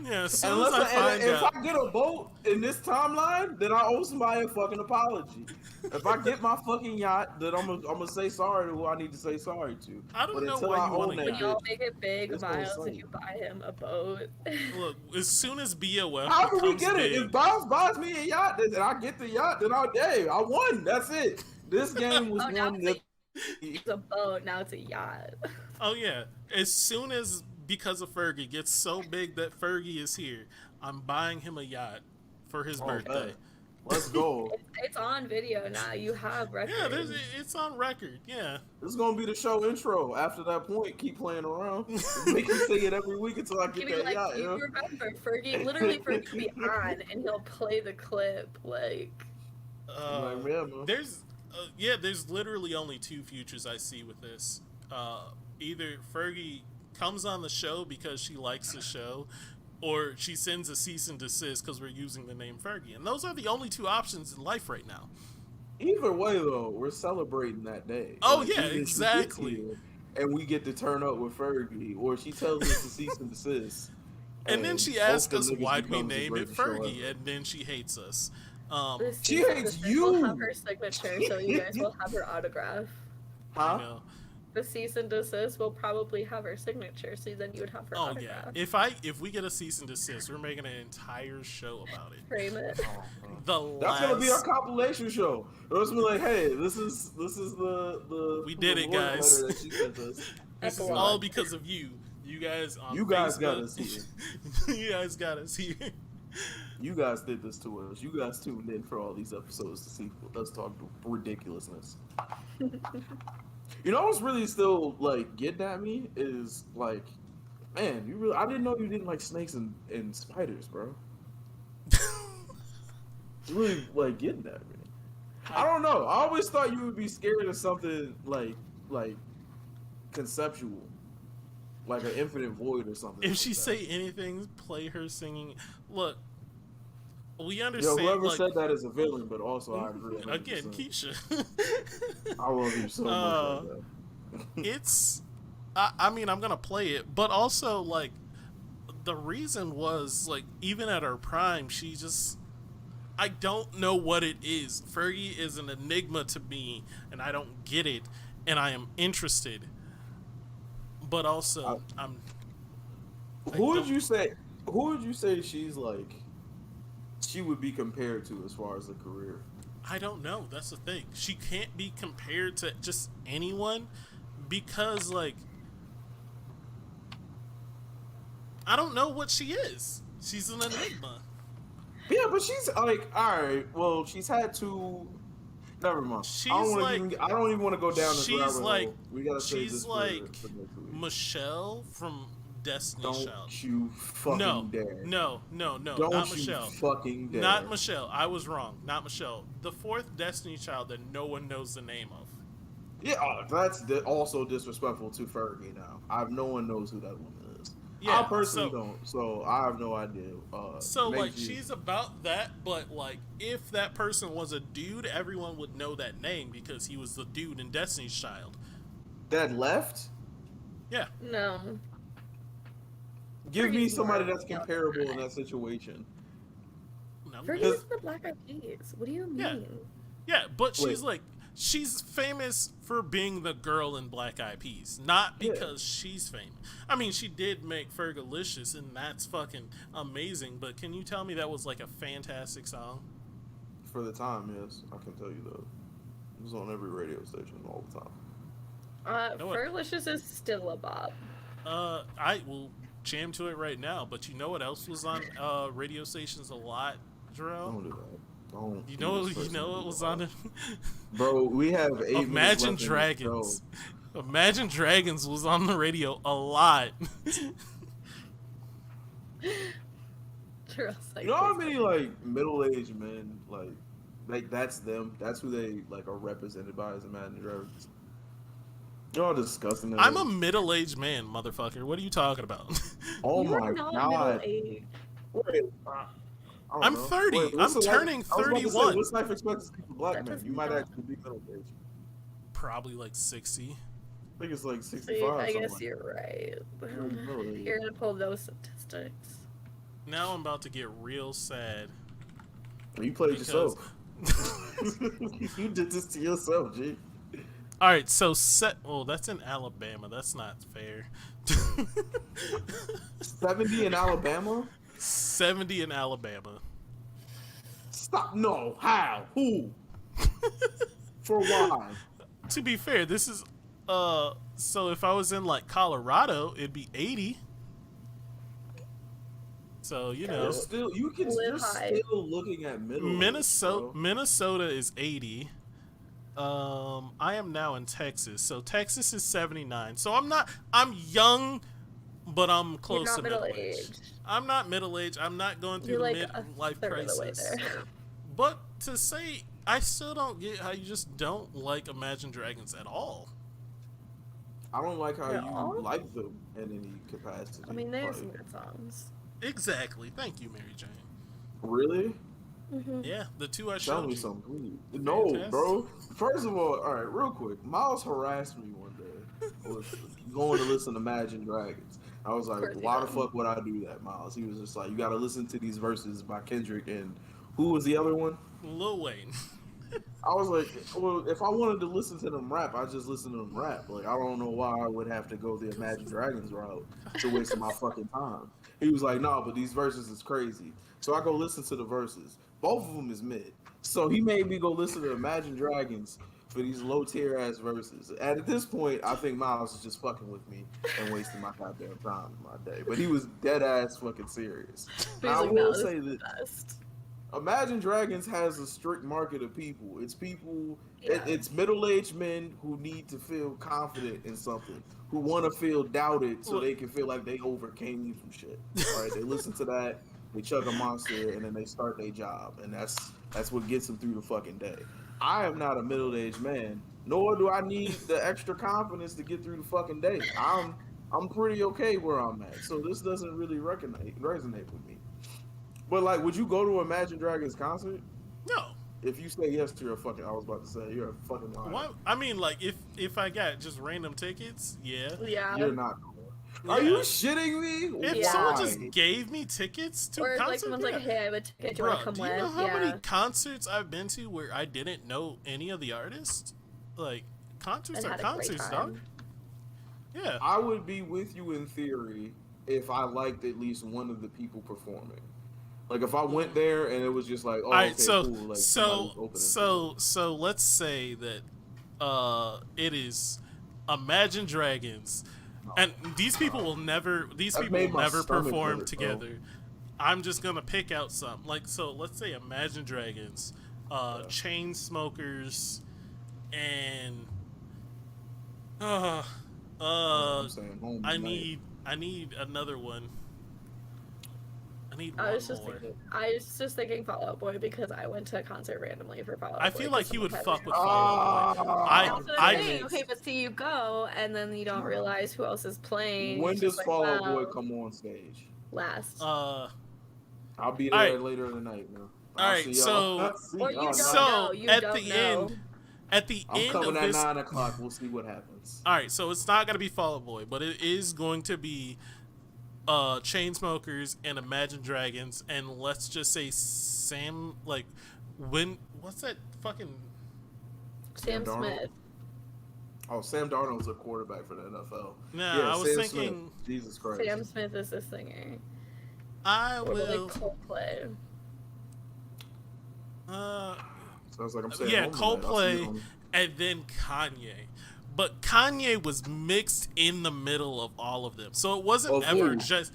Yeah, as soon as I find out. If I get a boat in this timeline, then I owe somebody a fucking apology. If I get my fucking yacht, then I'm gonna say sorry to who I need to say sorry to. I don't know why you want to. When y'all make it big, Miles, and you buy him a boat. Look, as soon as B.O.F. How can we get it? If Miles buys me a yacht, and I get the yacht, then I won. That's it. This game was won. It's a boat. Now it's a yacht. Oh yeah. As soon as, because of Fergie, gets so big that Fergie is here, I'm buying him a yacht for his birthday. Man. Let's go. It's on video now. You have record. Yeah, it's on record. Yeah. This is gonna be the show intro. After that point, keep playing around. Make you say it every week until I get that yacht. You remember Fergie? Literally, Fergie will be on and he'll play the clip like. There's literally only two futures I see with this. Either Fergie comes on the show because she likes the show, or she sends a cease and desist because we're using the name Fergie. And those are the only two options in life right now. Either way, though, we're celebrating that day. Oh, yeah, exactly. and we get to turn up with Fergie, or she tells us to cease and desist. And then she both asks the us niggas why'd we becomes the name it greatest show Fergie, ever. and then she hates us. The She cease and hates desist will have you. her signature, so you guys will have her autograph. You Huh? know. The cease and desist will probably have her signature, so then you would have her Oh yeah. autograph. If we get a cease and desist, we're making an entire show about it. Frame it. That's gonna be our compilation show. It's gonna be like, hey, this is the We did the it, voice guys. letter that she sent us. This is Epilogue. all because of you. You guys on You guys Facebook. got us here. You guys got us here. You guys did this to us. You guys tuned in for all these episodes to see us talk ridiculousness. You know what's really still like getting at me is like, man, I didn't know you didn't like snakes and spiders, bro. It's really like getting at me. I don't know. I always thought you would be scared of something like conceptual, like an infinite void or something. If like she that. say anything, play her singing. Look, we Yo, understand. whoever like, said that is a villain, but also I agree. 100%. again, Keisha. I love you so much. Like that. It's I mean, I'm gonna play it, but also like the reason was like even at her prime, she just I don't know what it is. Fergie is an enigma to me, and I don't get it, and I am interested, but also Who would you say? Who would you say she's like? She would be compared to as far as a career. I don't know. That's the thing. She can't be compared to just anyone because, like, I don't know what she is. She's an enigma. Yeah, but she's like, all right. Well, she's had two. Never mind. She's I don't like- even want to go down this she's rabbit like- hole. We gotta save she's this like for next week. Michelle from Destiny's Child. Don't you fucking No, dare. no, Don't not you Michelle. fucking dare. Not Michelle. I was wrong. Not Michelle. The fourth Destiny Child that no one knows the name of. Yeah, that's also disrespectful to Fergie now. No one knows who that woman is. Yeah, I personally so- don't, so I have no idea. So, maybe like, she's about that, but, like, if that person was a dude, everyone would know that name because he was the dude in Destiny's Child. that left. Yeah. No. Give me Fergie's somebody more that's of a comparable in guy. that situation. No, Fergie Because- was the Black Eyed Peas. What do you mean? Yeah. Yeah, but Wait. she's, like, she's famous for being the girl in Black Eyed Peas, not Yeah. because she's famous. I mean, she did make Fergalicious, and that's fucking amazing, but can you tell me that was, like, a fantastic song? For the time, yes, I can tell you that. It was on every radio station all the time. know what? Fergalicious is still a bop. I will jam to it right now, but you know what else was on radio stations a lot, Jarrell? Don't do that. Don't. You do know, this you person know do what was that. on it. Bro, we have 8 minutes Imagine left in Dragons. the show. Imagine Dragons was on the radio a lot. Charles, like, You know how please many like middle-aged men like that's them? That's who they like are represented by as Imagine Dragons. You know how disgusting that I'm is? a middle-aged man, motherfucker. What are you talking about? Oh You are my not god! middle-aged. Wait, I don't I'm know. 30. Wait, what's I'm the turning I was about to say, 31. what's life expectancy for black That men? does You might not- actually be middle-aged. Probably like 60. I think it's like So 65. I something guess like you're right. You're middle-aged. You're gonna pull those statistics. Now I'm about to get real sad. that. You played Because- yourself. You did this to yourself, G. All right, so that's in Alabama. That's not fair. 70 in Alabama? 70 in Alabama. Stop. No. How? Who? For why? To be fair, this is so if I was in like Colorado, it'd be 80. So, you know, You're Live high. still looking at middle. Minnesota is 80. I am now in Texas. So Texas is 79. So I'm young, but I'm close not to middle-aged. middle-aged. I'm not middle-aged. I'm not going through You're like the a midlife third of the way crisis. there. But to say, I still don't get how you just don't like Imagine Dragons at all. I don't like how No. you like them in any capacity. I mean, they have Like, some good songs. Exactly. Thank you, Mary Jane. Really? Mm-hmm. Yeah, the two I Tell showed me you. something. No, Fantastic. bro. First of all right, real quick. Miles harassed me one day was going to listen to Imagine Dragons. I was Of like, course he why the did. fuck would I do that, Miles? He was just like, you got to listen to these verses by Kendrick and who was the other one? Lil Wayne. I was like, well, if I wanted to listen to them rap, I just listen to them rap. Like, I don't know why I would have to go the Imagine Dragons route to waste my fucking time. He was like, no, but these verses is crazy. So I go listen to the verses. Both of them is mid. So he made me go listen to Imagine Dragons for these low tier ass verses. And at this point, I think Miles is just fucking with me and wasting my goddamn time in my day. But he was dead ass fucking serious. But Now, I he's like, will no, this say is the that best. Imagine Dragons has a strict market of people. It's people, Yeah. it's middle-aged men who need to feel confident in something, who want to feel doubted so they can feel like they overcame some shit. All right, they listen to that, they chug a monster, and then they start their job, and that's what gets them through the fucking day. I am not a middle-aged man, nor do I need the extra confidence to get through the fucking day. I'm pretty okay where I'm at, so this doesn't really resonate with me. But like, would you go to Imagine Dragons concert? No. If you say yes to your fucking, I was about to say you're a fucking liar. What? I mean, like, if I got just random tickets, yeah. Yeah. You're not going. Yeah. Are you shitting me? If Yeah. someone just gave me tickets to Or a if, concert, like someone's yeah. like, hey, I have a ticket, do you Bro, want to come do you with? know how Yeah. many concerts I've been to where I didn't know any of the artists? Like, concerts And are had a great concerts, time. dog. Yeah. I would be with you in theory if I liked at least one of the people performing. Like if I went there and it was just like, oh, All right, okay, so cool. Like so let's say that it is Imagine Dragons, and these people will never That made my stomach perform hurt, together. bro. I'm just gonna pick out some. Like, so let's say Imagine Dragons, Chain Smokers, and I'm saying home I tonight. need another one. I need I one was just more. thinking Fall Out Boy because I went to a concert randomly for Fall Out Boy. I feel like he would because fuck with someone Fall Out Boy. Ah, That's what I I'm saying. Okay, but see, you go and then you don't realize who else is playing. when It's does just like, Fall Out wow, Boy come on stage? last? uh I'll be All there right. later in the night, man. All right, so- Or you don't So, know. You at don't the know. at the I'm end coming of at this 9 o'clock. We'll see what happens. all right, so it's not gonna be Fall Out Boy, but it is going to be Chainsmokers and Imagine Dragons, and let's just say Sam, like, what's that fucking Sam Darnold? Smith. Oh, Sam Darnold's a quarterback for the NFL. Nah, Yeah, I was Sam thinking Smith. Jesus Christ. Sam Smith is the singer. I Or like will Coldplay. Sounds like I'm saying yeah, home tonight. I'll see Coldplay you on- and then Kanye. But Kanye was mixed in the middle of all of them. So it wasn't Of ever who? just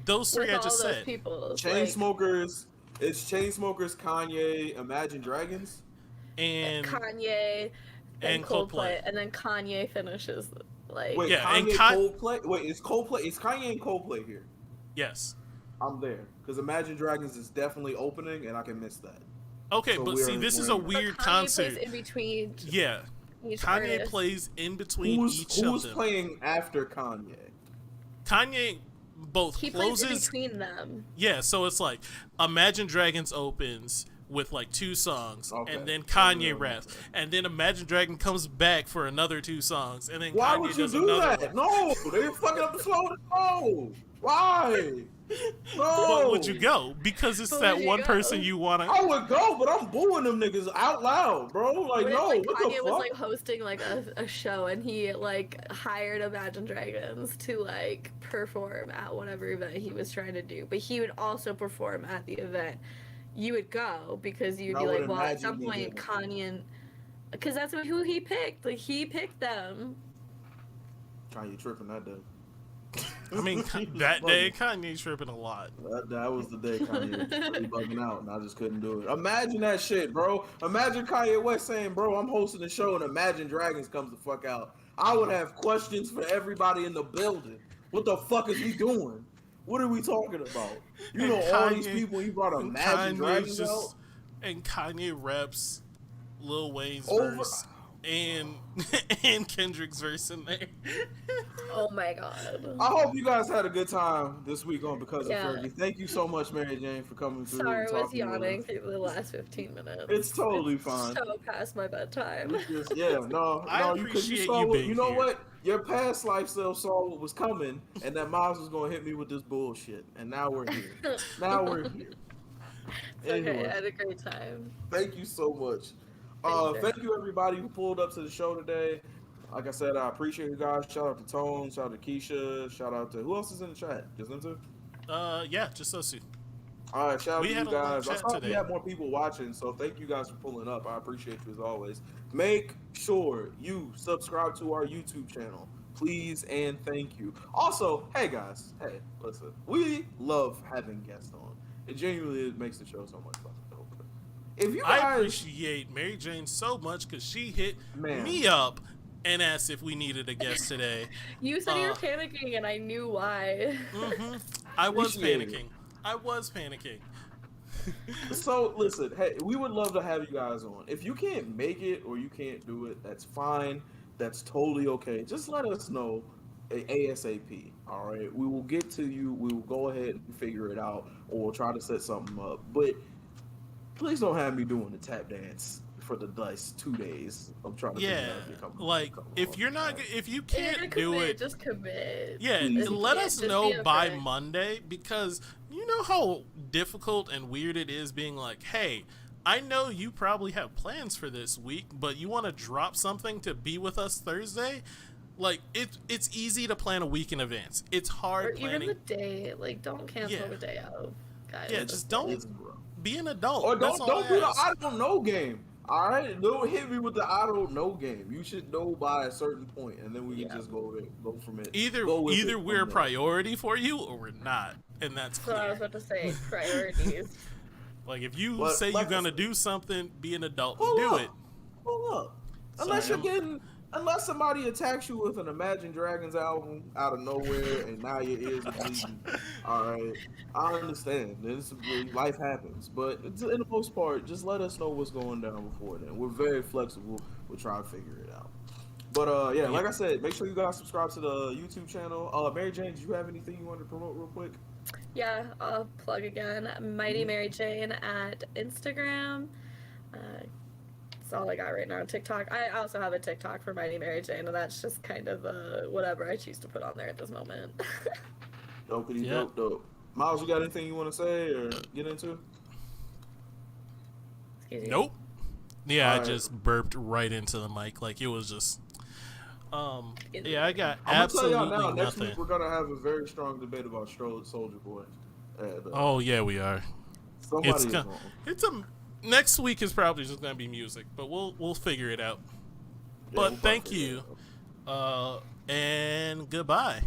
those three With I all just those said. people. Chainsmokers. It's Chainsmokers, Kanye, Imagine Dragons. And Kanye and and Coldplay. Coldplay. And then Kanye finishes like Wait, Yeah, and Kanye, Coldplay. Wait, is Coldplay? Is Kanye and Coldplay here? yes. I'm there because Imagine Dragons is definitely opening, and I can miss that. Okay, So but we're see, in- this we're is a in- But weird Kanye concert. plays in between Yeah. each Kanye artist. plays in between each Who's of them. playing after Kanye? Kanye both He plays in closes. between them. Yeah, so it's like Imagine Dragons opens with like 2 songs, Okay. and then Yeah, Kanye yeah, raps, okay. and then Imagine Dragon comes back for another 2 songs, and then Why Kanye would you does do another that? one. No, they're fucking up the flow of the show. Why? No. But would you go? Because it's But that would you one go? person you want to. I would go, but I'm booing them niggas out loud, bro. Like, What if, no, like, what Kanye the was fuck? like hosting like a show and he like hired Imagine Dragons to like perform at whatever event he was trying to do, but he would also perform at the event. You would go because you'd I be would like, well, at some imagine point you Kanye, and because that's who he picked. Like he picked them. Kanye tripping that day. I mean, He was that day bugging. Kanye's tripping a lot. That was the day Kanye was really bugging out, and I just couldn't do it. Imagine that shit, bro. Imagine Kanye West saying, bro, I'm hosting a show, and Imagine Dragons comes the fuck out. I would have questions for everybody in the building. What the fuck is he doing? What are we talking about? You know, And all these Kanye- people, he brought and Imagine Kanye's Dragons out. And Kanye raps Lil Wayne's Over- verse and and Kendrick's verse in there. Oh my god. I hope you guys had a good time this week on Because Yeah. of Fergie. Thank you so much, Maryjane, for coming through. Sorry, and I was talking with yawning us. through the last 15 minutes. It's totally fine. So past my bedtime. Yeah, no, I no, because you appreciate saw you what, being you know here. what? Your past life self saw what was coming, and that Miles was gonna hit me with this bullshit. And now we're here. Now we're here. It's okay. Anyway, I had a great time. thank you so much. Thank Thank you everybody who pulled up to the show today. Like I said, I appreciate you guys. Shout out to Tone, shout out to Keisha, shout out to who else is in the chat? Just them two? Yeah, just those two. All right, shout out We to had you a long guys. I chat saw we today. had more people watching, so thank you guys for pulling up. I appreciate you as always. Make sure you subscribe to our YouTube channel, please and thank you. Also, hey guys, hey, listen, we love having guests on. It genuinely makes the show so much fun. If you guys, I appreciate Maryjane so much because she hit Man. me up and asked if we needed a guest today. You said you were panicking, and I knew why. I was Appreciate panicking. it. I was panicking. So listen, hey, we would love to have you guys on. If you can't make it or you can't do it, that's fine. That's totally okay. Just let us know ASAP. All right, we will get to you. We will go ahead and figure it out, or we'll try to set something up. But please don't have me doing the tap dance for the dice 2 days. I'm trying to Yeah, figure out if you're coming- like coming if on. you're not, if you Yeah, can't do commit, it, just commit. yeah, Please. let Yeah, us just know be by okay. Monday because you know how difficult and weird it is being like, hey, I know you probably have plans for this week, but you want to drop something to be with us Thursday. Like it's easy to plan a week in advance. It's hard Or even planning. the day. Like, don't cancel Yeah. the day out, guys. Yeah, just don't Listen, bro. be an adult. Or That's don't all be the ask. I don't know game. All right, don't hit me with the I don't know game. You should know by a certain point, and then we can Yeah. just go from it. Either go with it we're a from there. priority for you or we're not, and that's That's what I was clear. about to say. Priorities. Like if you But say like you're gonna I said- do something, be an adult Pull and do up. it. Pull up. Unless Sorry, unless somebody attacks you with an Imagine Dragons album out of nowhere, and now your ears are bleeding. All right, I understand. Life happens, but in the most part, just let us know what's going down before then. We're very flexible. We'll try to figure it out. But yeah, like I said, make sure you guys subscribe to the YouTube channel. Maryjane, do you have anything you want to promote real quick? Yeah, I'll plug again. Mighty Maryjane at Instagram. That's all I got right now. TikTok. I also have a TikTok for Mighty Maryjane, and that's just kind of whatever I choose to put on there at this moment. Dopey, Yeah. dope. Miles, you got anything you want to say or get into? Excuse me. Nope. Yeah, I Alright. just burped right into the mic. Like it was just. Yeah, I got I'm gonna tell y'all absolutely now. Next nothing. week we're gonna have a very strong debate about Soldier Boy. And, Oh yeah, we are. somebody It's is gonna, wrong. it's a next week is probably just gonna be music, but we'll figure it out. Yeah, But we'll thank probably figure you, it out. and goodbye.